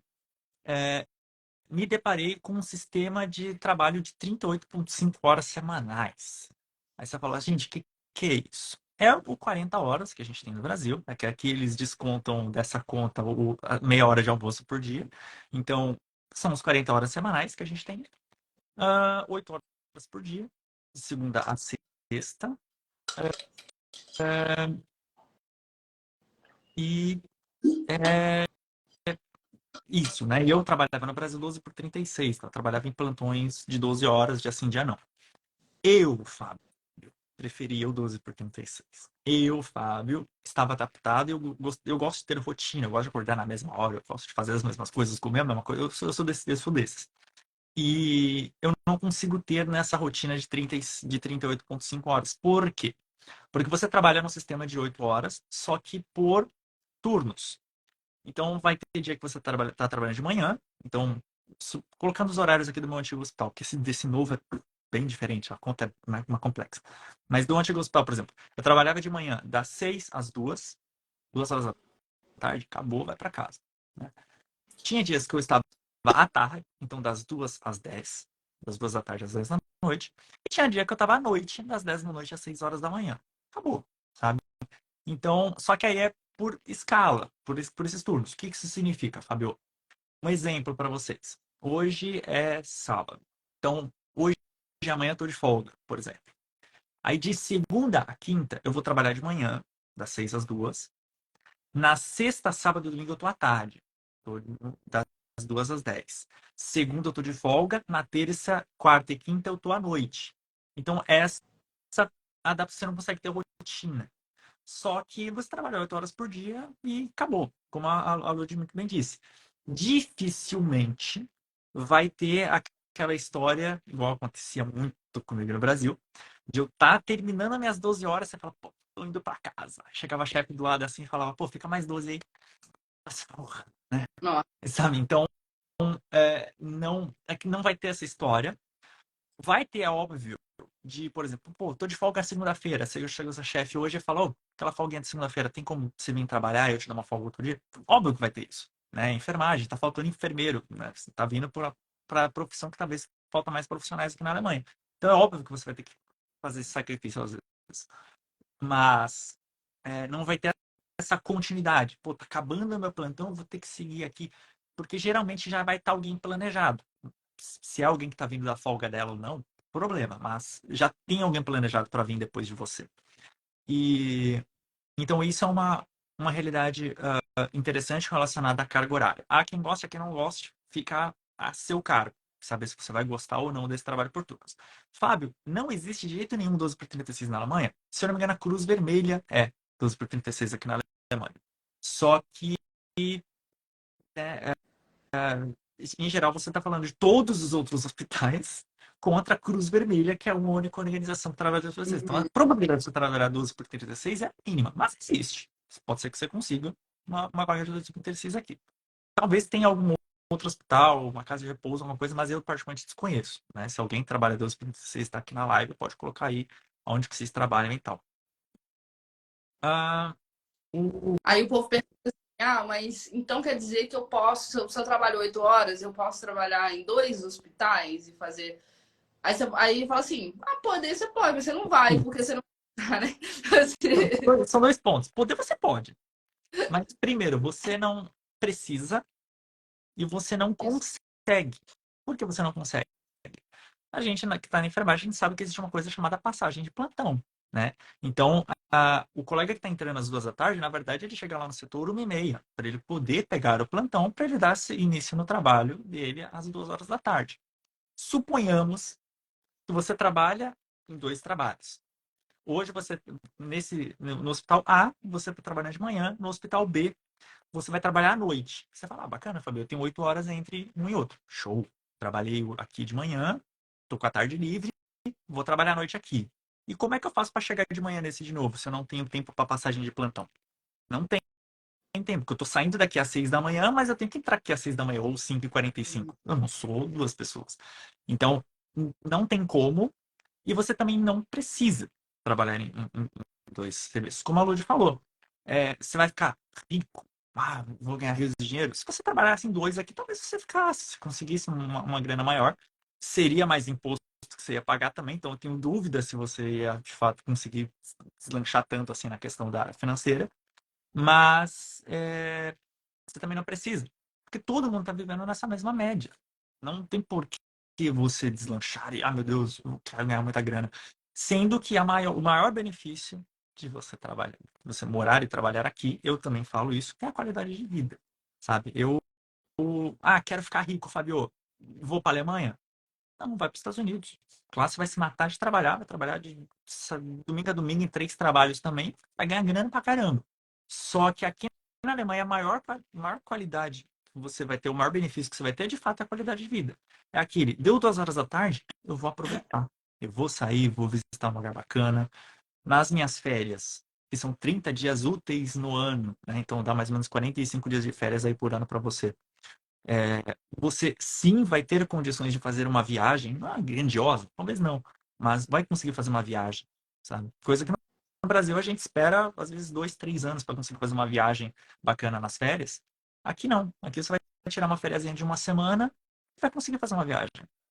Speaker 2: me deparei com um sistema de trabalho de 38,5 horas semanais. Aí você fala, gente, que é isso? É o 40 horas que a gente tem no Brasil, né? Que aqui eles descontam dessa conta a meia hora de almoço por dia. Então, são os 40 horas semanais que a gente tem. 8 horas por dia, de segunda a sexta. E é isso, né? Eu trabalhava no Brasil 12 por 36, tá? Eu trabalhava em plantões de 12 horas, de assim, dia não. Eu, Fábio, preferia o 12 por 36. Eu, Fábio, estava adaptado e eu gosto de ter rotina, eu gosto de acordar na mesma hora, eu gosto de fazer as mesmas coisas, comer a mesma coisa, eu sou desses. E eu não consigo ter nessa rotina de 38,5 horas. Por quê? Porque você trabalha num sistema de 8 horas, só que por turnos. Então, vai ter dia que você tá trabalhando de manhã. Então, colocando os horários aqui do meu antigo hospital, que desse novo é bem diferente, a conta é uma complexa. Mas do antigo hospital, por exemplo, eu trabalhava de manhã das 6 às 2, 2 horas da tarde, acabou, vai para casa. Né? Tinha dias que eu estava à tarde, então das 2 às 10, das 2 da tarde às 10 da noite. E tinha dia que eu estava à noite, das 10 da noite às 6 horas da manhã. Acabou, sabe? Então, só que aí é por escala, por esses turnos. O que isso significa, Fabio? Um exemplo para vocês. Hoje é sábado. Então, hoje e amanhã eu estou de folga, por exemplo. Aí de segunda a quinta eu vou trabalhar de manhã, das 6 às 2. Na sexta, sábado e domingo eu estou à tarde. Tô das 2 às 10. Segunda eu estou de folga. Na terça, quarta e quinta eu estou à noite. Então, essa adaptação você não consegue ter rotina. Só que você trabalha 8 horas por dia e acabou, como a Lud muito bem disse. Dificilmente vai ter aquela história, igual acontecia muito comigo no Brasil, de eu estar terminando as minhas 12 horas, você fala, pô, tô indo pra casa. Chegava a chefe do lado assim e falava, pô, fica mais 12 aí. Nossa, porra, né?
Speaker 1: Nossa,
Speaker 2: Sabe? Então, não, é que não vai ter essa história. Vai ter, é óbvio, de, por exemplo, pô, tô de folga segunda-feira. Se eu chego essa chefe hoje e falo, ô, aquela folguinha de segunda-feira, tem como você vir trabalhar e eu te dar uma folga outro dia? Óbvio que vai ter isso, né? Enfermagem, tá faltando enfermeiro, né? Você tá vindo pra profissão que talvez falta mais profissionais aqui na Alemanha. Então é óbvio que você vai ter que fazer esse sacrifício às vezes. Mas não vai ter essa continuidade. Pô, tá acabando o meu plantão, vou ter que seguir aqui. Porque geralmente já vai estar alguém planejado. Se é alguém que tá vindo da folga dela ou não, problema. Mas já tem alguém planejado para vir depois de você. E então isso é uma realidade interessante relacionada à carga horária. Há quem goste, há quem não goste, fica a seu cargo. Saber se você vai gostar ou não desse trabalho por turnos. Fábio, não existe de jeito nenhum 12 por 36 na Alemanha. Se eu não me engano, a Cruz Vermelha é 12 por 36 aqui na Alemanha. Só que, né, em geral, você está falando de todos os outros hospitais contra a Cruz Vermelha, que é uma única organização que trabalha com vocês. Então, a
Speaker 1: Uhum.
Speaker 2: probabilidade de você trabalhar 12 por 36 é mínima, mas existe. Pode ser que você consiga uma vaga de 12 por 36 aqui. Talvez tenha algum outro hospital, uma casa de repouso, alguma coisa, mas eu particularmente desconheço. Né? Se alguém trabalha 12 por 36 está aqui na live, pode colocar aí onde que vocês trabalham e tal. Ah, o,
Speaker 1: Aí o povo pergunta assim, mas então quer dizer que eu posso, se eu trabalho 8 horas, eu posso trabalhar em 2 hospitais e fazer. Aí fala assim, poder você pode, mas você não vai, porque você não tá, né?
Speaker 2: são dois pontos. Poder você pode, mas primeiro, você não precisa e você não
Speaker 1: Isso.
Speaker 2: consegue. Por que você não consegue? A gente que está na enfermagem, a gente sabe que existe uma coisa chamada passagem de plantão, né? Então, o colega que está entrando às 2 da tarde, na verdade, ele chega lá no setor 1h30, para ele poder pegar o plantão, para ele dar início no trabalho dele às 2 horas da tarde. Suponhamos que você trabalha em dois trabalhos. Hoje você, no hospital A, você está trabalhando de manhã, no hospital B, você vai trabalhar à noite. Você fala, bacana, Fabio, eu tenho 8 horas entre um e outro. Show. Trabalhei aqui de manhã, tô com a tarde livre, vou trabalhar à noite aqui. E como é que eu faço para chegar de manhã nesse de novo, se eu não tenho tempo para passagem de plantão? Não tem tempo, porque eu tô saindo daqui às 6 da manhã, mas eu tenho que entrar aqui às 6 da manhã, ou 5h45. Eu não sou duas pessoas. Então, não tem como, e você também não precisa trabalhar em dois serviços. Como a Lud falou, você vai ficar rico. Vou ganhar rios de dinheiro. Se você trabalhasse em dois aqui, talvez você ficasse, se conseguisse uma grana maior. Seria mais imposto que você ia pagar também. Então, eu tenho dúvida se você ia, de fato, conseguir deslanchar tanto assim na questão da área financeira. Mas você também não precisa. Porque todo mundo está vivendo nessa mesma média. Não tem por que você deslanchar e, meu Deus, eu quero ganhar muita grana. Sendo que o maior benefício de você trabalhar, de você morar e trabalhar aqui, eu também falo isso, é a qualidade de vida. Sabe? Quero ficar rico, Fabio. Vou para a Alemanha? Não, vai para os Estados Unidos. Lá você vai se matar de trabalhar, vai trabalhar de domingo a domingo em 3 trabalhos também, vai ganhar grana pra caramba. Só que aqui na Alemanha, a maior qualidade que você vai ter, o maior benefício que você vai ter, de fato, é a qualidade de vida. É aquele, deu 2 horas da tarde, eu vou aproveitar. Eu vou sair, vou visitar um lugar bacana. Nas minhas férias, que são 30 dias úteis no ano, né? Então dá mais ou menos 45 dias de férias aí por ano para você. Você sim vai ter condições de fazer uma viagem, não é grandiosa, talvez não, mas vai conseguir fazer uma viagem, sabe? Coisa que no Brasil a gente espera, às vezes, 2, 3 anos para conseguir fazer uma viagem bacana nas férias. Aqui não. Aqui você vai tirar uma fériasinha de uma semana e vai conseguir fazer uma viagem,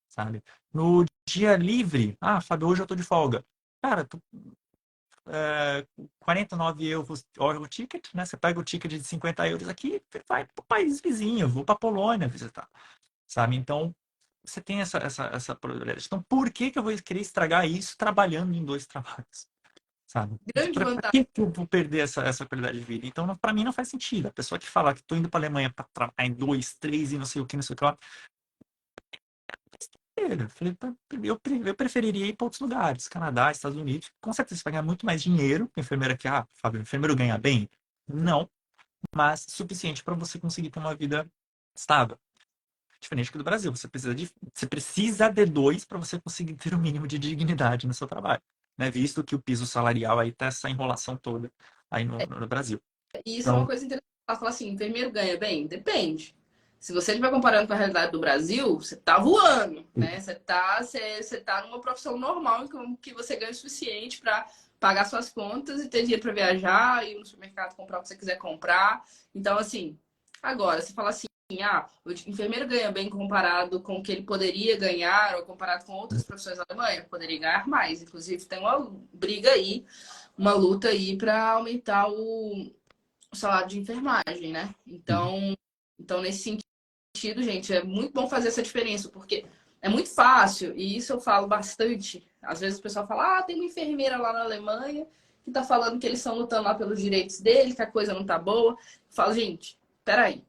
Speaker 2: sabe? No dia livre, Fábio, hoje eu tô de folga. Cara, 49 euros o ticket, né? Você pega o ticket de 50 euros aqui e vai para o país vizinho, vou para a Polônia visitar, sabe? Então, você tem essa probabilidade. Então, por que eu vou querer estragar isso trabalhando em dois trabalhos, sabe?
Speaker 1: Grande
Speaker 2: Para
Speaker 1: vantagem.
Speaker 2: que eu vou perder essa qualidade de vida? Então, para mim, não faz sentido. A pessoa que fala que estou indo para a Alemanha para trabalhar em dois, três e não sei o que, não sei o que lá, eu falei, eu preferiria ir para outros lugares, Canadá, Estados Unidos. Com certeza você vai ganhar muito mais dinheiro. A enfermeira aqui, Fábio, o enfermeiro ganha bem? Não, mas suficiente para você conseguir ter uma vida estável. Diferente que do Brasil, você precisa de dois para você conseguir ter o mínimo de dignidade no seu trabalho, né? Visto que o piso salarial aí tá essa enrolação toda aí no Brasil.
Speaker 1: E isso é uma
Speaker 2: Então,
Speaker 1: coisa interessante. Ela fala assim, enfermeiro ganha bem? Depende. Se você estiver comparando com a realidade do Brasil, você tá voando, né? Você tá numa profissão normal em que você ganha o suficiente para pagar suas contas e ter dinheiro para viajar, ir no supermercado comprar o que você quiser comprar. Então, assim, agora, você fala assim, o enfermeiro ganha bem comparado com o que ele poderia ganhar ou comparado com outras profissões na Alemanha, poderia ganhar mais. Inclusive, tem uma briga aí, uma luta aí para aumentar o salário de enfermagem, né? Então, nesse sentido, gente, é muito bom fazer essa diferença, porque é muito fácil, e isso eu falo bastante. Às vezes o pessoal fala, tem uma enfermeira lá na Alemanha que tá falando que eles estão lutando lá pelos direitos dele, que a coisa não tá boa. Eu falo, gente, peraí.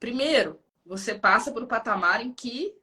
Speaker 1: Primeiro, você passa por um patamar em que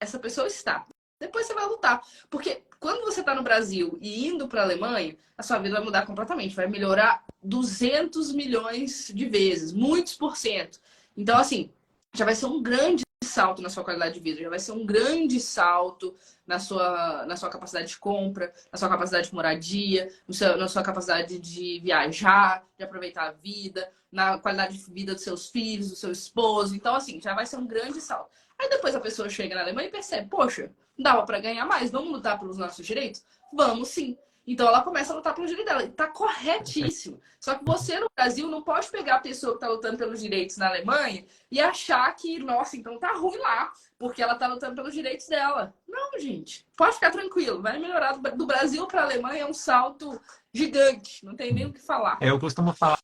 Speaker 1: essa pessoa está. Depois você vai lutar. Porque quando você está no Brasil e indo para a Alemanha, a sua vida vai mudar completamente. Vai melhorar 200 milhões de vezes, muitos por cento. Então, assim, já vai ser um grande salto na sua qualidade de vida, já vai ser um grande salto na sua capacidade de compra, na sua capacidade de moradia, na sua capacidade de viajar, de aproveitar a vida, na qualidade de vida dos seus filhos, do seu esposo. Então, assim, já vai ser um grande salto. Aí depois a pessoa chega na Alemanha e percebe, poxa, dava para ganhar mais, vamos lutar pelos nossos direitos? Vamos sim. Então ela começa a lutar pelos direitos dela. E tá corretíssimo. Só que você no Brasil não pode pegar a pessoa que tá lutando pelos direitos na Alemanha e achar que, nossa, então tá ruim lá, porque ela tá lutando pelos direitos dela. Não, gente. Pode ficar tranquilo. Vai melhorar do Brasil para a Alemanha é um salto gigante. Não tem nem o que falar.
Speaker 2: Eu costumo falar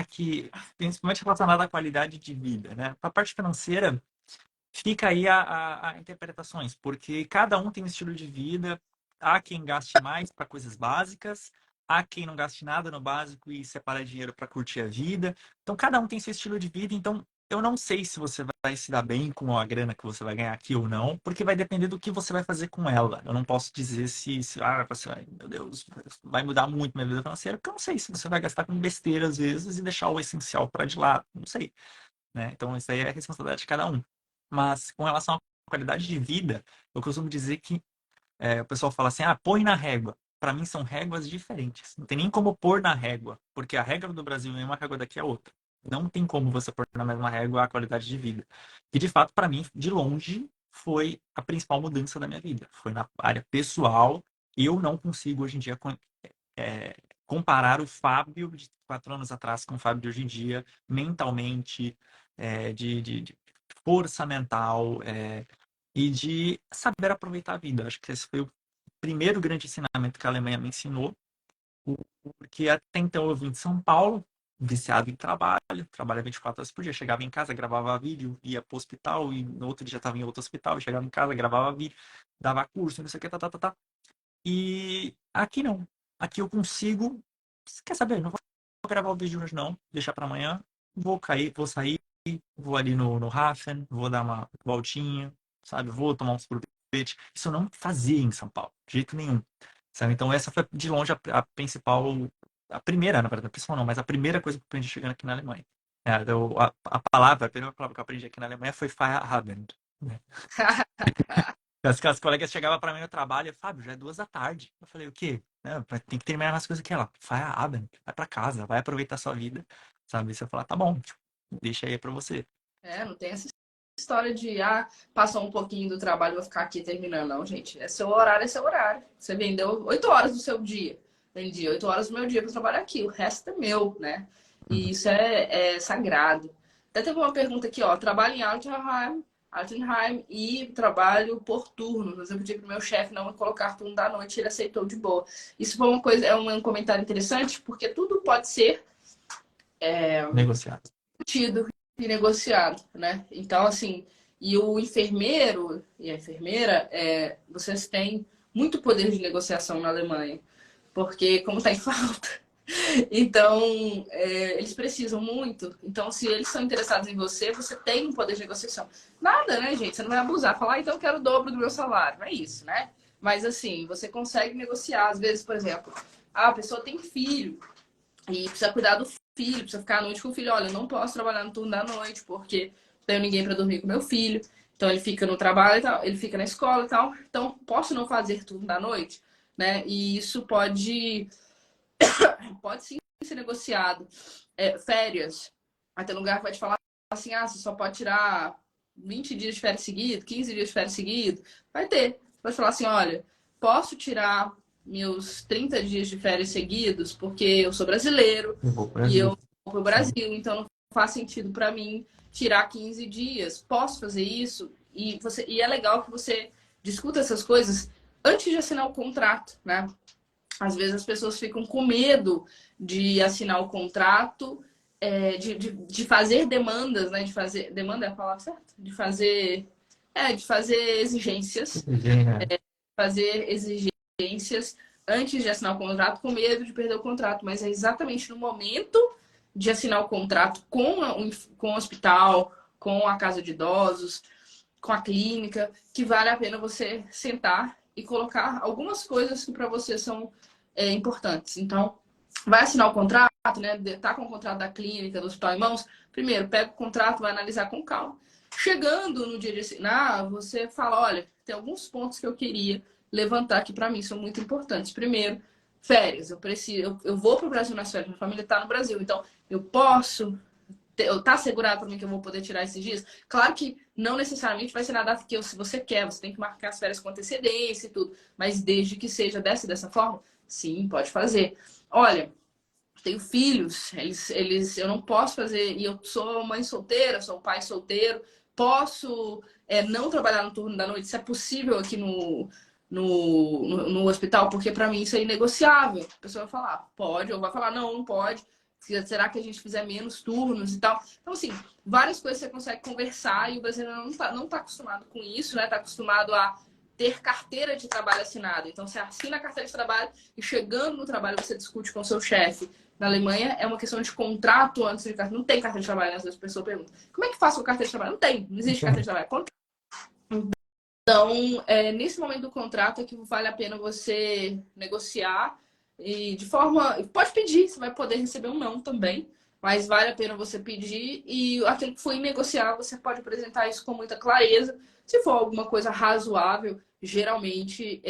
Speaker 2: que, principalmente relacionado à qualidade de vida, né? A parte financeira, fica aí a interpretações, porque cada um tem um estilo de vida. Há quem gaste mais para coisas básicas, há quem não gaste nada no básico e separa dinheiro para curtir a vida. Então, cada um tem seu estilo de vida. Então, eu não sei se você vai se dar bem com a grana que você vai ganhar aqui ou não, porque vai depender do que você vai fazer com ela. Eu não posso dizer se você vai, meu Deus, vai mudar muito minha vida financeira, porque eu não sei se você vai gastar com besteira às vezes e deixar o essencial para de lado. Não sei, né? Então, isso aí é a responsabilidade de cada um. Mas com relação à qualidade de vida, eu costumo dizer que o pessoal fala assim, põe na régua. Para mim são réguas diferentes. Não tem nem como pôr na régua, porque a régua do Brasil é uma régua daqui é outra. Não tem como você pôr na mesma régua a qualidade de vida. E de fato, para mim, de longe, foi a principal mudança da minha vida. Foi na área pessoal. Eu não consigo hoje em dia comparar o Fábio de 4 anos atrás com o Fábio de hoje em dia, mentalmente, de força mental, e de saber aproveitar a vida. Acho que esse foi o primeiro grande ensinamento que a Alemanha me ensinou, porque até então eu vim de São Paulo, viciado em trabalho, trabalhava 24 horas por dia, chegava em casa, gravava vídeo, ia pro hospital, e no outro dia estava em outro hospital, chegava em casa, gravava vídeo, dava curso, não sei o que, tá. E aqui não. Aqui eu consigo. Quer saber? Não vou gravar o vídeo hoje, não. Deixar para amanhã. Vou sair, vou ali no Hafen, vou dar uma voltinha, sabe? Vou tomar um sorvete. Isso eu não fazia em São Paulo, de jeito nenhum. Sabe? Então, essa foi de longe a principal. A primeira, na verdade, a principal não, mas a primeira coisa que eu aprendi chegando aqui na Alemanha. A primeira palavra que eu aprendi aqui na Alemanha foi Feierabend. Né? As colegas chegavam pra mim no trabalho e Fábio, já é 2 da tarde. Eu falei, o quê? Não, tem que terminar as coisas aqui. Ela, Feierabend, vai pra casa, vai aproveitar a sua vida. Sabe? Você falar, tá bom, tipo, deixa aí pra você.
Speaker 1: Não tem essa história de, passou um pouquinho do trabalho, vou ficar aqui terminando. Não, gente. É seu horário, é seu horário. Você vendeu 8 horas do seu dia. Vendi 8 horas do meu dia para trabalhar aqui. O resto é meu, né? E isso é sagrado. Até teve uma pergunta aqui, ó. Trabalho em Altenheim e trabalho por turno. Mas eu pedi pro meu chefe não colocar turno da noite, ele aceitou de boa. Isso foi uma coisa, um comentário interessante, porque tudo pode ser
Speaker 2: Negociado.
Speaker 1: discutido e negociado, né? Então, assim, e o enfermeiro e a enfermeira, vocês têm muito poder de negociação na Alemanha, porque como está em falta, então eles precisam muito. Então, se eles são interessados em você, você tem um poder de negociação. Nada, né, gente? Você não vai abusar, falar, então eu quero o dobro do meu salário, não é isso, né? Mas assim, você consegue negociar. Às vezes, por exemplo, a pessoa tem filho e precisa cuidar do filho, precisa ficar à noite com o filho. Olha, eu não posso trabalhar no turno da noite porque não tenho ninguém para dormir com meu filho. Então ele fica no trabalho e tal, ele fica na escola e tal. Então posso não fazer turno da noite, né? E isso pode sim ser negociado. Férias. Vai ter lugar que vai te falar, assim, você só pode tirar 20 dias de férias seguido, 15 dias de férias seguido, vai ter. Você pode falar assim, olha, posso tirar meus 30 dias de férias seguidos porque eu sou brasileiro
Speaker 2: Eu vou pro
Speaker 1: e eu
Speaker 2: Brasil.
Speaker 1: vou pro
Speaker 2: Sim.
Speaker 1: Brasil, então não faz sentido para mim tirar 15 dias. Posso fazer isso? E é legal que você discuta essas coisas antes de assinar o contrato, né? Às vezes as pessoas ficam com medo de assinar o contrato, de fazer demandas, né? De fazer. Demanda é a palavra certa? De fazer. De fazer exigências.
Speaker 2: É.
Speaker 1: Fazer exigências antes de assinar o contrato, com medo de perder o contrato. Mas é exatamente no momento de assinar o contrato com o hospital, com a casa de idosos, com a clínica, que vale a pena você sentar e colocar algumas coisas que para você são importantes. Então, vai assinar o contrato, né? Tá com o contrato da clínica, do hospital em mãos. Primeiro, pega o contrato, vai analisar com calma. Chegando no dia de assinar, você fala: olha, tem alguns pontos que eu queria levantar que para mim são muito importantes. Primeiro, férias. Eu vou para o Brasil nas férias, minha família está no Brasil, então eu posso tá assegurado para mim que eu vou poder tirar esses dias? Claro que não necessariamente vai ser na data que se você quer, você tem que marcar as férias com antecedência e tudo, mas desde que seja dessa forma, sim, pode fazer. Olha, tenho filhos, eu não posso fazer, e eu sou mãe solteira, sou pai solteiro, posso não trabalhar no turno da noite, se é possível aqui no hospital, porque para mim isso é inegociável. A pessoa vai falar, pode, ou vai falar, não, não pode. Será que a gente fizer menos turnos e tal? Então, assim, várias coisas você consegue conversar e o brasileiro não tá acostumado com isso, né? Tá acostumado a ter carteira de trabalho assinada. Então, você assina a carteira de trabalho e chegando no trabalho você discute com o seu chefe. Na Alemanha é uma questão de contrato antes de carteira. Não tem carteira de trabalho, né? As pessoas perguntam. Como é que faço com carteira de trabalho? Não tem, não existe carteira de trabalho. Então, nesse momento do contrato é que vale a pena você negociar e de forma. Pode pedir, você vai poder receber um não também, mas vale a pena você pedir e aquilo que for negociar, você pode apresentar isso com muita clareza. Se for alguma coisa razoável, geralmente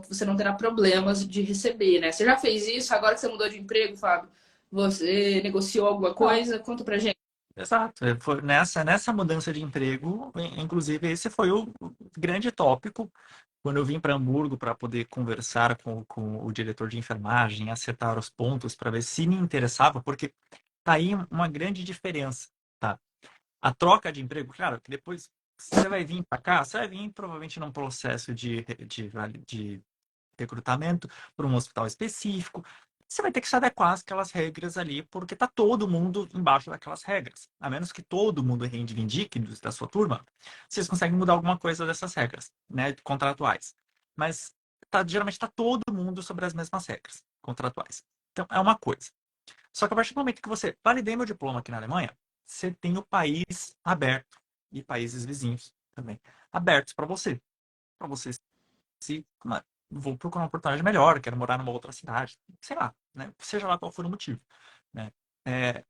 Speaker 1: você não terá problemas de receber, né? Você já fez isso? Agora que você mudou de emprego, Fábio, você negociou alguma coisa? Conta pra gente.
Speaker 2: Exato. Foi nessa mudança de emprego, inclusive, esse foi o grande tópico quando eu vim para Hamburgo para poder conversar com o diretor de enfermagem, acertar os pontos para ver se me interessava, porque tá aí uma grande diferença, tá? A troca de emprego, claro, que depois você vai vir para cá, você vai vir provavelmente num processo de recrutamento para um hospital específico. Você vai ter que se adequar àquelas regras ali, porque tá todo mundo embaixo daquelas regras. A menos que todo mundo reivindique da sua turma, vocês conseguem mudar alguma coisa dessas regras, né, contratuais. Mas geralmente está todo mundo sobre as mesmas regras contratuais. Então, é uma coisa. Só que a partir do momento que você validei meu diploma aqui na Alemanha, você tem o país aberto e países vizinhos também abertos para você se vou procurar uma oportunidade melhor, quero morar numa outra cidade, sei lá, né? Seja lá qual for o motivo, né? É,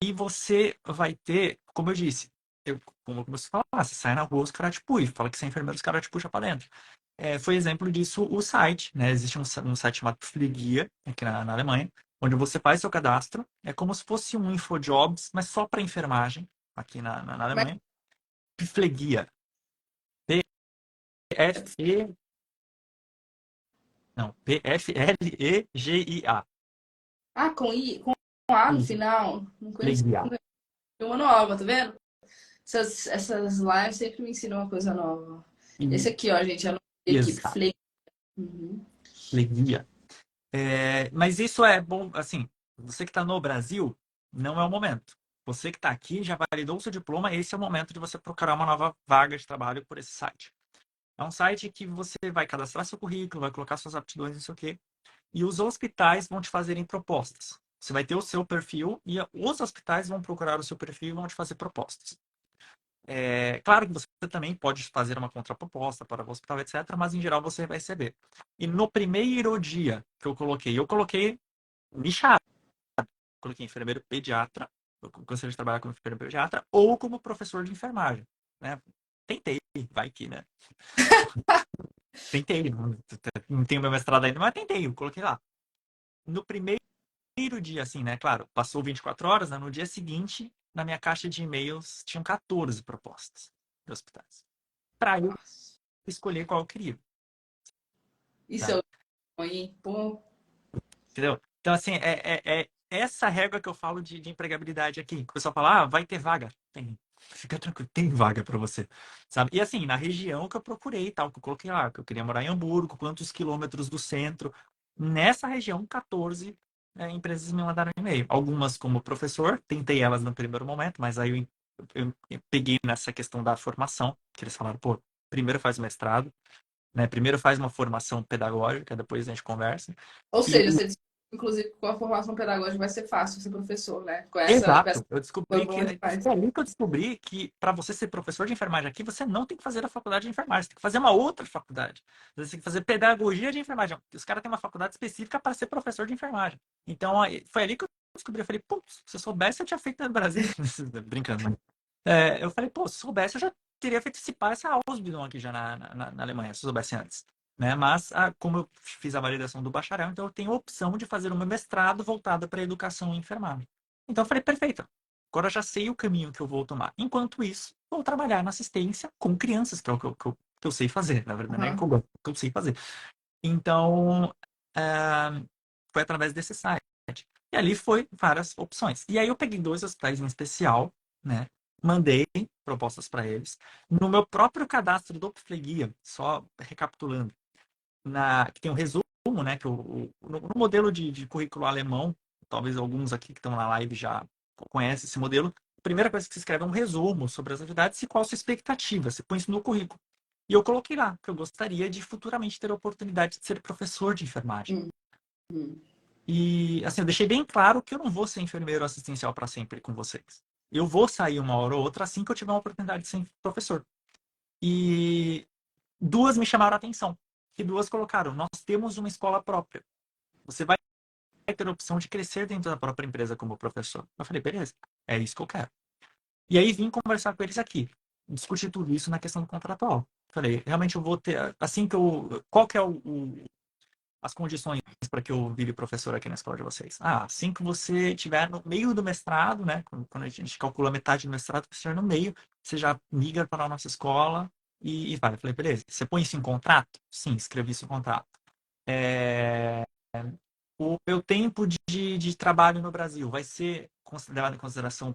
Speaker 2: e você vai ter, como eu disse, como você fala, você sai na rua, os caras te puxam, fala que você é enfermeiro, os caras te puxam para dentro. Foi exemplo disso o site, né? Existe um site chamado Pflegia, aqui na Alemanha, onde você faz seu cadastro, é como se fosse um InfoJobs, mas só para enfermagem, aqui na
Speaker 1: Mas,
Speaker 2: Alemanha. Pflegia. P-F-E... Não, Pflegia.
Speaker 1: com A no final, não conheço
Speaker 2: Pflegia.
Speaker 1: uma nova, tá vendo? Essas lives sempre me ensinam uma coisa nova. Esse aqui, ó, gente, é a equipe
Speaker 2: Exato.
Speaker 1: Flake. Uhum.
Speaker 2: Pflegia. Mas isso é bom, assim, você que está no Brasil, não é o momento. Você que está aqui já validou o seu diploma, esse é o momento de você procurar uma nova vaga de trabalho por esse site. É um site que você vai cadastrar seu currículo, vai colocar suas aptidões, não sei o quê, e os hospitais vão te fazerem propostas. Você vai ter o seu perfil e os hospitais vão procurar o seu perfil e vão te fazer propostas. Claro que você também pode fazer uma contraproposta para o hospital, etc., mas em geral você vai receber. E no primeiro dia que eu coloquei nichado. Coloquei enfermeiro pediatra, eu gostaria de trabalhar como enfermeiro pediatra, ou como professor de enfermagem, né? Tentei, vai que, né? Tentei, não tenho meu mestrado ainda, mas tentei, eu coloquei lá. No primeiro dia, assim, né? Claro, passou 24 horas, né? No dia seguinte, na minha caixa de e-mails tinham 14 propostas de hospitais. Para eu
Speaker 1: Nossa.
Speaker 2: escolher qual eu queria,
Speaker 1: Isso é
Speaker 2: sabe?
Speaker 1: o hein? Pô.
Speaker 2: Entendeu? Então, assim, é essa régua que eu falo de empregabilidade aqui. O pessoal fala, ah, vai ter vaga. Tem. Fica tranquilo, tem vaga para você, sabe? E assim, na região que eu procurei, tal, que eu coloquei lá, que eu queria morar em Hamburgo, quantos quilômetros do centro. Nessa região, 14 empresas me mandaram e-mail. Algumas como professor, tentei elas no primeiro momento, mas aí eu peguei nessa questão da formação, que eles falaram, pô, primeiro faz mestrado, né? Primeiro faz uma formação pedagógica, depois a gente conversa.
Speaker 1: Ou
Speaker 2: E
Speaker 1: seja, você, inclusive, com a formação pedagógica vai ser fácil ser professor, né? Com essa
Speaker 2: exato. Eu
Speaker 1: foi
Speaker 2: descobri que
Speaker 1: bom demais.
Speaker 2: foi ali que eu descobri que para você ser professor de enfermagem aqui, você não tem que fazer a faculdade de enfermagem, você tem que fazer uma outra faculdade. Você tem que fazer pedagogia de enfermagem. Os caras têm uma faculdade específica para ser professor de enfermagem. Então, foi ali que eu descobri. Eu falei, putz, se eu soubesse, eu tinha feito no Brasil. Brincando, né? Eu falei, pô, se soubesse, eu já teria feito esse essa Ausbildung aqui já na Alemanha, se eu soubesse antes. Né? Mas, como eu fiz a validação do bacharel, então eu tenho a opção de fazer o meu mestrado voltado para educação e enfermagem. Então eu falei, perfeito. Agora eu já sei o caminho que eu vou tomar. Enquanto isso, vou trabalhar na assistência com crianças, que é o que eu sei fazer. Na verdade, não é que
Speaker 1: Uhum.
Speaker 2: eu gosto, que eu sei fazer. Então, foi através desse site. E ali foi várias opções. E aí eu peguei 2 hospitais em especial, né? Mandei propostas para eles. No meu próprio cadastro do Pflegia, só recapitulando, que tem um resumo, né? Que no modelo de currículo alemão, talvez alguns aqui que estão na live já conhecem esse modelo. A primeira coisa que se escreve é um resumo sobre as atividades e qual a sua expectativa. Você põe isso no currículo. E eu coloquei lá que eu gostaria de futuramente ter a oportunidade de ser professor de enfermagem.
Speaker 1: Uhum.
Speaker 2: E assim, eu deixei bem claro que eu não vou ser enfermeiro assistencial para sempre com vocês. Eu vou sair uma hora ou outra assim que eu tiver uma oportunidade de ser professor. E 2 me chamaram a atenção. E 2 colocaram: nós temos uma escola própria. Você vai ter a opção de crescer dentro da própria empresa como professor. Eu falei, beleza, é isso que eu quero. E aí vim conversar com eles aqui, discutir tudo isso na questão do contratual. Falei, realmente eu vou ter, assim que eu, qual que é as condições para que eu vire professor aqui na escola de vocês? Ah, assim que você estiver no meio do mestrado, né? Quando a gente calcula metade do mestrado, você estiver no meio, você já migra para a nossa escola e vai. Eu falei, beleza, você põe isso em contrato? Sim, escrevi isso em contrato. É, o meu tempo de trabalho no Brasil vai ser levado em consideração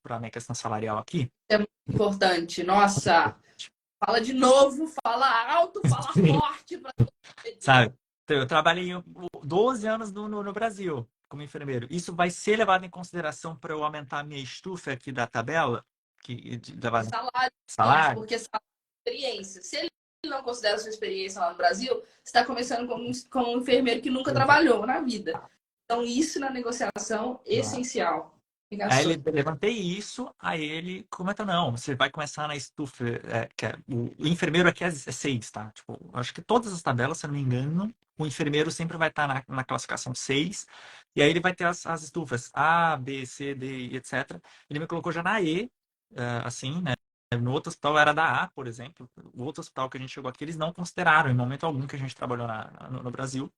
Speaker 2: para a minha questão salarial aqui?
Speaker 1: É muito importante. Nossa, fala de novo, fala alto, fala
Speaker 2: Sim.
Speaker 1: forte para entender.
Speaker 2: Sabe? Então, eu trabalhei 12 anos no Brasil como enfermeiro. Isso vai ser levado em consideração para eu aumentar a minha estufa aqui da tabela,
Speaker 1: De
Speaker 2: levar
Speaker 1: salário, sim,
Speaker 2: salário?
Speaker 1: porque salário é experiência. Se ele não considera a sua experiência lá no Brasil, você está começando como um enfermeiro que nunca trabalhou na vida. Então, isso na negociação é essencial.
Speaker 2: Aí
Speaker 1: Ligações.
Speaker 2: levantei isso, aí ele comentou, não, você vai começar na estufa, o enfermeiro aqui é 6, tá? Tipo, acho que todas as tabelas, se eu não me engano, o enfermeiro sempre vai estar na classificação 6, e aí ele vai ter as estufas A, B, C, D, etc. Ele me colocou já na E, assim, né? No outro hospital era da A, por exemplo. O outro hospital que a gente chegou aqui, eles não consideraram, em momento algum que a gente trabalhou no Brasil,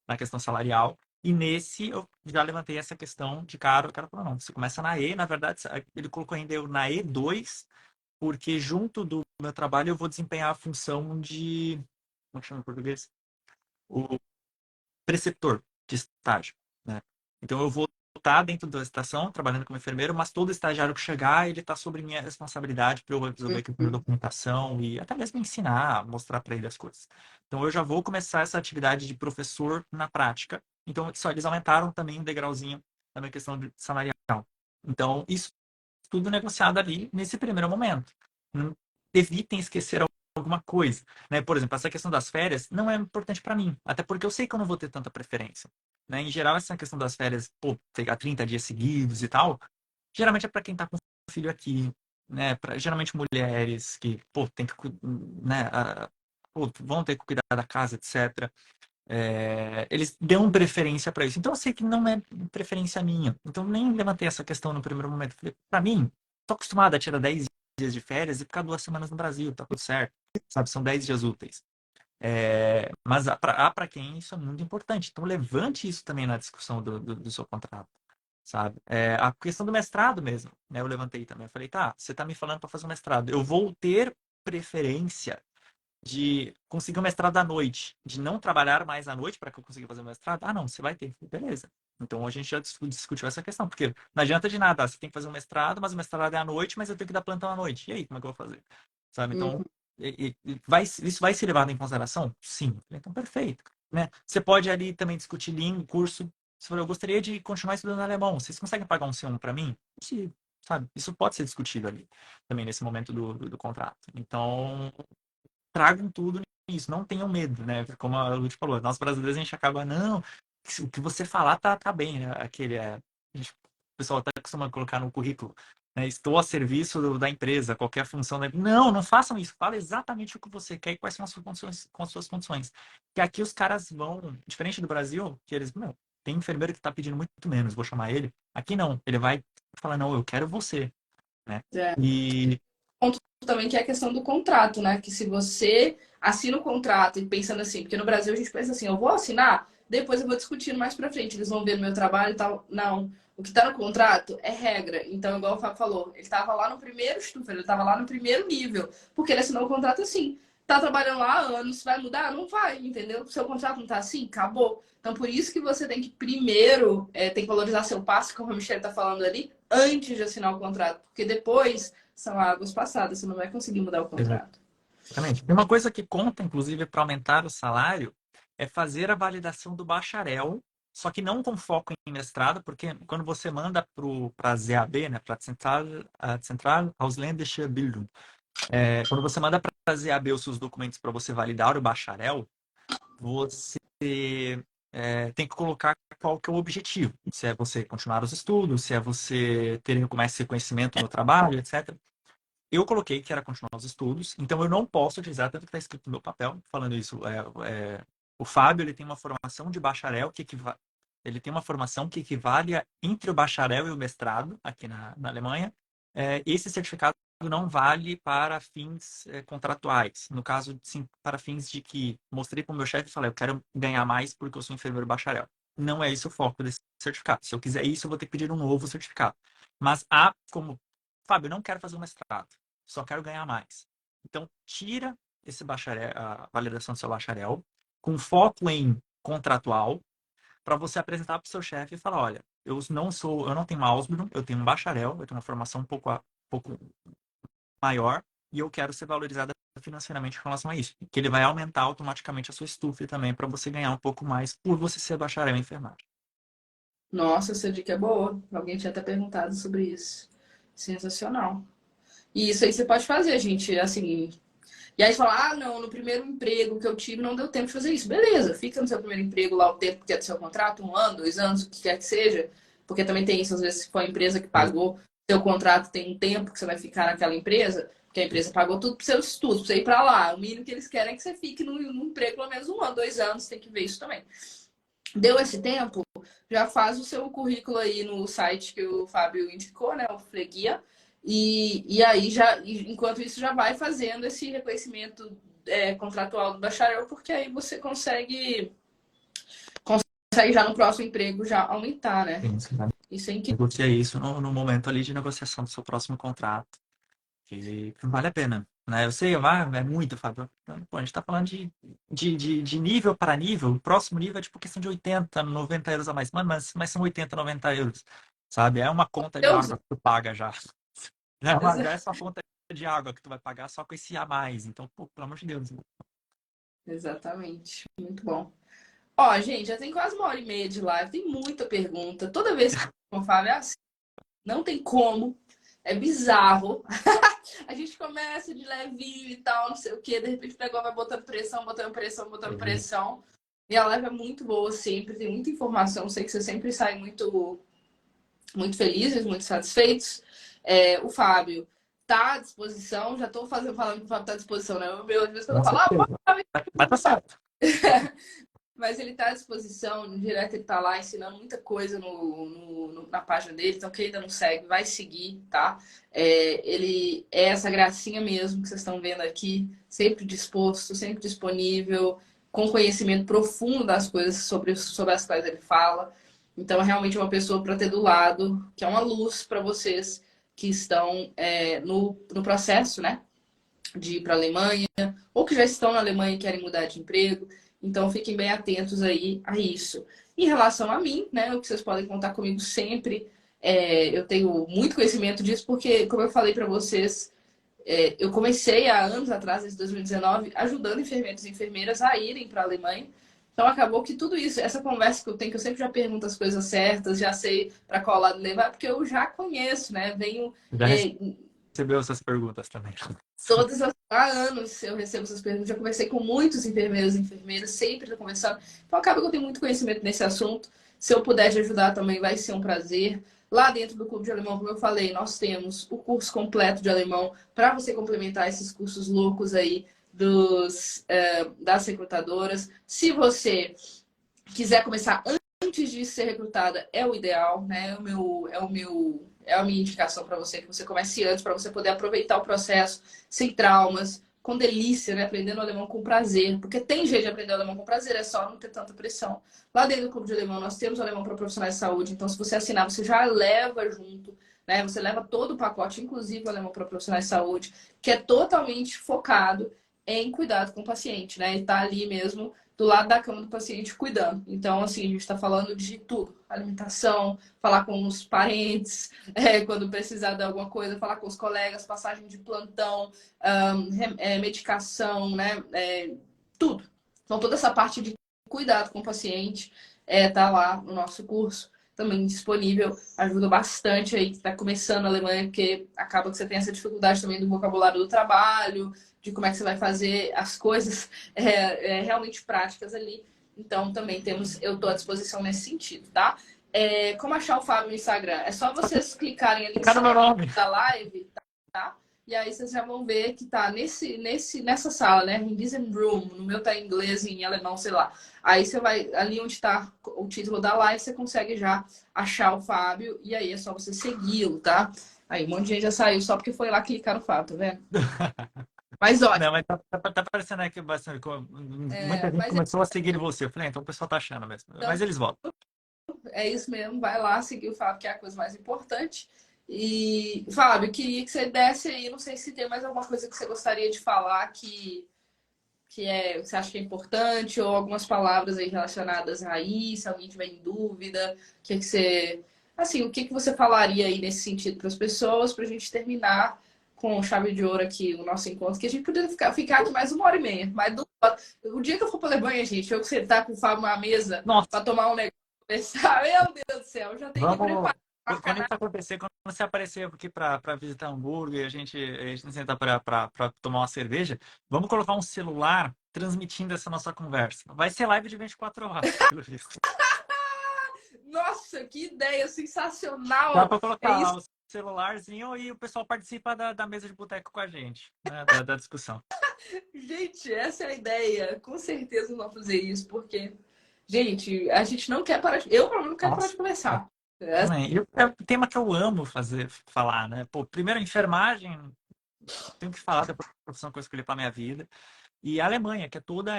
Speaker 2: na questão salarial. E nesse eu já levantei essa questão de cara, o cara falou, não, você começa na E, na verdade, ele colocou ainda eu na E2, porque junto do meu trabalho eu vou desempenhar a função de, como é que chama em português? O preceptor de estágio, né? Então eu vou estar dentro da estação, trabalhando como enfermeiro, mas todo estagiário que chegar, ele está sobre minha responsabilidade para eu resolver a questão da documentação e até mesmo ensinar, mostrar para ele as coisas. Então eu já vou começar essa atividade de professor na prática. Então só eles aumentaram também um degrauzinho na minha questão de salarial. Então isso tudo negociado ali nesse primeiro momento. Não evitem esquecer alguma coisa, né? Por exemplo, essa questão das férias não é importante para mim, até porque eu sei que eu não vou ter tanta preferência, né? Em geral, essa questão das férias, pô, pegar 30 dias seguidos e tal, geralmente é para quem tá com filho aqui, né? Geralmente mulheres que, pô, tem que, né, pô, vão ter que cuidar da casa, etc. Eles dão preferência para isso. Então eu sei que não é preferência minha. Então nem levantei essa questão no primeiro momento. Falei, para mim, tô acostumado a tirar 10 dias de férias e ficar 2 semanas no Brasil, tá tudo certo. Sabe, são 10 dias úteis. Mas há para quem isso é muito importante. Então levante isso também na discussão do seu contrato. sabe? A questão do mestrado mesmo, né? Eu levantei também. Eu falei, tá, você tá me falando para fazer um mestrado. Eu vou ter preferência de conseguir um mestrado à noite, de não trabalhar mais à noite para que eu consiga fazer o mestrado? Ah, não, você vai ter. Beleza. Então a gente já discutiu essa questão, porque não adianta de nada, você tem que fazer um mestrado, mas o mestrado é à noite, mas eu tenho que dar plantão à noite. E aí, como é que eu vou fazer? Sabe? Então,
Speaker 1: Uhum.
Speaker 2: isso vai ser levado em consideração? Sim. Então, perfeito. Né? Você pode ali também discutir língua, curso. Você falou, eu gostaria de continuar estudando alemão. Vocês conseguem pagar um C1 para mim? Sim. Sabe? Isso pode ser discutido ali, também nesse momento do contrato. Então, tragam tudo nisso, não tenham medo, né? Como a Lute falou, nós brasileiros a gente acaba, não, o que você falar tá bem, né? O pessoal até costuma colocar no currículo, né? Estou a serviço da empresa, qualquer função da empresa. Não, não façam isso, fala exatamente o que você quer e quais são as suas condições, com as suas condições. Que aqui os caras vão, diferente do Brasil, que eles, não, tem enfermeiro que tá pedindo muito menos, vou chamar ele. Aqui não, ele vai falar, não, eu quero você, né?
Speaker 1: É.
Speaker 2: E
Speaker 1: Ponto também que é a questão do contrato, né? Que se você assina o contrato e pensando assim, porque no Brasil a gente pensa assim, eu vou assinar, depois eu vou discutindo mais pra frente, eles vão ver no meu trabalho e tal. Não. O que tá no contrato é regra. Então, igual o Fábio falou, ele tava lá no primeiro estufa, ele tava lá no primeiro nível, porque ele assinou o contrato assim. Tá trabalhando lá há anos, vai mudar? Não vai, entendeu? Seu contrato não tá assim? Acabou. Então, por isso que você tem que primeiro, tem que valorizar seu passe, como a Michelle tá falando ali, antes de assinar o contrato. Porque depois são águas passadas, você não vai conseguir mudar o contrato.
Speaker 2: exatamente. E uma coisa que conta, inclusive, para aumentar o salário é fazer a validação do bacharel, só que não com foco em mestrado, porque quando você manda para a ZAB, né, para a Central Ausländische Bildung, quando você manda para a ZAB os seus documentos para você validar o bacharel, você tem que colocar qual que é o objetivo. Se é você continuar os estudos, se é você ter mais reconhecimento no trabalho, etc. Eu coloquei que era continuar os estudos, então eu não posso utilizar tanto que está escrito no meu papel, falando isso. O Fábio ele tem uma formação de bacharel ele tem uma formação que equivale entre o bacharel e o mestrado aqui na Alemanha. Esse certificado não vale para fins contratuais. No caso, sim, para fins de que mostrei para o meu chefe e falei, eu quero ganhar mais porque eu sou enfermeiro bacharel. Não é esse o foco desse certificado. Se eu quiser isso, eu vou ter que pedir um novo certificado. Mas há como, Fábio, eu não quero fazer um mestrado, só quero ganhar mais. Então, tira esse bacharel, a validação do seu bacharel, com foco em contratual, para você apresentar para o seu chefe e falar, olha, eu não tenho uma Ausbildung, eu tenho um bacharel, eu tenho uma formação um pouco maior e eu quero ser valorizada financeiramente em relação a isso. Que ele vai aumentar automaticamente a sua estufa também para você ganhar um pouco mais por você ser bacharel em enfermagem.
Speaker 1: Nossa, essa dica é boa. Alguém tinha até perguntado sobre isso. Sensacional. E isso aí você pode fazer, gente. Assim, e aí você fala, ah, não, no primeiro emprego que eu tive não deu tempo de fazer isso. Beleza, fica no seu primeiro emprego lá o tempo que é do seu contrato, 1 ano, 2 anos, o que quer que seja. Porque também tem isso, às vezes, se for a empresa que pagou seu contrato, tem um tempo que você vai ficar naquela empresa, porque a empresa pagou tudo para seus estudos, para você ir para lá. O mínimo que eles querem é que você fique no emprego pelo menos 1 ano, 2 anos, tem que ver isso também. Deu esse tempo, já faz o seu currículo aí no site que o Fábio indicou, né? O Fleguia. E aí já, enquanto isso, já vai fazendo esse reconhecimento contratual do bacharel, porque aí você consegue já no próximo emprego já aumentar, né?
Speaker 2: Sim, você vai
Speaker 1: Isso é incrível.
Speaker 2: negociar isso no momento ali de negociação do seu próximo contrato. Que vale a pena, né? Eu sei, é muito, Fábio. Pô, a gente tá falando de nível para nível. O próximo nível é tipo questão de 80, 90 euros a mais. Mano, mas são 80, 90 euros, sabe? É uma conta de
Speaker 1: Deus,
Speaker 2: água que tu paga já. Já é só conta de água que tu vai pagar só com esse a mais. Então, pô, pelo amor de Deus.
Speaker 1: exatamente. Muito bom. Ó, gente, já tem quase 1 hora e meia de live, tem muita pergunta. Toda vez que eu falo é assim, não tem como. É bizarro. A gente começa de levinho e tal, não sei o quê, de repente pegou, vai botando pressão, botando pressão, botando pressão. E a live é muito boa sempre, tem muita informação. Sei que vocês sempre saem muito felizes, muito satisfeitos. O Fábio tá à disposição, já tô falando que o Fábio tá à disposição, né? Às vezes quando
Speaker 2: Com
Speaker 1: eu falo,
Speaker 2: certeza.
Speaker 1: Fábio,
Speaker 2: Vai tá certo.
Speaker 1: mas ele está à disposição, no direto ele está lá ensinando muita coisa na página dele, então quem ainda não segue, vai seguir, tá? Ele é essa gracinha mesmo que vocês estão vendo aqui, sempre disposto, sempre disponível, com conhecimento profundo das coisas sobre as quais ele fala. Então, é realmente uma pessoa para ter do lado, que é uma luz para vocês que estão no processo, né, de ir para a Alemanha, ou que já estão na Alemanha e querem mudar de emprego. Então, fiquem bem atentos aí a isso. Em relação a mim, né, o que vocês podem contar comigo sempre, eu tenho muito conhecimento disso, porque, como eu falei para vocês, eu comecei há anos atrás, desde 2019, ajudando enfermeiros e enfermeiras a irem para a Alemanha. Então acabou que tudo isso, essa conversa que eu tenho, que eu sempre já pergunto as coisas certas, já sei para qual lado levar, porque eu já conheço, né? Venho
Speaker 2: Já recebeu essas perguntas também.
Speaker 1: há anos eu recebo essas perguntas, já conversei com muitos enfermeiros e enfermeiras, sempre estou conversando. Então acaba que eu tenho muito conhecimento nesse assunto. Se eu puder te ajudar também vai ser um prazer. Lá dentro do Clube de Alemão, como eu falei, nós temos o curso completo de alemão para você complementar esses cursos loucos aí das recrutadoras. Se você quiser começar antes de ser recrutada, é o ideal, né? É a minha indicação para você que você comece antes, para você poder aproveitar o processo sem traumas, com delícia, né? Aprendendo alemão com prazer, porque tem jeito de aprender alemão com prazer, é só não ter tanta pressão. Lá dentro do Clube de Alemão, nós temos alemão para profissionais de saúde, então se você assinar, você já leva junto, né? Você leva todo o pacote, inclusive o alemão para profissionais de saúde, que é totalmente focado em cuidado com o paciente, né? E tá ali mesmo do lado da cama do paciente cuidando. Então, assim, a gente está falando de tudo: alimentação, falar com os parentes, quando precisar de alguma coisa, falar com os colegas, passagem de plantão, medicação, né? Tudo. Então, toda essa parte de cuidado com o paciente tá lá no nosso curso. Também disponível, ajuda bastante aí que está começando a Alemanha, porque acaba que você tem essa dificuldade também do vocabulário do trabalho, de como é que você vai fazer as coisas realmente práticas ali. Então, também temos, eu estou à disposição nesse sentido, tá? Como achar o Fábio no Instagram? É só vocês clicarem ali em
Speaker 2: Ficar no
Speaker 1: cima
Speaker 2: meu nome.
Speaker 1: da live, tá? E aí vocês já vão ver que tá nessa sala, né? In diesem room. No meu tá em inglês, em alemão, sei lá. Aí você vai, ali onde tá o título da live, você consegue já achar o Fábio. E aí é só você segui-lo, tá? Aí um monte de gente já saiu só porque foi lá clicar no Fábio, tá vendo? Mas olha,
Speaker 2: Não, mas tá parecendo aqui bastante. Muita gente
Speaker 1: mas
Speaker 2: começou a seguir você. Eu falei, então o pessoal tá achando mesmo.
Speaker 1: então
Speaker 2: Mas eles voltam.
Speaker 1: é isso mesmo. Vai lá seguir o Fábio, que é a coisa mais importante. E, Fábio, queria que você desse aí. Não sei se tem mais alguma coisa que você gostaria de falar que você acha que é importante, ou algumas palavras aí relacionadas a isso, se alguém tiver em dúvida, que você. Assim, o que você falaria aí nesse sentido para as pessoas, para a gente terminar com chave de ouro aqui o nosso encontro, que a gente poderia ficar aqui mais 1 hora e meia. Mas o dia que eu for para a Alemanha, gente, eu que sentar com o Fábio na mesa
Speaker 2: Nossa,
Speaker 1: para tomar um negócio, conversar, meu Deus do céu, eu já tenho que
Speaker 2: vamos.
Speaker 1: preparar uma
Speaker 2: Quando
Speaker 1: canal.
Speaker 2: isso acontecer, quando você aparecer aqui para visitar Hamburgo e a gente sentar para tomar uma cerveja, vamos colocar um celular transmitindo essa nossa conversa. Vai ser live de 24 horas, pelo visto.
Speaker 1: Nossa, que ideia
Speaker 2: Dá
Speaker 1: sensacional!
Speaker 2: para
Speaker 1: É
Speaker 2: colocar
Speaker 1: isso.
Speaker 2: lá o celularzinho e o pessoal participa da mesa de boteco com a gente, né? Da discussão.
Speaker 1: Gente, essa é a ideia. Com certeza vamos fazer isso, porque, gente, a gente não quer parar de. Eu, pelo menos, não quero parar de
Speaker 2: Nossa.
Speaker 1: conversar.
Speaker 2: Também. E é um tema que eu amo falar, né? Pô, primeiro, enfermagem, tenho que falar da profissão que eu escolhi para minha vida. E a Alemanha, que é toda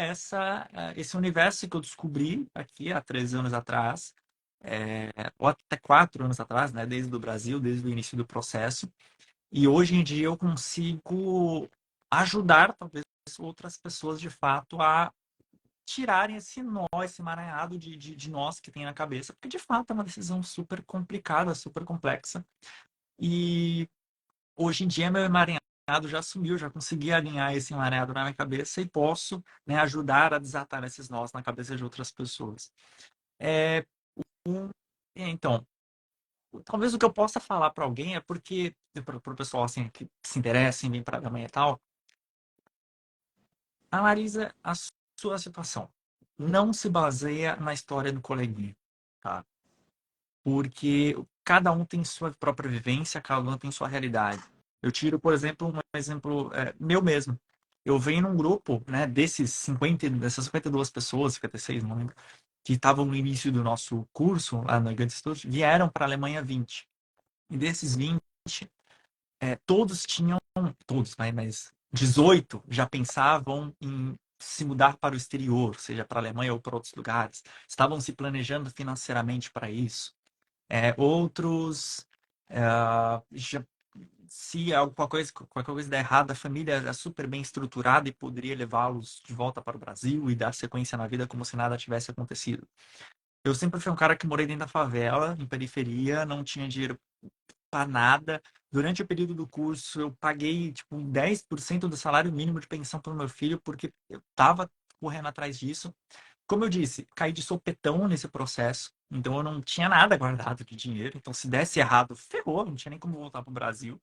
Speaker 2: esse universo que eu descobri aqui há 3 anos atrás, ou até 4 anos atrás, né? Desde o Brasil, desde o início do processo. E hoje em dia eu consigo ajudar, talvez, outras pessoas de fato a tirarem esse nó, esse emaranhado de nós que tem na cabeça, porque de fato é uma decisão super complicada, super complexa. E hoje em dia meu emaranhado já sumiu, já consegui alinhar esse emaranhado na minha cabeça e posso, né, ajudar a desatar esses nós na cabeça de outras pessoas. É, então, talvez o que eu possa falar para alguém é porque, para o pessoal assim, que se interessa em vir para a Alemanha e tal, analisa a sua situação. Não se baseia na história do coleguinha, tá? Porque cada um tem sua própria vivência, cada um tem sua realidade. Eu tiro, por exemplo, um exemplo meu mesmo. Eu venho num grupo, né, dessas 52 pessoas, 56, não lembro, que estavam no início do nosso curso, lá no Goethe Institut, vieram para a Alemanha 20. E desses 20, todos tinham, todos, né, mas 18 já pensavam em se mudar para o exterior, seja para a Alemanha ou para outros lugares, estavam se planejando financeiramente para isso. Outros, já, se qualquer coisa der errado, a família é super bem estruturada e poderia levá-los de volta para o Brasil e dar sequência na vida como se nada tivesse acontecido. Eu sempre fui um cara que morei dentro da favela, em periferia, não tinha dinheiro para nada. Durante o período do curso, eu paguei tipo 10% do salário mínimo de pensão para o meu filho, porque eu estava correndo atrás disso. Como eu disse, caí de sopetão nesse processo, então eu não tinha nada guardado de dinheiro. Então, se desse errado, ferrou, não tinha nem como voltar para o Brasil.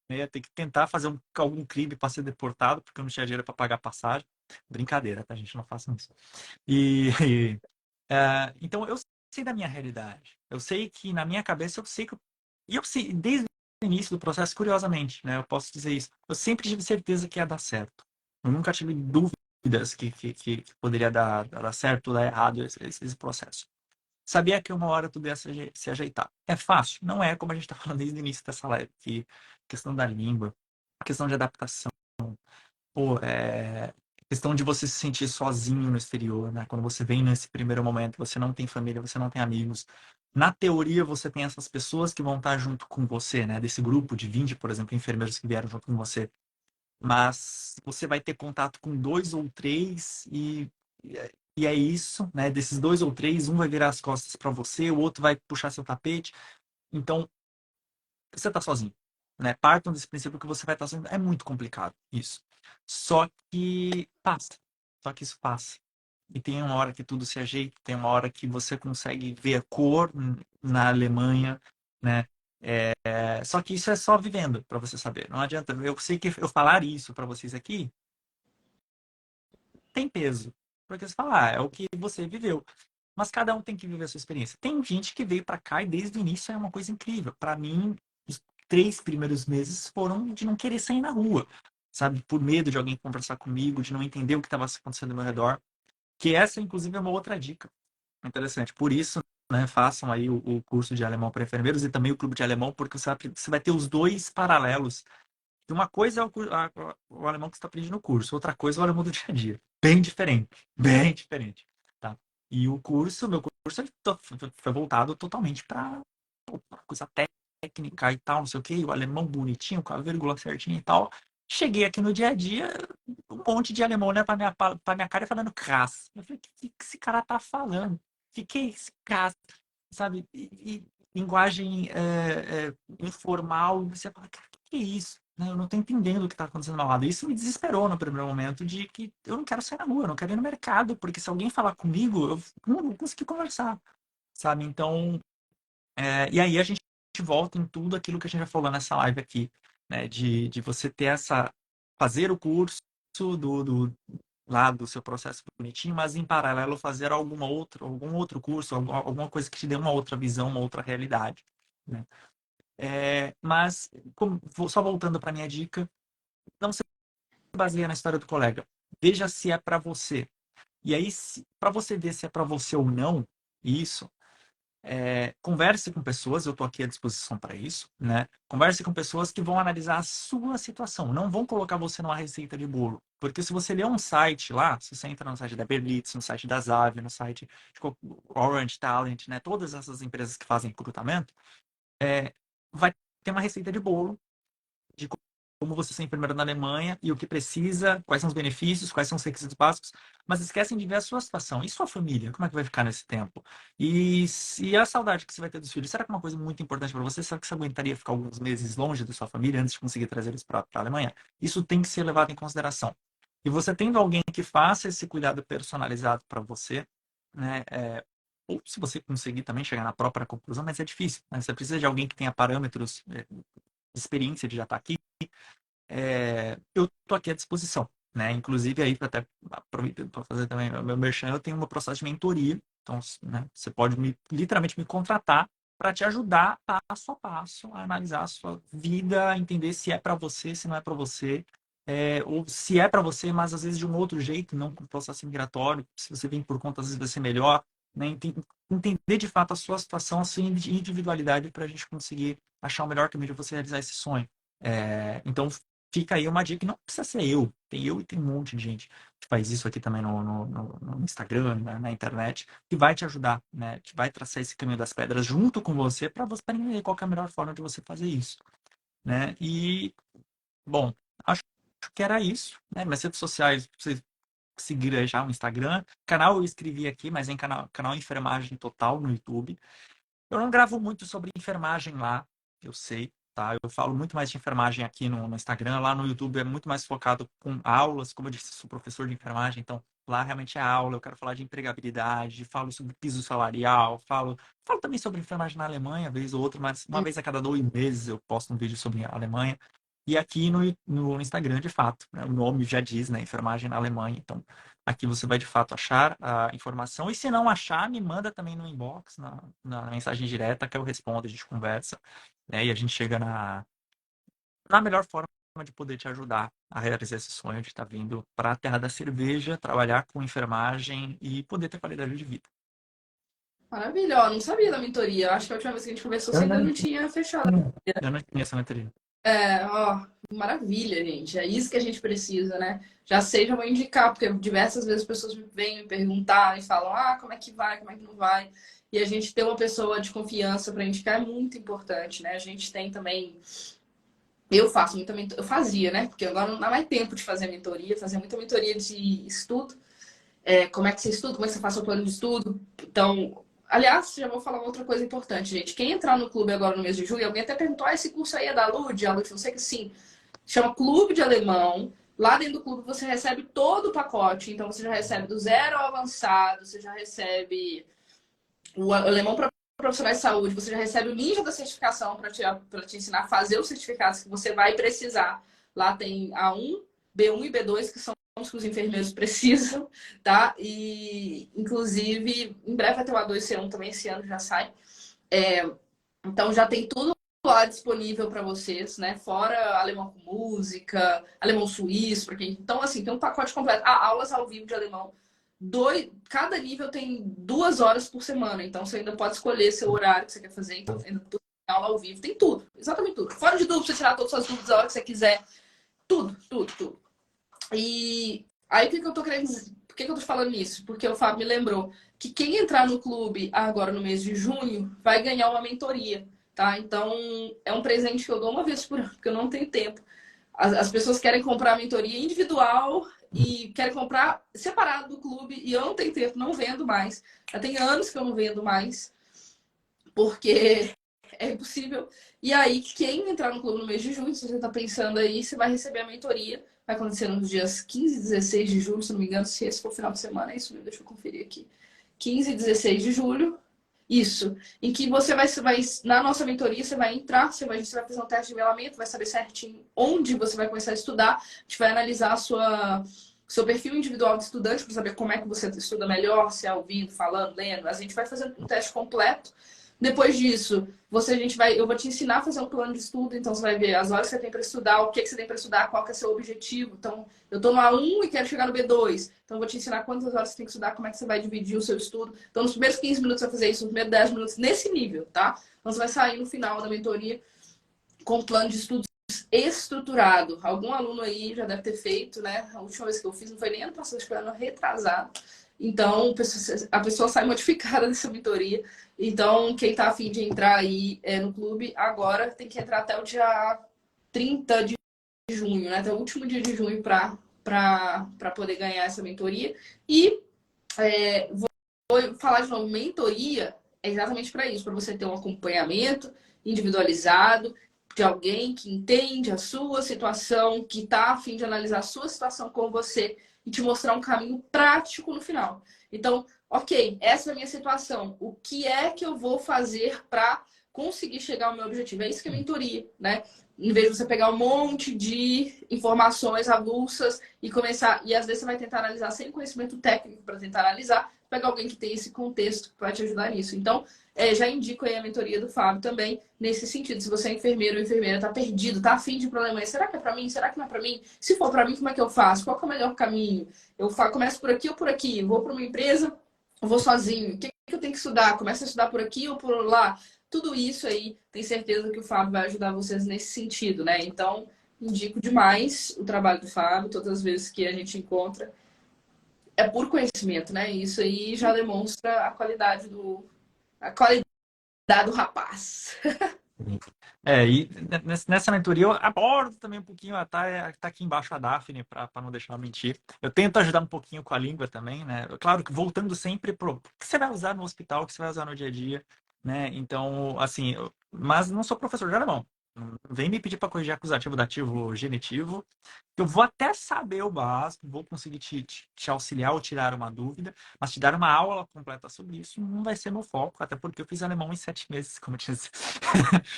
Speaker 2: Eu ia ter que tentar fazer algum crime para ser deportado, porque eu não tinha dinheiro para pagar passagem. Brincadeira, tá, gente? Não façam isso. E, então, eu sei da minha realidade. Eu sei que na minha cabeça, eu sei que. E eu sei, desde o início do processo, curiosamente, né? Eu posso dizer isso. Eu sempre tive certeza que ia dar certo. Eu nunca tive dúvidas que poderia dar certo ou dar errado esse processo. Sabia que uma hora tudo ia se ajeitar. É fácil? Não é, como a gente está falando desde o início dessa live, que questão da língua, questão de adaptação, pô, questão de você se sentir sozinho no exterior, né? Quando você vem nesse primeiro momento, você não tem família, você não tem amigos. Na teoria, você tem essas pessoas que vão estar junto com você, né? Desse grupo de 20, por exemplo, enfermeiros que vieram junto com você. Mas você vai ter contato com dois ou três e é isso, né? Desses dois ou três, um vai virar as costas para você, o outro vai puxar seu tapete. Então, você tá sozinho, né? Partam desse princípio que você vai estar sozinho. É muito complicado isso. Só que passa. Só que isso passa. E tem uma hora que tudo se ajeita, tem uma hora que você consegue ver a cor na Alemanha, né? Só que isso é só vivendo para você saber. Não adianta. Eu sei que eu falar isso para vocês aqui tem peso. Porque você fala, é o que você viveu. Mas cada um tem que viver a sua experiência. Tem gente que veio para cá e desde o início é uma coisa incrível. Para mim, os 3 primeiros meses foram de não querer sair na rua, sabe? Por medo de alguém conversar comigo, de não entender o que estava acontecendo ao meu redor. Que essa, inclusive, é uma outra dica interessante. Por isso, né, façam aí o curso de alemão para enfermeiros e também o clube de alemão, porque você vai ter os dois paralelos. E uma coisa é o alemão que você está aprendendo no curso, outra coisa é o alemão do dia a dia. Bem diferente, bem diferente, tá? E meu curso ele foi voltado totalmente para coisa técnica e tal, não sei o quê, o alemão bonitinho, com a vírgula certinha e tal. Cheguei aqui no dia a dia, um monte de alemão, né, pra minha cara falando Krass. Eu falei, o que esse cara tá falando? Que é esse Krass? Sabe? Linguagem informal, você fala, cara, que é isso? Né? Eu não tô entendendo o que tá acontecendo ao lado. Isso me desesperou no primeiro momento de que eu não quero sair na rua, eu não quero ir no mercado, porque se alguém falar comigo, eu não vou conseguir conversar, sabe? Então, e aí a gente volta em tudo aquilo que a gente já falou nessa live aqui, né? De você ter fazer o curso lá do seu processo bonitinho, mas em paralelo fazer algum outro curso, alguma coisa que te dê uma outra visão, uma outra realidade, né? Mas, só voltando para minha dica, não se baseia na história do colega. Veja se é para você. E aí, para você ver se é para você ou não, isso, converse com pessoas, eu estou aqui à disposição para isso, né? Converse com pessoas que vão analisar a sua situação, não vão colocar você numa receita de bolo. Porque se você ler um site lá, se você entra no site da Berlitz, no site da Zave, no site de Orange Talent, né? Todas essas empresas que fazem recrutamento, vai ter uma receita de bolo de como você ser enfermeiro na Alemanha e o que precisa, quais são os benefícios, quais são os requisitos básicos, mas esquecem de ver a sua situação. E sua família? Como é que vai ficar nesse tempo? E a saudade que você vai ter dos filhos? Será que é uma coisa muito importante para você? Será que você aguentaria ficar alguns meses longe da sua família antes de conseguir trazer eles para a Alemanha? Isso tem que ser levado em consideração. E você tendo alguém que faça esse cuidado personalizado para você, né? Ou se você conseguir também chegar na própria conclusão, mas é difícil, né? Você precisa de alguém que tenha parâmetros, de experiência de já estar aqui, eu estou aqui à disposição, né? Inclusive aí até aproveitando para fazer também o meu merchan, eu tenho um processo de mentoria, então, né, você pode literalmente me contratar para te ajudar passo a passo a analisar a sua vida, a entender se é para você, se não é para você, ou se é para você, mas às vezes de um outro jeito, não com processo migratório, se você vem por conta, às vezes vai ser melhor, né? Entender de fato a sua situação, a sua individualidade para a gente conseguir achar o melhor caminho de você realizar esse sonho. Então, fica aí uma dica que não precisa ser eu. Tem eu e tem um monte de gente que faz isso aqui também no Instagram, na internet, que vai te ajudar, né? Que vai traçar esse caminho das pedras junto com você para você entender qual que é a melhor forma de você fazer isso, né? E, bom, acho que era isso, né? Minhas redes sociais, vocês seguir aí já o Instagram. Canal eu escrevi aqui, mas em canal Enfermagem Total no YouTube. Eu não gravo muito sobre enfermagem lá, eu sei, tá? Eu falo muito mais de enfermagem aqui no Instagram. Lá no YouTube é muito mais focado com aulas. Como eu disse, sou professor de enfermagem, então lá realmente é aula. Eu quero falar de empregabilidade, falo sobre piso salarial, falo também sobre enfermagem na Alemanha, vez ou outra, mas uma vez a cada 2 meses eu posto um vídeo sobre a Alemanha. E aqui no Instagram, de fato, né? O nome já diz, né? Enfermagem na Alemanha. Então, aqui você vai de fato achar a informação. E se não achar, me manda também no inbox, na mensagem direta, que eu respondo, a gente conversa, né? E a gente chega na melhor forma de poder te ajudar a realizar esse sonho de estar vindo para a terra da cerveja, trabalhar com enfermagem e poder ter qualidade de vida.
Speaker 1: Maravilha, ó, não sabia da mentoria. Acho que a última vez que a gente conversou você
Speaker 2: Eu
Speaker 1: ainda
Speaker 2: não
Speaker 1: não tinha fechado.
Speaker 2: eu não tinha essa mentoria.
Speaker 1: É, ó, maravilha, gente. É isso que a gente precisa, né? Já sei, já vou indicar, porque diversas vezes as pessoas vêm me perguntar e falam, ah, como é que vai, como é que não vai. E a gente ter uma pessoa de confiança para indicar é muito importante, né? A gente tem também. Eu faço muita mentoria, eu fazia, né? Porque agora não dá mais tempo de fazer mentoria, fazia muita mentoria de estudo. Como é que você estuda, como é que você faz o seu plano de estudo. Então, aliás, já vou falar uma outra coisa importante, gente. Quem entrar no clube agora no mês de julho, alguém até perguntou, esse curso aí é da Lud? A Lud, não sei que sim. Chama Clube de Alemão. Lá dentro do clube você recebe todo o pacote. Então você já recebe do zero ao avançado, você já recebe o alemão para profissionais de saúde, você já recebe o ninja da certificação para te ensinar a fazer os certificados que você vai precisar. Lá tem A1, B1 e B2, que são os que os enfermeiros precisam, tá? E, inclusive, em breve vai ter o A2 C1 também, esse ano já sai. Então já tem tudo lá disponível para vocês, né? Fora alemão com música, alemão suíço, para quem. Então, assim, tem um pacote completo. Aulas ao vivo de alemão. Cada nível tem 2 horas por semana, então você ainda pode escolher seu horário que você quer fazer. Então, ainda tem aula ao vivo, tem tudo, exatamente tudo. Fora de dúvida, você tirar todas as suas dúvidas a hora que você quiser. Tudo, tudo, tudo. E aí, o que, que eu tô querendo dizer? Por que, que eu tô falando isso? Porque o Fábio me lembrou que quem entrar no clube agora no mês de junho vai ganhar uma mentoria, tá? Então, é um presente que eu dou uma vez por ano, porque eu não tenho tempo. As pessoas querem comprar a mentoria individual e querem comprar separado do clube e eu não tenho tempo, não vendo mais. Já tem anos que eu não vendo mais, porque é impossível. E aí, quem entrar no clube no mês de junho, se você está pensando aí, você vai receber a mentoria. Vai acontecer nos dias 15 e 16 de julho, se não me engano, se esse for o final de semana, é isso mesmo, deixa eu conferir aqui. 15 e 16 de julho, isso. Em que você vai na nossa mentoria, você vai entrar, você vai fazer um teste de nivelamento, vai saber certinho onde você vai começar a estudar. A gente vai analisar seu perfil individual de estudante para saber como é que você estuda melhor, se é ouvindo, falando, lendo. A gente vai fazer um teste completo. Depois disso, eu vou te ensinar a fazer um plano de estudo, então você vai ver as horas que você tem para estudar, o que, que você tem para estudar, qual que é o seu objetivo. Então, eu estou no A1 e quero chegar no B2. Então, eu vou te ensinar quantas horas você tem que estudar, como é que você vai dividir o seu estudo. Então, nos primeiros 15 minutos você vai fazer isso, nos primeiros 10 minutos, nesse nível, tá? Então, você vai sair no final da mentoria com um plano de estudos estruturado. Algum aluno aí já deve ter feito, né? A última vez que eu fiz não foi nem ano passado, acho que foi ano retrasado. Então, a pessoa sai modificada dessa mentoria. Então, quem tá afim de entrar aí no clube, agora tem que entrar até o dia 30 de junho, né? Até o último dia de junho para poder ganhar essa mentoria. E vou falar de novo, mentoria é exatamente para isso, para você ter um acompanhamento individualizado de alguém que entende a sua situação, que está a fim de analisar a sua situação com você e te mostrar um caminho prático no final. Então, ok, essa é a minha situação. O que é que eu vou fazer para conseguir chegar ao meu objetivo? É isso que é mentoria, né? Em vez de você pegar um monte de informações avulsas e começar, e às vezes você vai tentar analisar sem conhecimento técnico para tentar analisar, pegar alguém que tem esse contexto que vai te ajudar nisso. Então, já indico aí a mentoria do Fábio também, nesse sentido. Se você é enfermeiro ou enfermeira, tá perdido, tá afim de problema, será que é para mim? Será que não é para mim? Se for para mim, como é que eu faço? Qual que é o melhor caminho? Começo por aqui ou por aqui? Vou para uma empresa, vou sozinho? O que eu tenho que estudar? Começo a estudar por aqui ou por lá? Tudo isso aí, tenho certeza que o Fábio vai ajudar vocês nesse sentido, né? Então, indico demais o trabalho do Fábio, todas as vezes que a gente encontra. É por conhecimento, né? Isso aí já demonstra a qualidade do rapaz.
Speaker 2: E nessa mentoria eu abordo também um pouquinho, tá aqui embaixo a Daphne, para não deixar eu mentir. Eu tento ajudar um pouquinho com a língua também, né? Claro que voltando sempre pro que você vai usar no hospital, que você vai usar no dia a dia, né? Então, assim, mas não sou professor de alemão. Não vem me pedir para corrigir acusativo, dativo, genitivo. Eu vou até saber o básico, vou conseguir te auxiliar ou tirar uma dúvida, mas te dar uma aula completa sobre isso não vai ser meu foco, até porque eu fiz alemão em 7 meses, como,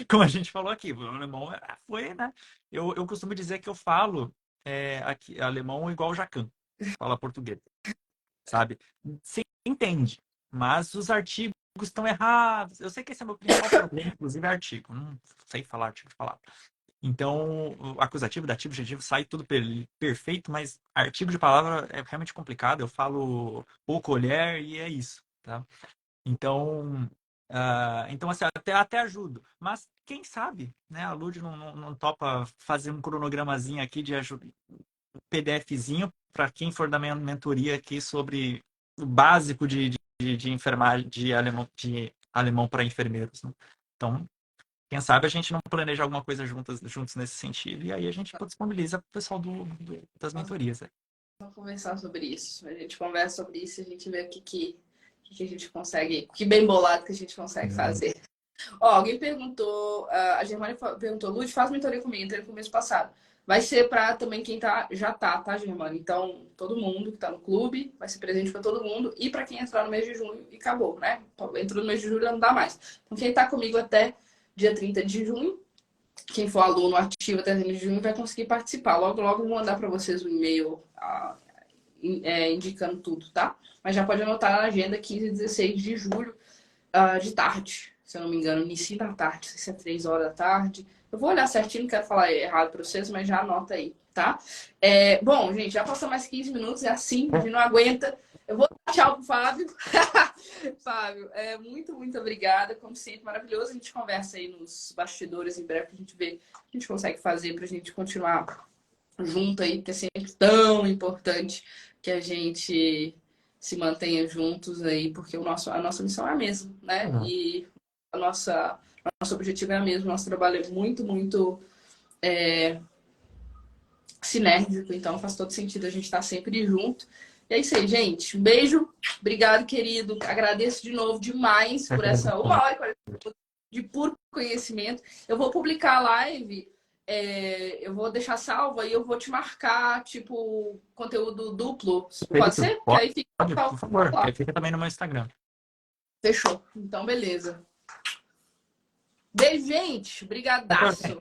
Speaker 2: como a gente falou aqui. O alemão foi, né? Eu costumo dizer que eu falo aqui, alemão igual o Jacan, fala português, sabe? Você entende, mas os artigos estão errados. Eu sei que esse é o meu principal problema, inclusive é artigo. Não sei falar artigo de palavra. Então, o acusativo, dativo, genitivo sai tudo perfeito, mas artigo de palavra é realmente complicado. Eu falo o colher e é isso, tá? Então, então assim, até ajudo. Mas quem sabe, né? A Lud não topa fazer um cronogramazinho aqui de ajuda, um PDFzinho para quem for da minha mentoria aqui sobre o básico de enfermagem de alemão para enfermeiros, né? Então, quem sabe a gente não planeja alguma coisa juntos nesse sentido, e aí a gente disponibiliza para o pessoal das mentorias.
Speaker 1: Vamos conversar sobre isso. A gente conversa sobre isso e a gente vê o que a gente consegue, que bem bolado que a gente consegue fazer. Ó, alguém perguntou, a Germana perguntou, Lud, faz mentoria comigo, entrei no começo passado. Vai ser para também quem já tá, Germana? Então, todo mundo que tá no clube vai ser presente para todo mundo e para quem entrar no mês de junho e acabou, né? Entrou no mês de julho, não dá mais. Então, quem tá comigo até dia 30 de junho, quem for aluno ativo até 30 de junho vai conseguir participar. Logo, logo vou mandar para vocês um e-mail indicando tudo, tá? Mas já pode anotar na agenda 15 e 16 de julho, de tarde. Se eu não me engano, início da tarde, não sei se é 3 horas da tarde. Eu vou olhar certinho, não quero falar errado para vocês, mas já anota aí, tá? Bom, gente, já passou mais 15 minutos, é assim, a gente não aguenta. Eu vou dar tchau pro Fábio. Fábio, muito, muito obrigada. Como sempre, maravilhoso. A gente conversa aí nos bastidores em breve pra gente ver o que a gente consegue fazer pra gente continuar junto aí, porque é sempre tão importante que a gente se mantenha juntos aí, porque a nossa missão é a mesma, né?
Speaker 2: Uhum.
Speaker 1: E nosso objetivo é o mesmo. Nosso trabalho é muito, muito sinérgico, então faz todo sentido a gente estar sempre junto. E é isso aí, gente. Um beijo. Obrigado, querido. Agradeço de novo demais por essa 1 hora e 40 minutos de puro conhecimento. Eu vou publicar a live, eu vou deixar salva e eu vou te marcar, tipo, conteúdo duplo. Pode ser? Que aí fica
Speaker 2: Pode, por favor. Que aí fica também no meu Instagram.
Speaker 1: Fechou. Então, beleza. Beijo, gente. Brigadaço.